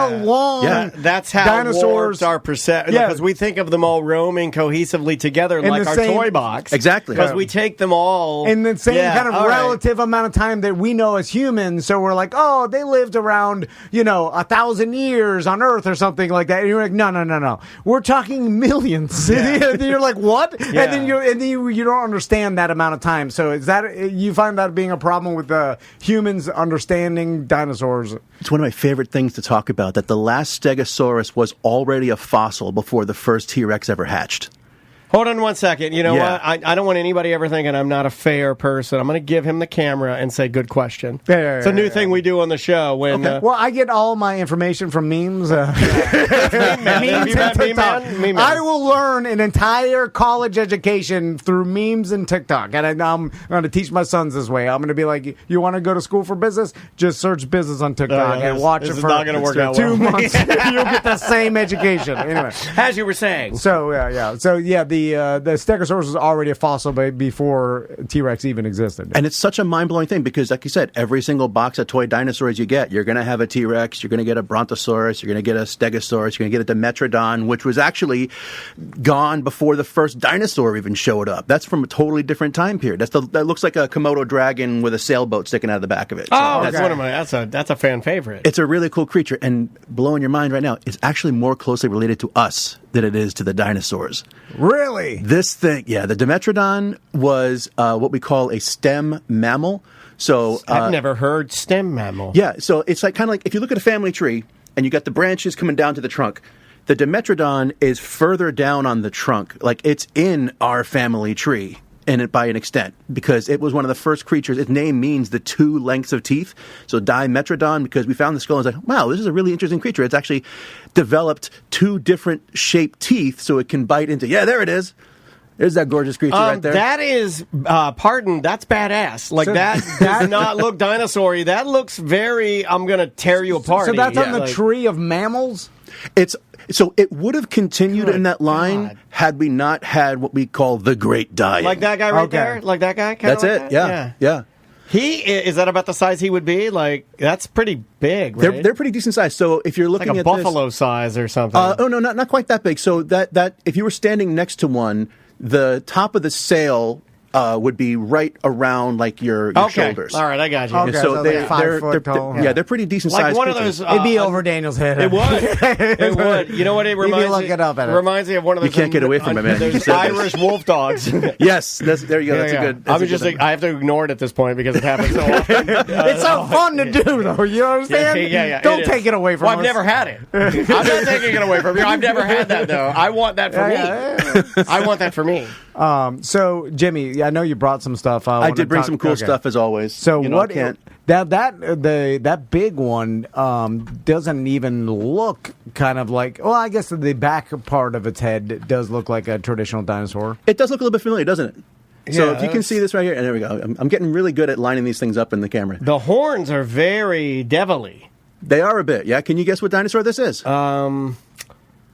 long. Yeah, that's how dinosaurs are perceived. Because we think of them all roaming cohesively together like our toy box. Exactly. Because we take them all in the same kind of relative amount of time that we know as humans. So we're like, oh, they lived around 1,000 years on Earth or something like that. And you're like, no. We're talking millions. Yeah. You're like, what? Yeah. And then you don't understand that amount of time. So is that you find that being a problem with humans understanding dinosaurs? It's one of my favorite things to talk about, that the last Stegosaurus was already a fossil before the first T-Rex ever hatched. Hold on one second. You know what? I don't want anybody ever thinking I'm not a fair person. I'm going to give him the camera and say, good question. It's a new thing we do on the show. When well, I get all my information from memes. Memes and TikTok. I will learn an entire college education through memes and TikTok. And I'm going to teach my sons this way. I'm going to be like, you want to go to school for business? Just search business on TikTok and watch it for not gonna work out 2 months. You'll get the same education. Anyway. As you were saying. So, the Stegosaurus was already a fossil before T-Rex even existed. And it's such a mind-blowing thing because, like you said, every single box of toy dinosaurs you get, you're going to have a T-Rex, you're going to get a Brontosaurus, you're going to get a Stegosaurus, you're going to get a Dimetrodon, which was actually gone before the first dinosaur even showed up. That's from a totally different time period. That looks like a Komodo dragon with a sailboat sticking out of the back of it. That's one of my. That's a fan favorite. It's a really cool creature, and blowing your mind right now, it's actually more closely related to us than it is to the dinosaurs. Really? This thing, the Dimetrodon was what we call a stem mammal. So I've never heard stem mammal. Yeah, so it's kind of like if you look at a family tree and you got the branches coming down to the trunk, the Dimetrodon is further down on the trunk, like it's in our family tree. By an extent, because it was one of the first creatures. Its name means the two lengths of teeth. So Dimetrodon, because we found the skull and was like, wow, this is a really interesting creature. It's actually developed two different shaped teeth so it can bite into. Yeah, there it is. There's that gorgeous creature right there. That is, that's badass. Like, that does not look dinosaur-y. That looks very, I'm going to tear you apart. So that's on the tree of mammals? So it would have continued in that line had we not had what we call the Great Die-In. Like that guy right there? Like that guy? That's like it, that? Yeah. Is that about the size he would be? Like, that's pretty big, right? They're pretty decent size. So if you're looking like at buffalo size or something. No, not quite that big. So that if you were standing next to one, the top of the sail would be right around like your shoulders. All right, I got you. Okay, so they're 5 foot tall. Yeah, they're pretty decent size. Like one of those. It'd be over Daniel's head. It would. It would. You know what it reminds me? Look it up. Reminds me of one of those. You can't get away from it, man. There's Irish wolf dogs. Yes, there you go. That's a good. I have to ignore it at this point because it happens so often. It's so fun to do, though. You understand? Yeah. Don't take it away from us. I've never had it. I'm not taking it away from you. I've never had that though. I want that for me. I want that for me. So Jimmy, I know you brought some stuff. I did bring some cool stuff as always. So that big one doesn't even look kind of like. Well, I guess the back part of its head does look like a traditional dinosaur. It does look a little bit familiar, doesn't it? So if you can see this right here, and there we go. I'm getting really good at lining these things up in the camera. The horns are very devilly. They are a bit. Yeah. Can you guess what dinosaur this is?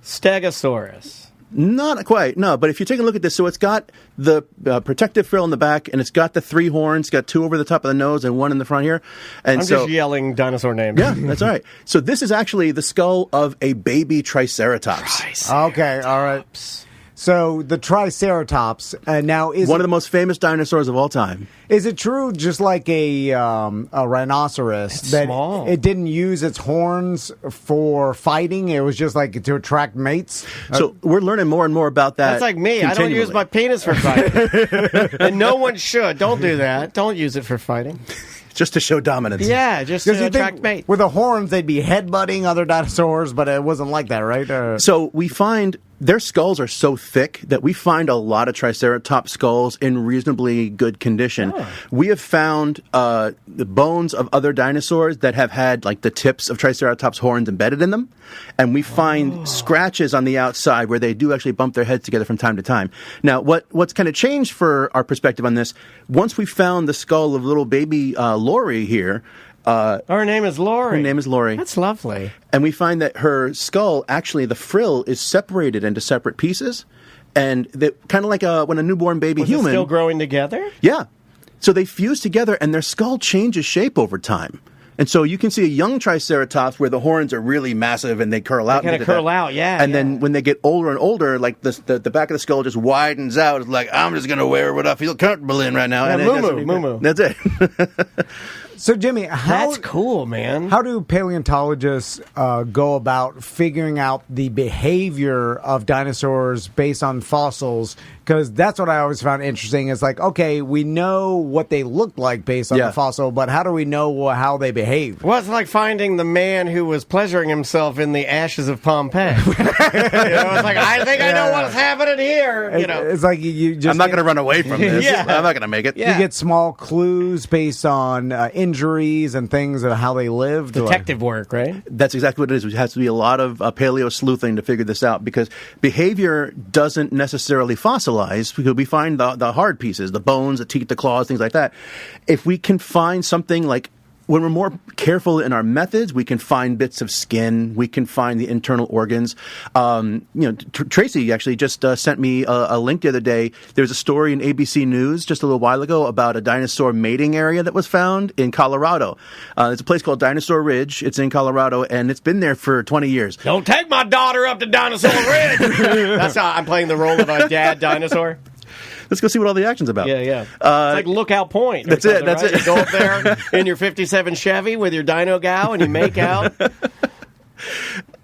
Stegosaurus. Not quite, no. But if you take a look at this, so it's got the protective frill in the back, and it's got the 3 horns. It's got 2 over the top of the nose and 1 in the front here. And I'm just yelling dinosaur names. Yeah, that's all right. So this is actually the skull of a baby Triceratops. Okay, all right. So the Triceratops now is one of the most famous dinosaurs of all time. Is it true, just like a rhinoceros, that small. It didn't use its horns for fighting? It was just like to attract mates? So we're learning more and more about that. That's like me. I don't use my penis for fighting. And no one should. Don't do that. Don't use it for fighting. Just to show dominance. Yeah, just to attract mates. With the horns, they'd be headbutting other dinosaurs, but it wasn't like that, right? So we find their skulls are so thick that we find a lot of Triceratops skulls in reasonably good condition. Oh. We have found the bones of other dinosaurs that have had like the tips of Triceratops horns embedded in them, and we find scratches on the outside where they do actually bump their heads together from time to time. Now, what's kind of changed for our perspective on this, once we found the skull of little baby Lori here, her name is Lori. Her name is Lori. That's lovely. And we find that her skull, actually, the frill is separated into separate pieces. And kind of like when a newborn baby human... still growing together? Yeah. So they fuse together, and their skull changes shape over time. And so you can see a young Triceratops where the horns are really massive and they curl out. They kind of curl out, yeah. And then when they get older and older, like the back of the skull just widens out. It's like, I'm just going to wear what I feel comfortable in right now. Yeah, and moo-moo. That's it. So, Jimmy, that's cool, man. How do paleontologists go about figuring out the behavior of dinosaurs based on fossils? Because that's what I always found interesting. Is like, okay, we know what they look like based on the fossil, but how do we know how they behave? Well, it's like finding the man who was pleasuring himself in the ashes of Pompeii. It's like, I think I know what's happening here. It's like you just... I'm not going to run away from this. Yeah. I'm not going to make it. You get small clues based on injuries and things of how they lived. Detective work, right? That's exactly what it is. It has to be a lot of paleo sleuthing to figure this out, because behavior doesn't necessarily fossilize, because we find the hard pieces, the bones, the teeth, the claws, things like that. If we can find something like, when we're more careful in our methods, we can find bits of skin. We can find the internal organs. Tracy actually just sent me a link the other day. There's a story in ABC News just a little while ago about a dinosaur mating area that was found in Colorado. There's a place called Dinosaur Ridge. It's in Colorado, and it's been there for 20 years. Don't take my daughter up to Dinosaur Ridge. That's how I'm playing the role of a dad dinosaur. Let's go see what all the action's about. Yeah. It's like Lookout Point. That's it. That's right? it. You go up there in your 57 Chevy with your dino gal and you make out.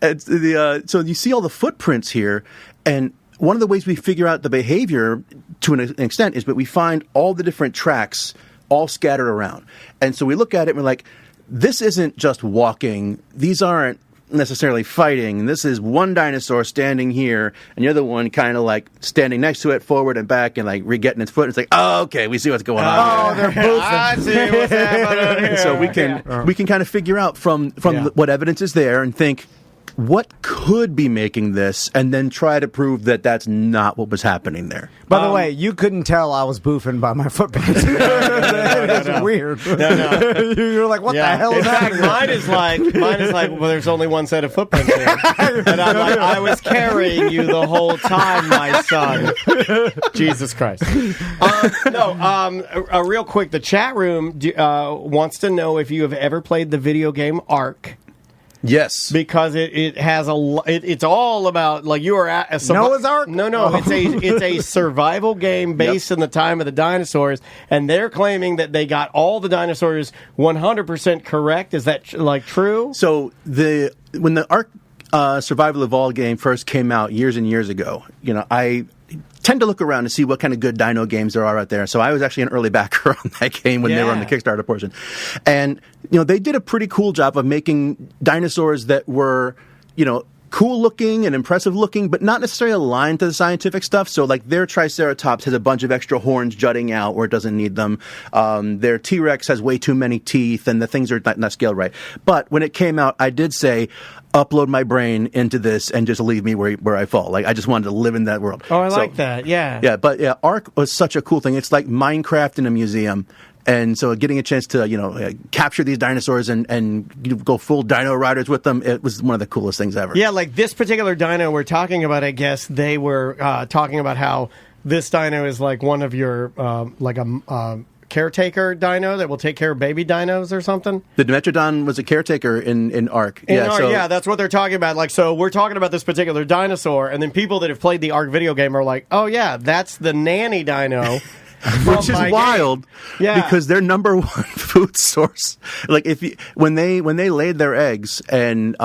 So you see all the footprints here, and one of the ways we figure out the behavior to an extent is that we find all the different tracks all scattered around. And so we look at it and we're like, this isn't just walking. These aren't necessarily fighting. This is one dinosaur standing here, and the other one kind of like standing next to it, forward and back, and like getting its foot. And it's like, oh, okay, we see what's going on. Oh, they're both. I see what's happening here. So we can kind of figure out from what evidence is there and think, what could be making this, and then try to prove that that's not what was happening there. By the way, you couldn't tell I was boofing by my footprints. That's weird. No. You're like, what the hell is happening? Mine is like, well, there's only one set of footprints here. And I'm like, I was carrying you the whole time, my son. Jesus Christ. Real quick, the chat room wants to know if you have ever played the video game Ark. Yes, because it has it's all about, like, you are at a Noah's Ark. No, it's a survival game based in the time of the dinosaurs, and they're claiming that they got all the dinosaurs 100% correct. Is that like true? So when the Ark Survival Evolved game first came out years and years ago, I tend to look around to see what kind of good dino games there are out there. So I was actually an early backer on that game when they were on the Kickstarter portion. And, they did a pretty cool job of making dinosaurs that were, cool looking and impressive looking, but not necessarily aligned to the scientific stuff. So like their Triceratops has a bunch of extra horns jutting out where it doesn't need them. Their T-Rex has way too many teeth, and the things are not scaled right. But when it came out, I did say, upload my brain into this and just leave me where I fall. Like, I just wanted to live in that world. Oh, I like that. Yeah. Yeah, but Ark was such a cool thing. It's like Minecraft in a museum. And so getting a chance to, capture these dinosaurs and go full dino riders with them, it was one of the coolest things ever. Yeah, like this particular dino we're talking about, I guess they were talking about how this dino is like one of your, caretaker dino that will take care of baby dinos or something. The Dimetrodon was a caretaker in Ark. Yeah, that's what they're talking about. Like, so we're talking about this particular dinosaur, and then people that have played the Ark video game are like, oh yeah, that's the nanny dino. Which is wild, because their number one food source, like when they laid their eggs and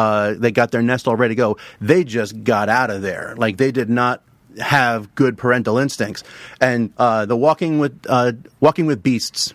they got their nest all ready to go, they just got out of there. Like, they did not have good parental instincts. And the Walking with Beasts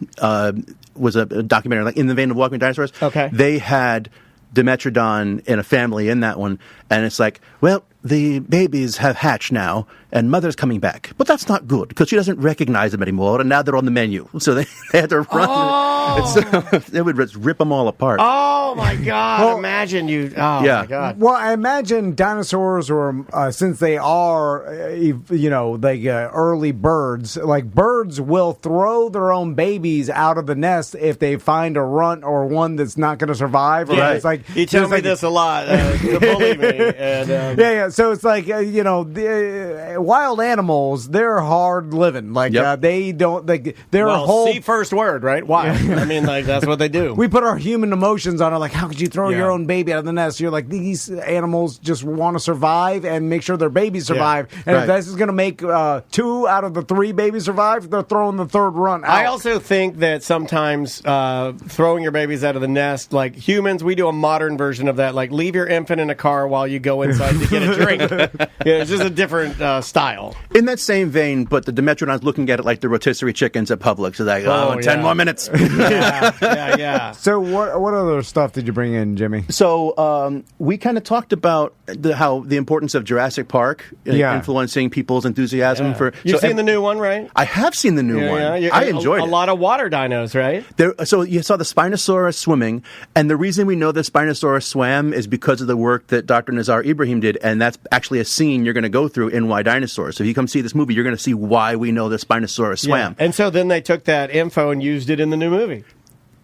was a documentary, like in the vein of Walking with Dinosaurs. Okay, they had Dimetrodon in a family in that one, and it's like, well, the babies have hatched now, and mother's coming back. But that's not good, because she doesn't recognize them anymore, and now they're on the menu. So they had to run. Oh. So they would rip them all apart. Oh, my God. Well, imagine you. Oh, yeah. my God. Well, I imagine dinosaurs, or since they are, early birds, like birds will throw their own babies out of the nest if they find a runt or one that's not going to survive. Yeah. It's like, you tell me this a lot to bully me. And, yeah. So it's like, the wild animals, they're hard living. Like, they don't, they're whole. See first word, right? Wild. I mean, like, that's what they do. We put our human emotions on it. Like, how could you throw your own baby out of the nest? You're like, these animals just want to survive and make sure their babies survive. And if this is going to make 2 out of the 3 babies survive, they're throwing the third runt out. I also think that sometimes throwing your babies out of the nest, like humans, we do a modern version of that. Like, leave your infant in a car while you go inside to get a drink. It's just a different style. In that same vein, but the Dimetrodon's looking at it like the rotisserie chickens at Publix. So like, 10 more minutes. Yeah. So what other stuff did you bring in, Jimmy? So we kind of talked about how the importance of Jurassic Park influencing people's enthusiasm for. You've seen the new one, right? I have seen the new one. I enjoyed it. A lot of water dinos, right? So you saw the Spinosaurus swimming, and the reason we know the Spinosaurus swam is because of the work that Dr. Nazar Ibrahim did, and that's actually a scene you're going to go through in Why Dinosaurs. So if you come see this movie, you're going to see why we know the Spinosaurus swam. And so then they took that info and used it in the new movie.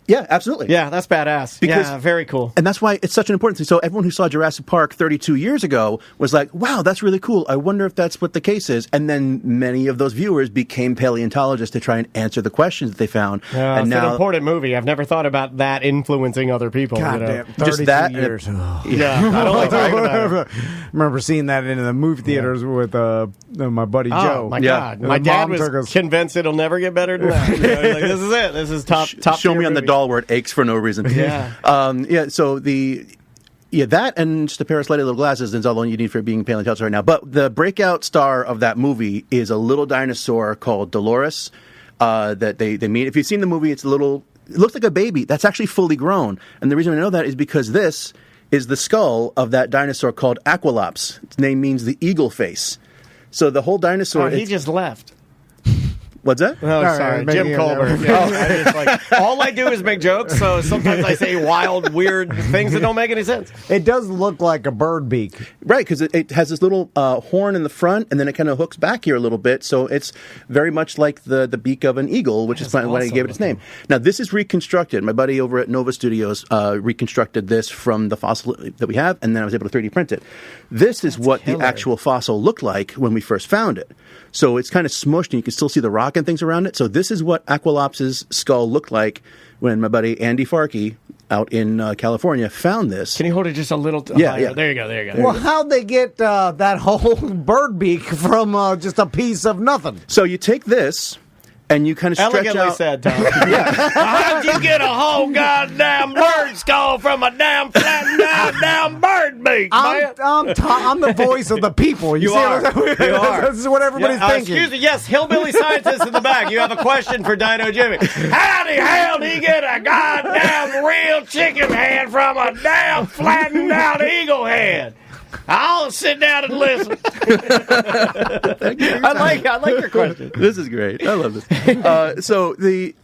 Yeah, absolutely. Yeah, that's badass. Very cool. And that's why it's such an important thing. So everyone who saw Jurassic Park 32 years ago was like, wow, that's really cool. I wonder if that's what the case is. And then many of those viewers became paleontologists to try and anser the questions that they found. And it's an important movie. I've never thought about that influencing other people. God damn, 32 just that years. I don't like talking about it. I remember seeing that in the movie theaters with my buddy Joe. Oh, my God. My dad was convinced it'll never get better than that. Like, this is it. This is top Show me on movie. the doll where it aches for no reason. So that and just a pair of slightly little glasses is all you need for being a paleontologist right now. But the breakout star of that movie is a little dinosaur called Dolores that they meet. If you've seen the movie, it looks like a baby. That's actually fully grown. And the reason I know that is because this is the skull of that dinosaur called Aqualops. Its name means the eagle face. So the whole dinosaur... he just left. What's that? Oh, sorry. Jim Colbert. All I do is make jokes, so sometimes I say wild, weird things that don't make any sense. It does look like a bird beak. Right, because it has this little horn in the front, and then it kind of hooks back here a little bit, so it's very much like the beak of an eagle, which is why I gave it its name. Now, this is reconstructed. My buddy over at Nova Studios reconstructed this from the fossil that we have, and then I was able to 3D print it. This is what the actual fossil looked like when we first found it. So it's kind of smushed, and you can still see the rock and things around it. So this is what Aqualops' skull looked like when my buddy Andy Farkey out in California found this. Can you hold it just a little higher? Yeah. There you go. Well, how'd they get that whole bird beak from just a piece of nothing? So you take this... and you kind of stretch Elegantly out. said, Tom. How'd you get a whole goddamn bird skull from a damn flattened out damn bird beak? I'm the voice of the people. You are. You are. This is what everybody's thinking. Excuse me. Yes, hillbilly scientist in the back. You have a question for Dino Jimmy. How the hell did he get a goddamn real chicken head from a damn flattened out eagle head? I'll sit down and listen. I like your question. This is great. I love this. So the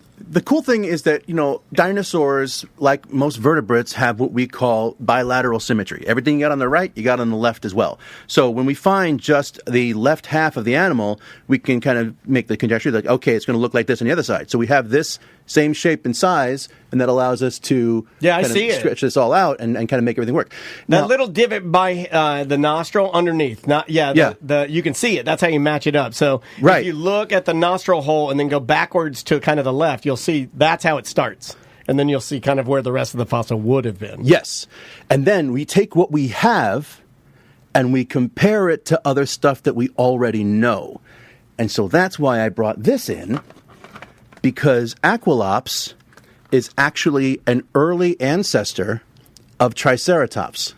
cool thing is that, dinosaurs, like most vertebrates, have what we call bilateral symmetry. Everything you got on the right, you got on the left as well. So when we find just the left half of the animal, we can kind of make the conjecture that, okay, it's going to look like this on the other side. So we have this same shape and size, and that allows us to stretch this all out and kind of make everything work. That little divot by the nostril underneath. You can see it. That's how you match it up. So if you look at the nostril hole and then go backwards to kind of the left, you'll see that's how it starts. And then you'll see kind of where the rest of the fossil would have been. Yes. And then we take what we have and we compare it to other stuff that we already know. And so that's why I brought this in, because Aqualops is actually an early ancestor of Triceratops.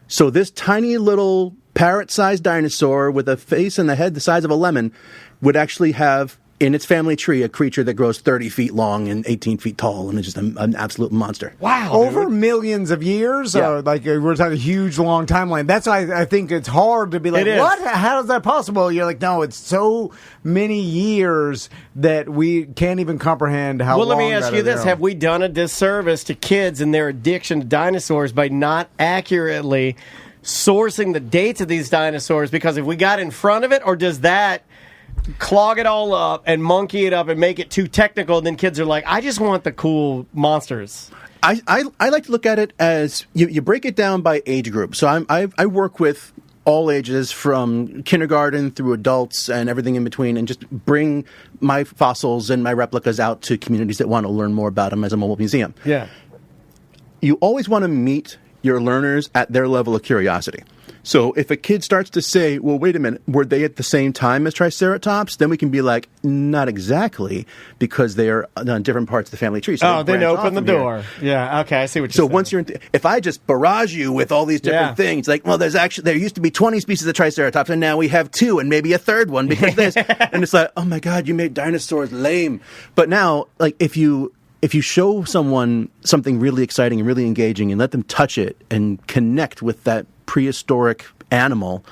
So this tiny little parrot-sized dinosaur with a face and a head the size of a lemon would actually have in its family tree a creature that grows 30 feet long and 18 feet tall, and it's just an absolute monster. Wow. Over millions of years? Yeah. Like, we're talking a huge, long timeline. That's why I think it's hard to be like, what? How is that possible? You're like, no, it's so many years that we can't even comprehend how long. Well, let me ask you this. Have we done a disservice to kids and their addiction to dinosaurs by not accurately sourcing the dates of these dinosaurs? Because if we got in front of it, or does that clog it all up and monkey it up and make it too technical, and then kids are like, I just want the cool monsters? I like to look at it as you break it down by age group. So I work with all ages from kindergarten through adults and everything in between, and just bring my fossils and my replicas out to communities that want to learn more about them as a mobile museum. Yeah. You always want to meet your learners at their level of curiosity. So if a kid starts to say, well, wait a minute, were they at the same time as Triceratops? Then we can be like, not exactly, because they are on different parts of the family tree. So then open the door. Yeah, okay, I see what you're saying. So once you're if I just barrage you with all these different things, like, well, there used to be 20 species of Triceratops, and now we have 2 and maybe a third one because this. And it's like, oh my God, you made dinosaurs lame. But now, like, if you show someone something really exciting and really engaging and let them touch it and connect with that prehistoric animal,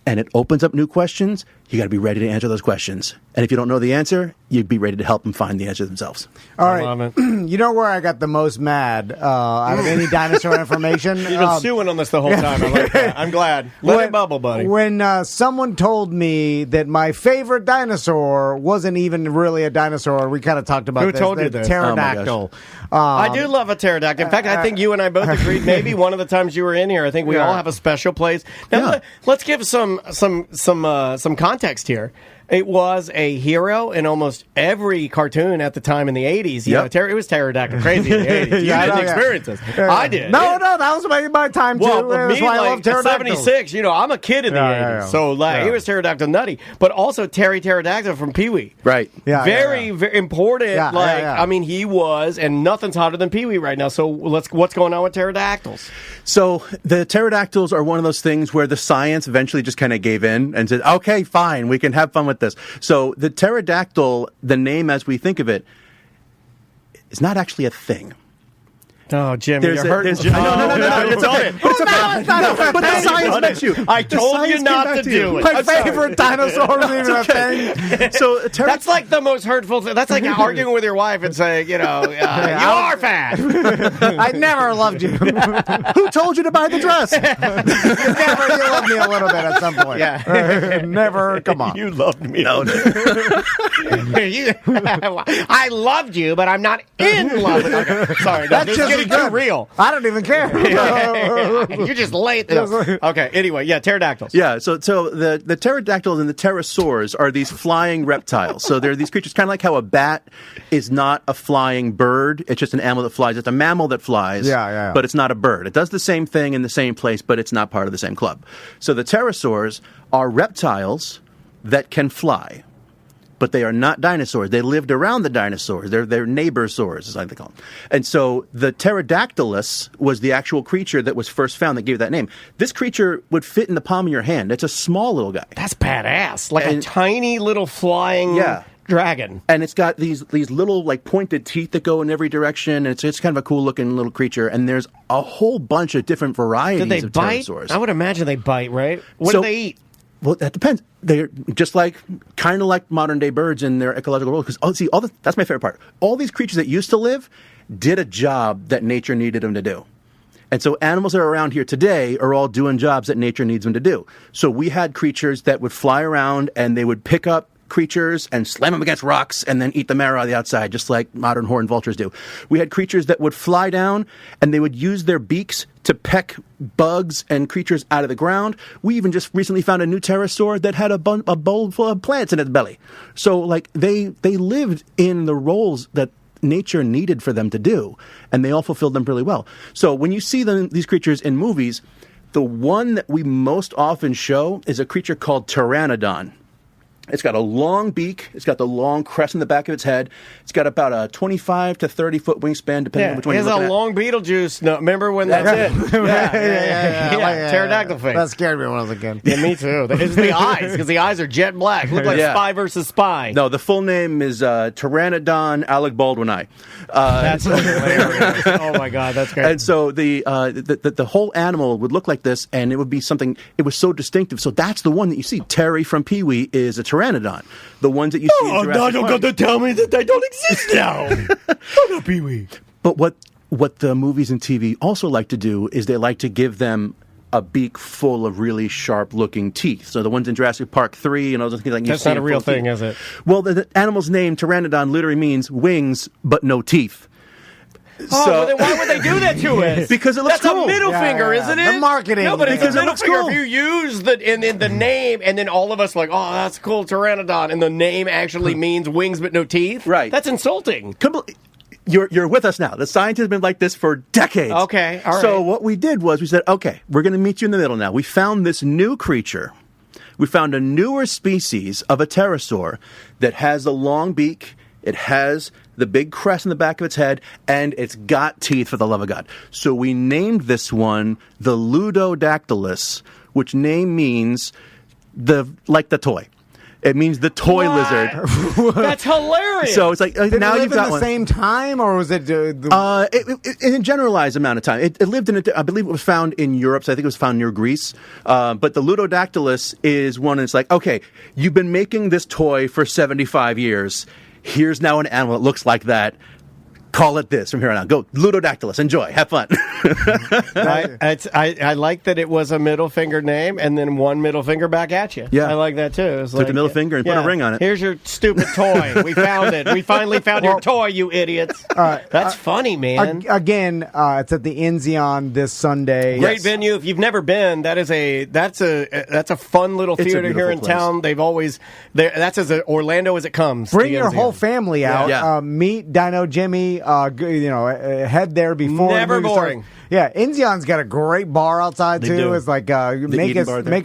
and it opens up new questions, you got to be ready to answer those questions. And if you don't know the answer, you'd be ready to help them find the answer themselves. All right. You know where I got the most mad out of any dinosaur information? You've been stewing on this the whole time. I like that. I'm glad. Let it bubble, buddy. When someone told me that my favorite dinosaur wasn't even really a dinosaur, we kind of talked about Who told you this? Pterodactyl. I do love a pterodactyl. In fact, I think you and I both agreed. Maybe one of the times you were in here, I think we all have a special place. Now, let's give some context here. It was a hero in almost every cartoon at the time in the 80s. You know, it was pterodactyl crazy in the 80s. You didn't experience this. I did. No, that was my time, too. Well, That's me, why I love pterodactyl. 76, I'm a kid in the 80s. So, it was pterodactyl nutty. But also Terry Pterodactyl from Pee-wee. Right. Yeah. Very important. I mean, he was, and nothing's hotter than Pee-wee right now. So, what's going on with pterodactyls? So, the pterodactyls are one of those things where the science eventually just kind of gave in and said, okay, fine, we can have fun with this. So the pterodactyl, the name as we think of it, is not actually a thing. Oh, Jimmy, you're hurting. No, it's okay. But the science makes you. I told you not to do it. My favorite dinosaur is even a thing. So that's like the most hurtful thing. That's like arguing with your wife and saying, you are fat. I never loved you. Who told you to buy the dress? You loved me a little bit at some point. Yeah. Never. Come on. You loved me. No. I loved you, but I'm not in love with you. Okay. Sorry. That's just too real. I don't even care. You're just late. Okay. Anyway, pterodactyls. Yeah. So the pterodactyls and the pterosaurs are these flying reptiles. So they're these creatures, kind of like how a bat is not a flying bird. It's just an animal that flies. It's a mammal that flies. Yeah. But it's not a bird. It does the same thing in the same place, but it's not part of the same club. So the pterosaurs are reptiles that can fly. But they are not dinosaurs. They lived around the dinosaurs. They're neighbor-saurs, is like they call them. And so the pterodactylus was the actual creature that was first found that gave that name. This creature would fit in the palm of your hand. It's a small little guy. That's badass. Like a tiny little flying dragon. And it's got these little like pointed teeth that go in every direction. And it's kind of a cool looking little creature. And there's a whole bunch of different varieties of pterosaurs. I would imagine they bite, right? What do they eat? Well, that depends. They're just kind of like modern day birds in their ecological role. Because that's my favorite part. All these creatures that used to live did a job that nature needed them to do. And so animals that are around here today are all doing jobs that nature needs them to do. So we had creatures that would fly around and they would pick up creatures and slam them against rocks and then eat the marrow on the outside, just like modern horned vultures do. We had creatures that would fly down and they would use their beaks to peck bugs and creatures out of the ground. We even just recently found a new pterosaur that had a bowl full of plants in its belly. So they lived in the roles that nature needed for them to do, and they all fulfilled them really well. So when you see these creatures in movies, the one that we most often show is a creature called Pteranodon. It's got a long beak. It's got the long crest in the back of its head. It's got about a 25 to 30 foot wingspan, depending on which one you're looking at. It's a long Beetlejuice. No, remember when that's it? Yeah. Pterodactyl face. That scared me when I was a kid. Yeah, me too. It's the eyes, because the eyes are jet black. Look like Spy versus Spy. No, the full name is Pteranodon Alec Baldwini. That's hilarious. Oh my God, that's great. And so the whole animal would look like this, and it would be something. It was so distinctive. So that's the one that you see. Terry from Pee-wee is a pteranodon. The ones that you see. Oh, now you're going to tell me that they don't exist now. Oh, no, Pee-wee. But what the movies and TV also like to do is they like to give them a beak full of really sharp-looking teeth. So the ones in Jurassic Park 3 and all those things like that's not a real thing, is it? Well, the animal's name, pteranodon, literally means wings but no teeth. Oh, so, well, then why would they do that to us? Because it looks That's cool. That's a middle finger, isn't it? The marketing. No, but it's a middle finger. Cool. If you use the name, and then all of us like, oh, that's cool, pteranodon, and the name actually means wings but no teeth. Right. That's insulting. You're with us now. The scientists have been like this for decades. Okay, all right. So what we did was we said, okay, we're going to meet you in the middle now. We found this new creature. We found a newer species of a pterosaur that has a long beak. It has the big crest in the back of its head, and it's got teeth, for the love of God. So we named this one the Ludodactylus, which name means like the toy. It means the toy lizard. That's hilarious. So it's like now you've got the same time, or was it in a generalized amount of time? It lived in I believe it was found in Europe, so I think it was found near Greece. But the Ludodactylus is one that's like, okay, you've been making this toy for 75 years. Here's now an animal that looks like that. Call it this from here on out. Go, Ludodactylus. Enjoy. Have fun. I like that it was a middle finger name and then one middle finger back at you. Yeah. I like that too. Took the middle finger and put a ring on it. Here's your stupid toy. We found it. We finally found your toy, you idiots. That's funny, man. Again, it's at the Enzion this Sunday. Great venue. If you've never been, that's a fun little theater here in town. They've always that's as Orlando as it comes. Bring your whole family out. Yeah. Meet Dino Jimmy. Head there before. Never boring. Yeah, Enzion's got a great bar outside too. It's like make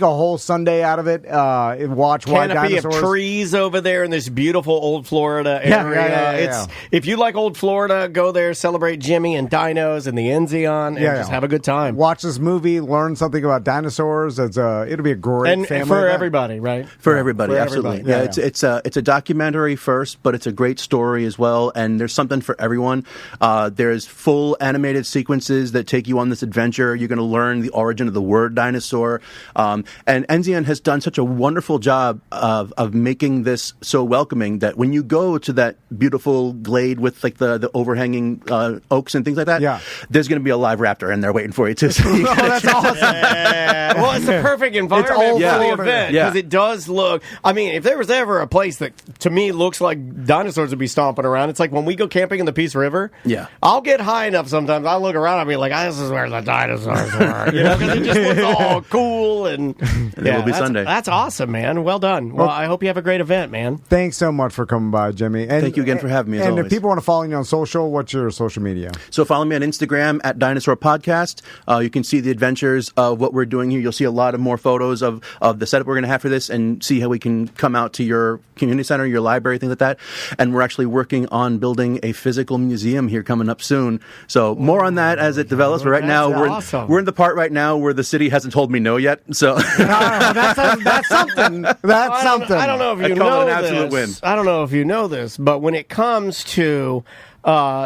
a whole Sunday out of it. Watch Wild Dinosaurs. Canopy of trees over there in this beautiful old Florida area. If you like old Florida, go there, celebrate Jimmy and dinos and the Enzion, and just have a good time. Watch this movie, learn something about dinosaurs. It'll be a great family for event. everybody, right? For everybody, absolutely. Everybody. It's a documentary first, but it's a great story as well, and there's something for everyone. There's full animated sequences that take you on this adventure. You're going to learn the origin of the word dinosaur. And Enzion has done such a wonderful job of making this so welcoming that when you go to that beautiful glade with like the overhanging oaks and things like that, there's going to be a live raptor in there waiting for you too. So oh, that's awesome. Well, it's the perfect environment for the event because it does look. I mean, if there was ever a place that to me looks like dinosaurs would be stomping around, it's like when we go camping in the Peace River. Yeah, I'll get high enough sometimes. I'll look around. I'll be like, "This is where the dinosaurs were," because it just looks all cool and it will be Sunday. That's awesome, man. Well done. Well, I hope you have a great event, man. Thanks so much for coming by, Jimmy. And thank you again for having me. As and always. If people want to follow you on social, what's your social media? So follow me on Instagram at Dinosaur Podcast. You can see the adventures of what we're doing here. You'll see a lot of more photos of the setup we're going to have for this, and see how we can come out to your community center, your library, things like that. And we're actually working on building a physical museum here coming up soon. So more on that as it develops. But right now we're in the part right now where the city hasn't told me no yet. So that's something. That's something. I don't know if you know this. I don't know if you know this, but when it comes to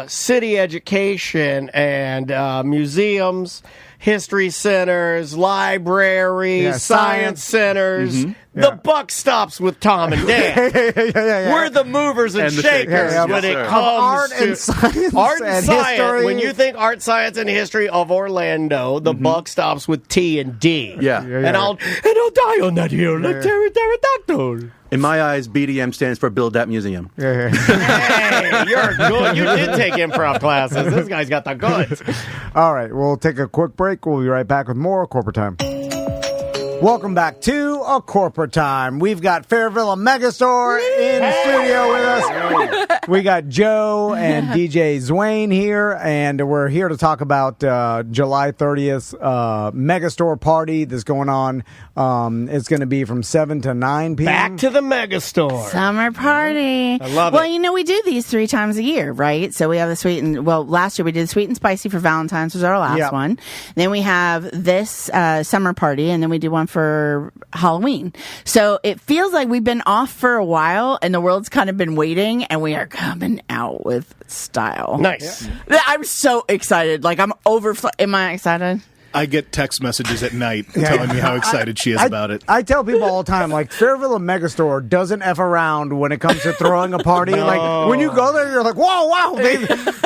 city education and museums, history centers, libraries, science centers. Mm-hmm. The buck stops with Tom and Dan. We're the movers and shakers when it comes art to and science art and science. History. When you think art, science, and history of Orlando, the buck stops with T and D. And I'll die on that hill like pterodactyl. In my eyes, BDM stands for Build That Museum. Hey, you're good. You did take improv classes. This guy's got the goods. All right, we'll take a quick break. We'll be right back with more Corporate Time. Welcome back to A Corporate Time. We've got Fairvilla Megastore in studio with us. We got Joe and DJ Zwane here, and we're here to talk about July 30th Megastore party that's going on. It's going to be from 7 to 9 p.m. Back to the Megastore. Summer party. I love it. Well, you know, we do these 3 times a year, right? So we have the sweet and, last year we did sweet and spicy for Valentine's was our last one. Then we have this summer party, and then we do one for Halloween. So it feels like we've been off for a while, and the world's kind of been waiting, and we are coming out with style. Nice. I'm so excited. Like, am I excited? I get text messages at night telling me how excited she is about it. I tell people all the time, like, Fairvilla Megastore doesn't F around when it comes to throwing a party. No. Like, when you go there, you're like, whoa, wow.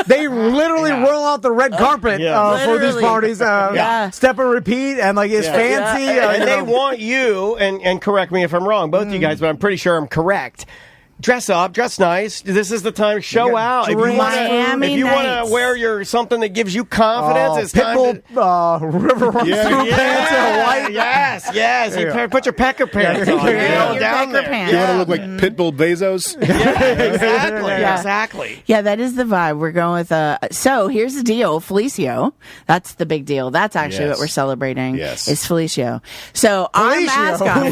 They literally roll out the red carpet for these parties. Step and repeat, and, like, it's fancy. And they want you, and correct me if I'm wrong, both of you guys, but I'm pretty sure I'm correct. Dress up, dress nice. This is the time to show out. If you want to wear something that gives you confidence, it's Pitbull, time to... river run through pants and white. Yes. You put your pecker pants on. Down there. Pants. You want to look like Pitbull Bezos? Exactly. Yeah, that is the vibe. We're going with so here's the deal, Felicio. That's the big deal. That's actually what we're celebrating. Yes. Is Felicio. So our mascot,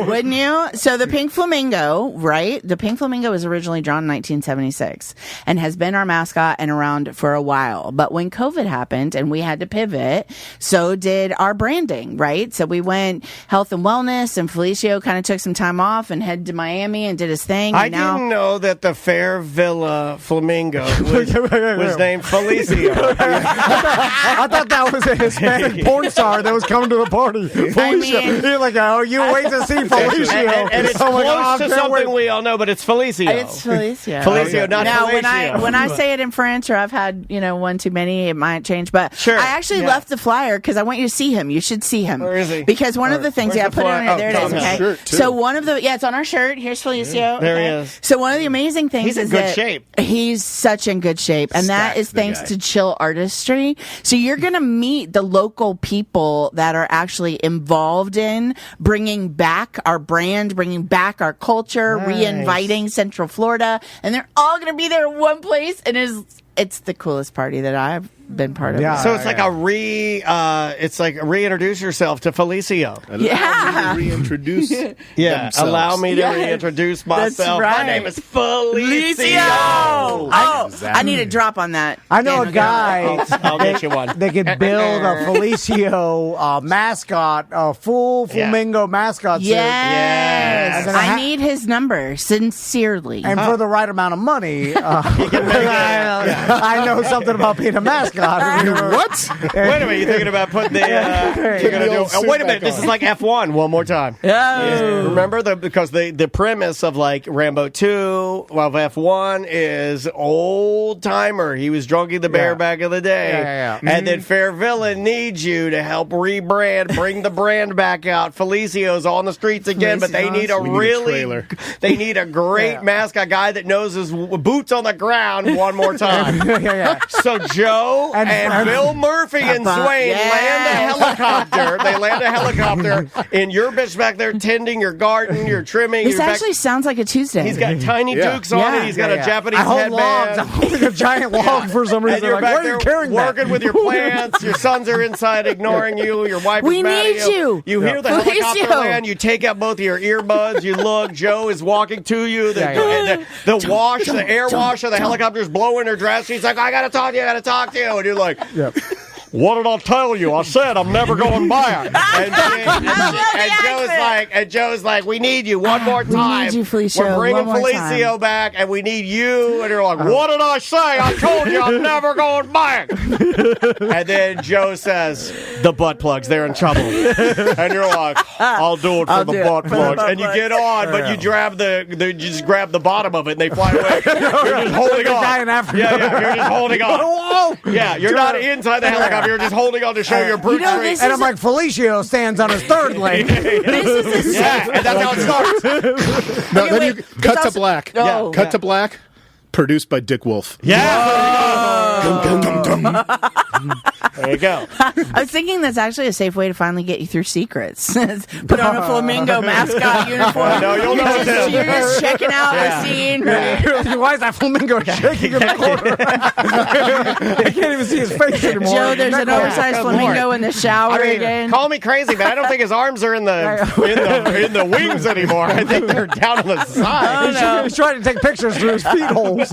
wouldn't you? So the pink flamingo, right? The pink flamingo was originally drawn in 1976 and has been our mascot and around for a while. But when COVID happened and we had to pivot, so did our branding, right? So we went health and wellness, and Felicio kind of took some time off and headed to Miami and did his thing. I didn't know that the Fairvilla Flamingo was named Felicio. I thought that was a Hispanic porn star that was coming to the party. Felicio. You're like, you wait to see Felicio. And it's close to something we all know, but it's Felicio. It's Felicio. Felicio, not now, Felicio. when I say it in French, or I've had one too many, it might change. But I actually left the flyer because I want you to see him. You should see him. Where is he? Because one of the things, I put it in there. It is. Okay. So one of the it's on our shirt. Here's Felicio. There he is. So one of the amazing things he's in good shape. He's such in good shape, and that is thanks to Chill Artistry. So you're gonna meet the local people that are actually involved in bringing back our brand, bringing back our culture, re-inviting Central Florida, and they're all going to be there in one place, and it's the coolest party that I've been part of. So it's like reintroduce yourself to Felicio. Allow me to reintroduce themselves. Allow me to reintroduce myself. That's right. My name is Felicio. I need a drop on that. I know a guy. I'll get you one. They could build a Felicio mascot, a full flamingo mascot suit. Yes. I need his number, sincerely. And for the right amount of money, I know something about being a mascot. What? Wait a minute, you're thinking about putting the... wait a minute, this is like F1 one more time. Remember, because the premise of like Rambo 2 of F1 is old timer. He was Drunky the Bear back in the day. And then Fairvilla needs you to help rebrand, bring the brand back out. Felicio's on the streets again, but they need they need a great mascot guy that knows his boots on the ground one more time. So Joe and Bill Murphy and Zwane land a helicopter. They land a helicopter, and your bitch back there tending your garden, you're trimming. This actually sounds like a Tuesday. He's got tiny dukes on it. He's got a Japanese headband. I'm holding a giant log for some reason. And you're back there working with your plants. Your sons are inside ignoring you. Your wife is mad at you. You hear the helicopter land. You take out both of your earbuds. You look. Joe is walking to you. The air wash of the helicopter is blowing her dress. She's like, I got to talk to you. And you're like, what did I tell you? I said I'm never going back. And Joe's like, we need you one more time. We need you, Felicio. We're bringing Felicio back, and we need you. And you're like, what did I say? I told you I'm never going back. And then Joe says, the butt plugs, they're in trouble. And you're like, I'll do it for the butt plugs. And you get on, but you grab you just grab the bottom of it, and they fly away. You're just holding on. You're just holding on. Yeah, you're not inside the helicopter. You're just holding on to show your brute strength. And I'm like, Felicio stands on his third leg. And that's how it starts. Then you cut to black. Cut to black. Produced by Dick Wolf. Yeah. There you go. I was thinking that's actually a safe way to finally get you through secrets. Put on a flamingo mascot uniform. No, you'll know it's him. You're just checking out the scene. Right? Why is that flamingo shaking in the corner? I can't even see his face anymore. Joe, there's an oversized flamingo in the shower again. Call me crazy, but I don't think his arms are in the wings anymore. I think they're down on the side. Oh, no. He's trying to take pictures through his feet holes.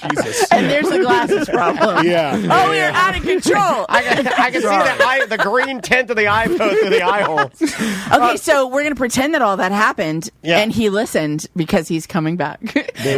Jesus. And there's the glasses problem. Yeah. Oh, we are out of control. I can see the green tint of the eye poke through the eye holes. Okay, so we're going to pretend that all that happened, and he listened because he's coming back.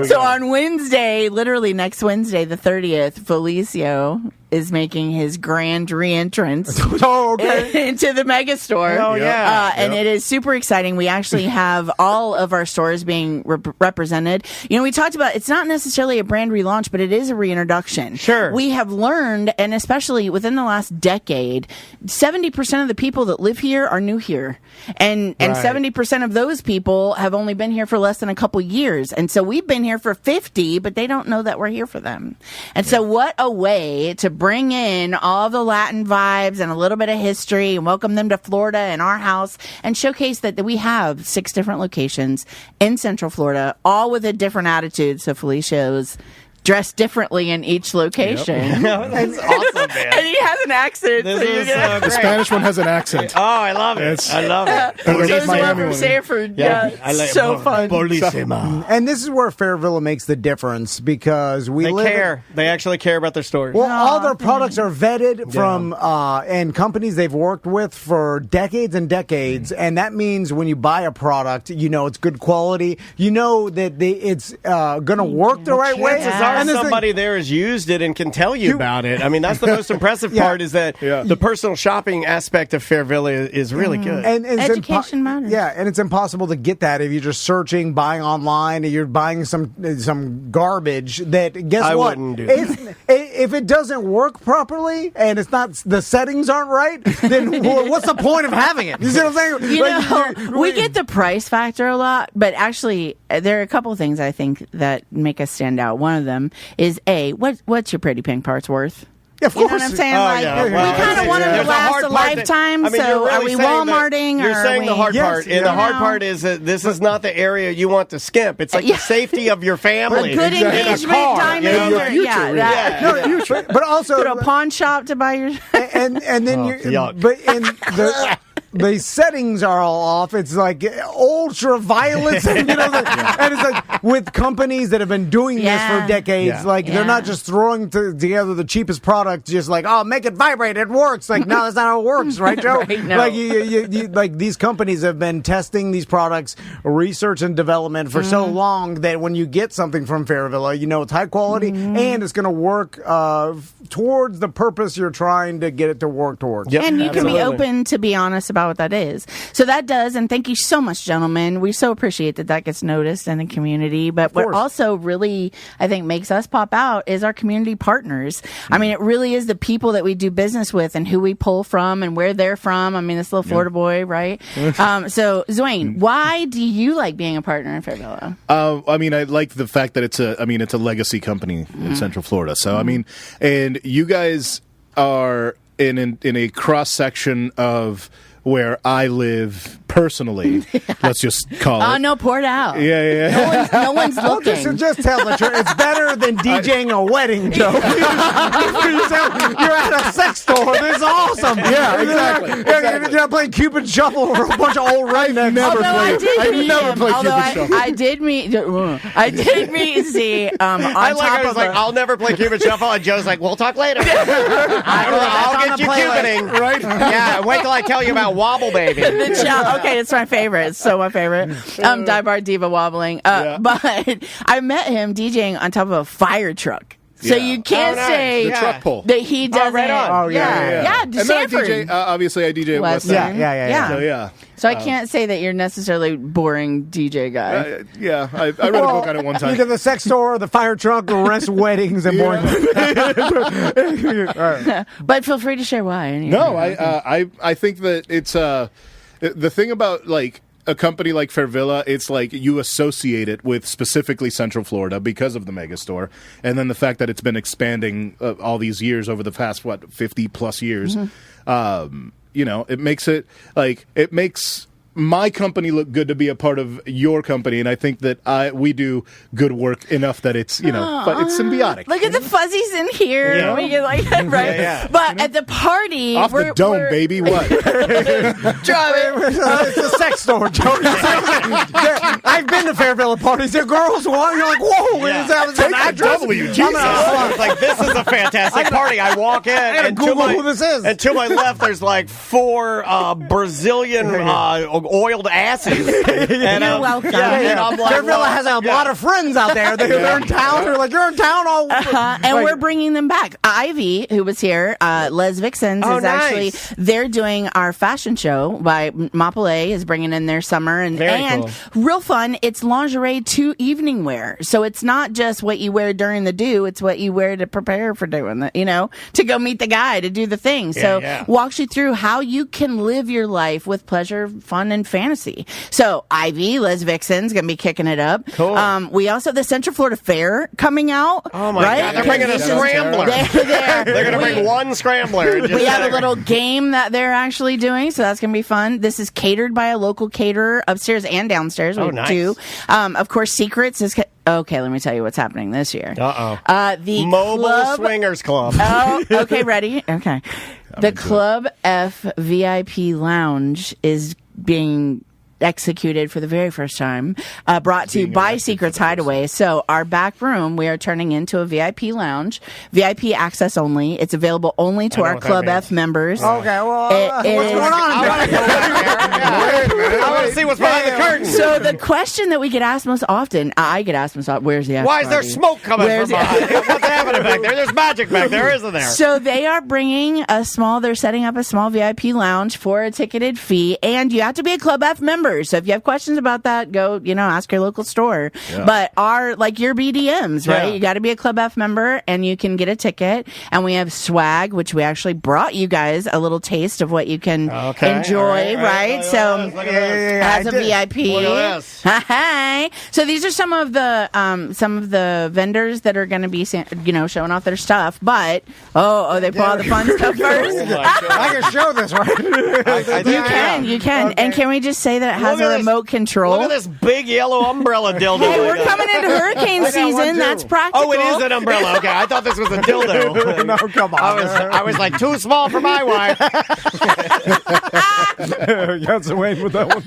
So on Wednesday, literally next Wednesday, the 30th, Felicio is making his grand re-entrance into the mega store. Oh, yeah. And it is super exciting. We actually have all of our stores being represented. You know, we talked about it's not necessarily a brand relaunch, but it is a reintroduction. Sure. We have learned, and especially within the last decade, 70% of the people that live here are new here. And 70% of those people have only been here for less than a couple years. And so we've been here for 50, but they don't know that we're here for them. And so what a way to bring in all the Latin vibes and a little bit of history and welcome them to Florida and our house and showcase that we have 6 different locations in Central Florida, all with a different attitude. So Felicia's dressed differently in each location. That's awesome, man. And he has an accent. The Spanish one has an accent. Oh, I love it. I love it. So it's from Sanford. Yeah, I like so fun. And this is where Fairvilla makes the difference because they care. They actually care about their stores. Well, all their products are vetted from and companies they've worked with for decades and decades, and that means when you buy a product, you know it's good quality. You know that it's going to work the right way. And somebody there has used it and can tell you about it. I mean, that's the most impressive part is that the personal shopping aspect of Fairvilla is really good. And education matters. Yeah, and it's impossible to get that if you're just searching, buying online, and you're buying some garbage that, guess I what? Wouldn't do. If it doesn't work properly and it's not, the settings aren't right, then what's the point of having it? You see what I'm saying? We get the price factor a lot, but actually there are a couple of things I think that make us stand out. One of them is what's your pretty pink parts worth? Yeah, of course. You know what I'm saying? We kind of want them to last a lifetime. So are we Walmarting? You're saying the hard part. And the hard part is that this is not the area you want to skimp. It's like the safety of your family. A good engagement diamond. But also put a pawn shop to buy your. And then but in the settings are all off. It's like ultra violence, and it's like with companies that have been doing this for decades. They're not just throwing together the cheapest product, just like make it vibrate, it works. Like no, that's not how it works, right, Joe? Right, no. Like you, like these companies have been testing these products, research and development for so long that when you get something from Fairvilla, you know it's high quality and it's going to work towards the purpose you're trying to get it to work towards. Yep. And you can be open to be honest about what that is. So that does, and thank you so much, gentlemen. We so appreciate that gets noticed in the community. But what also really, I think, makes us pop out is our community partners. I mean, it really is the people that we do business with and who we pull from and where they're from. I mean, this little Florida boy, right? So, Zwain, why do you like being a partner in Fairvilla? I mean, I like the fact that it's a legacy company in Central Florida. So, I mean, and you guys are in a cross section of where I live personally. Let's just call it. Oh, no, pour it out. Yeah. No one's looking. Just tell the truth. It's better than DJing a wedding, Joe. You're at a sex store. This is awesome. Yeah, exactly. You're not playing Cupid Shuffle over a bunch of old rednecks. I never played Cupid Shuffle. I did meet Z I'll never play Cupid Shuffle, and Joe's like, we'll talk later. I'll get you Cupiding. Right? Yeah, wait till I tell you about Wobble Baby. Okay, it's my favorite. It's so my favorite. Die Bar Diva wobbling. But I met him DJing on top of a fire truck. So you can't say the truck pull that he doesn't. Right on. Yeah. And then I DJ, obviously I DJ at West End. Yeah. So I can't say that you're necessarily boring DJ guy. I read a book on it one time. Either the sex store, the fire truck, the rest weddings and boring. But feel free to share why. No, I think that it's the thing about like a company like Fairvilla, it's like you associate it with specifically Central Florida because of the megastore, and then the fact that it's been expanding all these years over the past 50 plus years. It makes my company look good to be a part of your company, and I think that we do good work enough that it's but it's symbiotic. Look at the fuzzies in here. Yeah. We get like that, right? Yeah. But at the party, Off the dome, baby. What? Drop it. It's a sex store, Joe. I've been to Fairvilla parties. There are girls walking. You're like, whoa! Yeah. Is that an address? W, Jesus. It's like, this is a fantastic party. I walk in, and Google who this is. And to my left, there's like 4 Brazilian oiled asses. And, You're welcome. And I'm like, Fairvilla has a lot of friends out there. They're in town. They're like, you're in town all. And we're bringing them back. Ivy, who was here, Les Vixens, is actually they're doing our fashion show by Mapole is bringing in their summer and cool. Real fun. It's lingerie to evening wear, so it's not just what you wear during the do. It's what you wear to prepare for doing that. To go meet the guy to do the thing. Walks you through how you can live your life with pleasure, fun, and fantasy. So Ivy, Les Vixen's gonna be kicking it up. Cool. We also have the Central Florida Fair coming out. Oh my God! They're bringing a scrambler. They're gonna bring one scrambler. We have a little game that they're actually doing, so that's gonna be fun. This is catered by a local caterer upstairs and downstairs. We do. Of course, Secrets is. Okay, let me tell you what's happening this year. The Mobile Swingers Club. Oh, okay, ready? Okay. The Club F VIP Lounge is being executed for the very first time, brought to you by Secrets Hideaway. So our back room, we are turning into a VIP lounge, VIP access only. It's available only to our Club F members. Okay, well, what's going on? I want to see what's behind the curtain. So the question that we get asked most often, I get asked most often, where's the after Why is there party? smoke coming from behind? What's happening back there? There's magic back there, isn't there? So they are bringing they're setting up a small VIP lounge for a ticketed fee, and you have to be a Club F member. So if you have questions about that, go, ask your local store. Yeah. But your BDMs, right? You got to be a Club F member and you can get a ticket. And we have swag, which we actually brought you guys a little taste of what you can enjoy, right? So as a VIP. Look at this. Hi. So these are some of the vendors that are going to be, showing off their stuff. But, they pull out the fun stuff first? I can show this, right? You can. Okay. And can we just say that it has a remote control? Look at this big yellow umbrella dildo. Hey, we're coming into hurricane season. That's practical. Oh, it is an umbrella. Okay, I thought this was a dildo. No, come on. I was like, too small for my wife. You got Swain with that one.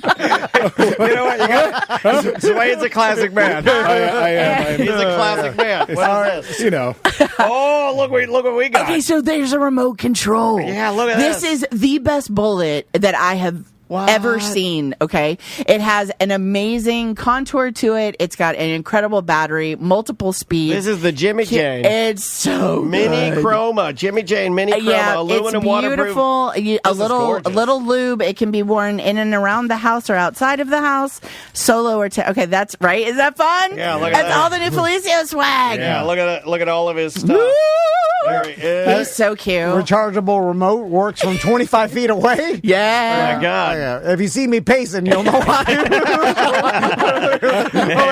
You know what? Swain's a classic man. I am. He's a classic man. What is this? Oh, look what we got. Okay, so there's a remote control. Yeah, look at this. This is the best bullet that I have ever seen. Okay, it has an amazing contour to it. It's got an incredible battery, multiple speeds. This is the Jimmy Jane. It's so mini good. chroma, Jimmy Jane mini chroma, aluminum it's beautiful. A little lube. It can be worn in and around the house or outside of the house, solo or okay. That's right. Is that fun? Yeah, look at that's that. all the new Felicio swag. Yeah, look at it. Look at all of his stuff. Woo! There he is. He's so cute. Rechargeable remote works from 25 feet away. Yeah. Oh my God. Yeah. If you see me pacing, you'll know why.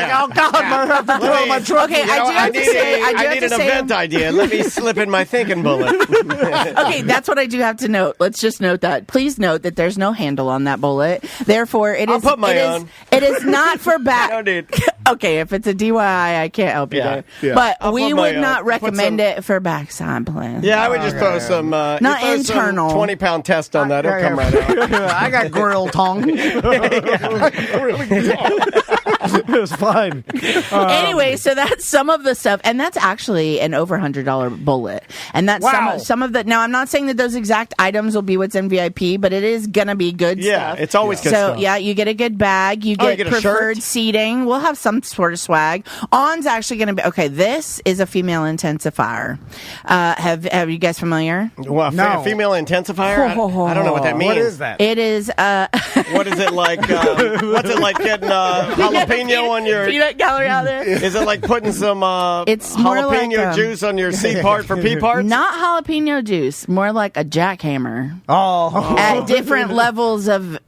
Oh God, I have to throw my truck. Okay, I need an event idea. Let me slip in my thinking bullet. Okay, that's what I do have to note. Let's just note that. Please note that there's no handle on that bullet. Therefore, it I'll put my own. It is not for back. No need. Okay, if it's a DIY, I can't help you there. Yeah. But we put my would own. not recommend it for backside plans. Yeah, I would just throw some. Not internal. 20-pound test on that. It'll come right out. I got grill tongue. It's fine. Anyway, so that's some of the stuff, and that's actually an over $100 bullet. And that's some of the. Now, I'm not saying that those exact items will be what's in VIP, but it is gonna be good stuff. Yeah, it's always good stuff. So yeah, you get a good bag, you get preferred seating. We'll have some sort of swag. On's actually gonna be okay. This is a female intensifier. Have you guys familiar? Well, No. female intensifier. I don't know what that means. What is that? It is. What is it like? What's it like getting jalapeno on your peanut gallery out there? Is it like putting some It's more jalapeno like, juice on your C part for P parts? Not jalapeno juice, more like a jackhammer. Oh. At different levels of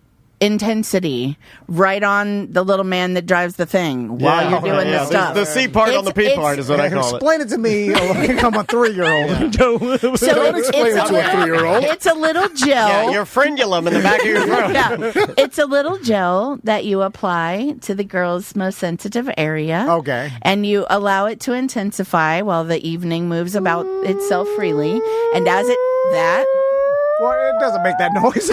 intensity right on the little man that drives the thing while you're doing the stuff. The C part on the P part is what I call it. Explain it to me like I'm a 3-year-old. So Don't explain it to a 3-year-old. It's a little gel. Yeah, your frenulum in the back of your throat. Yeah. It's a little gel that you apply to the girl's most sensitive area. Okay. And you allow it to intensify while the evening moves about itself freely. And as that... Well, it doesn't make that noise.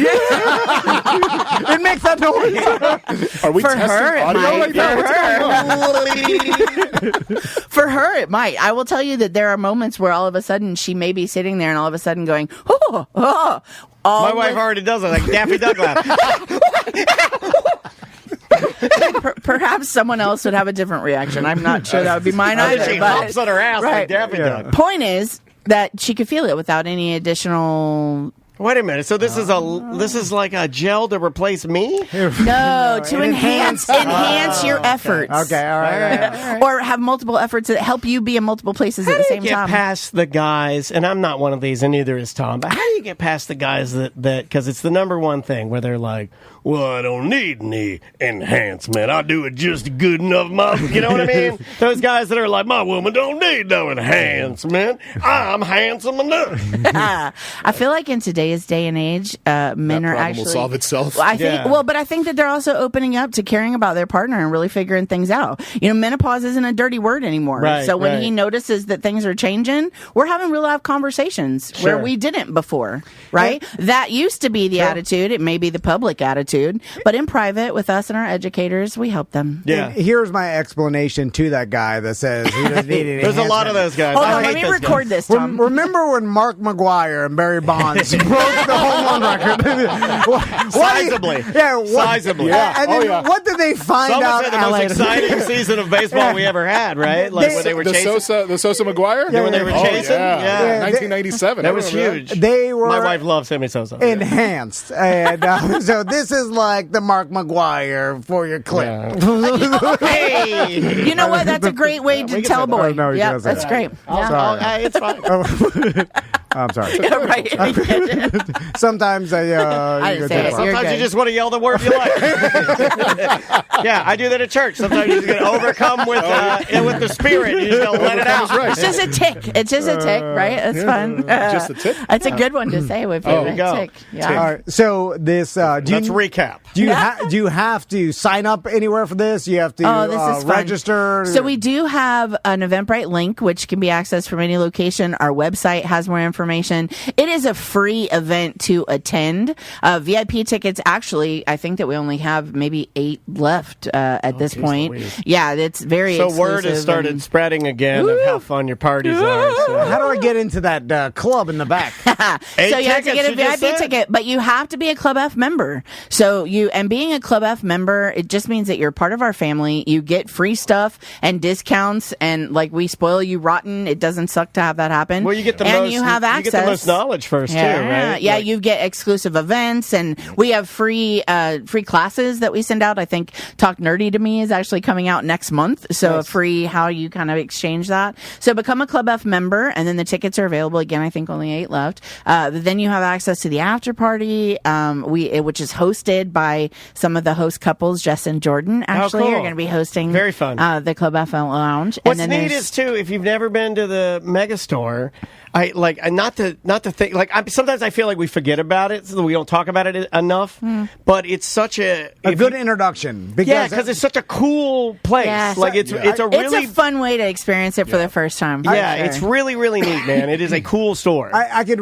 It makes that noise. Are we For testing her, it audio might. right now? For her, it might. I will tell you that there are moments where all of a sudden she may be sitting there and all of a sudden going, oh, oh. My wife already does it, like Daffy Duck laugh. Perhaps someone else would have a different reaction. I'm not sure that would be mine either. She hops on her ass like Daffy Duck. Point is that she could feel it without any additional... Wait a minute. So this is like a gel to replace me? No, to enhance your efforts. Okay, all right. Or have multiple efforts that help you be in multiple places at the same time. How do you get past the guys, and I'm not one of these, and neither is Tom, but how do you get past the guys that because it's the number one thing where they're like, well, I don't need any enhancement. I do it just good enough. You know what I mean? Those guys that are like, my woman don't need no enhancement. I'm handsome enough. I feel like in today's day and age, men are actually... will solve itself. I think, but I think that they're also opening up to caring about their partner and really figuring things out. You know, menopause isn't a dirty word anymore. Right, so when he notices that things are changing, we're having real life conversations where we didn't before, right? That used to be the attitude. It may be the public attitude. But in private, with us and our educators, we help them. Yeah. And here's my explanation to that guy that says he doesn't need any There's a lot of those guys. Hold on, let me record this, Tom. Remember when Mark McGuire and Barry Bonds broke the home run record? Sizably. Sizably. And then what did they find out? Some would say the most exciting season of baseball we ever had, right? Like when they were chasing. The Sosa McGuire? Yeah, when they were chasing? Yeah. 1997. That was huge. They were. My wife loves Sammy Sosa. Enhanced. And so this is like the Mark McGuire for your clip. Hey! You know what? That's a great way to tell a boy. No, yeah, that's great. Sorry. It's fine. I'm sorry. Right. Sometimes I didn't say it. Sometimes you just want to yell the word you like. Yeah, I do that at church. Sometimes you just get overcome with the spirit. You just gotta let it out. It's just a tick. It's just a tick, right? It's fun. Just a tick? It's a good one to say with you go. tick. Yeah. All right. So this. Let's recap. Do you have to sign up anywhere for this? You have to this is register. So we do have an Eventbrite link, which can be accessed from any location. Our website has more information. It is a free event to attend. VIP tickets, actually, I think that we only have maybe 8 left at this point. Louise. Yeah, it's very exclusive. So word has started spreading again of how fun your parties are. So. How do I get into that club in the back? So you have to get a VIP ticket, but you have to be a Club F member. So being a Club F member, it just means that you're part of our family. You get free stuff and discounts, and like we spoil you rotten. It doesn't suck to have that happen. Well, you get the you have access. You get the most knowledge first, too, right? Yeah, you get exclusive events, and we have free classes that we send out. I think Talk Nerdy to Me is actually coming out next month, so free how you kind of exchange that. So become a Club F member, and then the tickets are available. Again, I think only 8 left. Then you have access to the after party, which is hosted by some of the host couples. Jess and Jordan actually are going to be hosting. Very fun. The Club F Lounge. What's neat is too, if you've never been to the Megastore, not to think sometimes I feel like we forget about it, so we don't talk about it enough. But it's such a good introduction because it's such a cool place. Yeah, it's a fun way to experience it for the first time. Yeah, it's really really neat, man. It is a cool store. I could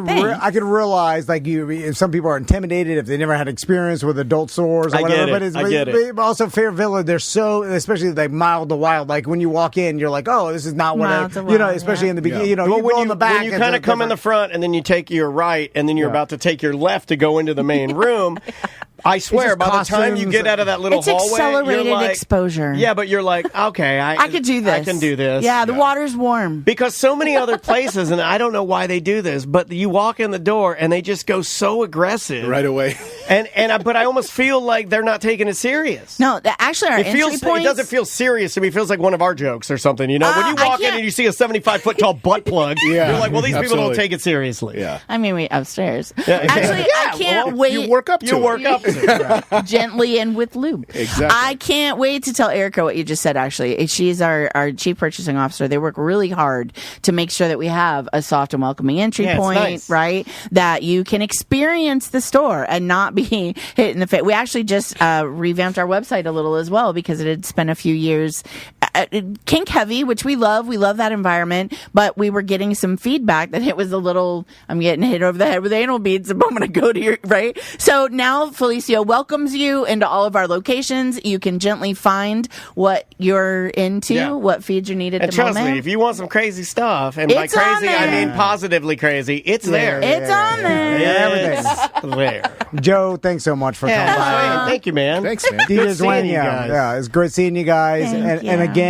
realize if some people are intimidated if they never had experience with adult stores or whatever. I get it. But also Fair Villa, they're so, especially like Mild to Wild. Like when you walk in, you're like, oh, this is not what especially in the beginning. You know, you go in the back. When you kind of come in the front and then you take your right and then you're about to take your left to go into the main room. I swear, by the time you get out of that little hallway, it's accelerated exposure. Yeah, but you're like, okay, I could do this. I can do this. Yeah, the water's warm. Because so many other places, and I don't know why they do this, but you walk in the door and they just go so aggressive right away. But I almost feel like they're not taking it serious. No, actually, our entry points. It doesn't feel serious to me. It feels like one of our jokes or something. You know, when you walk in and you see a 75-foot tall butt plug, you're like, well, these people don't take it seriously. Yeah. I mean, we upstairs. Yeah. Actually, I can't wait. You work up to it. You work up to Gently and with lube. Exactly. I can't wait to tell Erica what you just said, actually. She's our chief purchasing officer. They work really hard to make sure that we have a soft and welcoming entry point, nice. Right? That you can experience the store and not be hit in the face. We actually just revamped our website a little as well because it had spent a few years kink heavy, which we love. We love that environment, but we were getting some feedback that it was a little, I'm getting hit over the head with anal beads the moment I go to your, right? So now Felicio welcomes you into all of our locations. You can gently find what you're into, what feeds you need at the trust moment. Me, if you want some crazy stuff, and by crazy I mean positively crazy, it's there. It's on there. Everything's there. Joe, thanks so much for coming by. Thank you, man. Thanks, man. Good seeing you guys. Yeah, it's great seeing you guys. And again,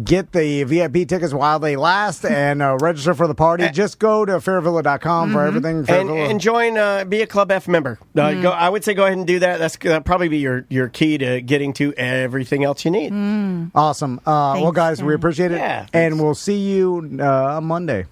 get the VIP tickets while they last and register for the party. Just go to fairvilla.com for everything. And join, be a Club F member. I would say go ahead and do that. That'll probably be your key to getting to everything else you need. Awesome. Well, guys, we appreciate it. Yeah, and we'll see you on Monday.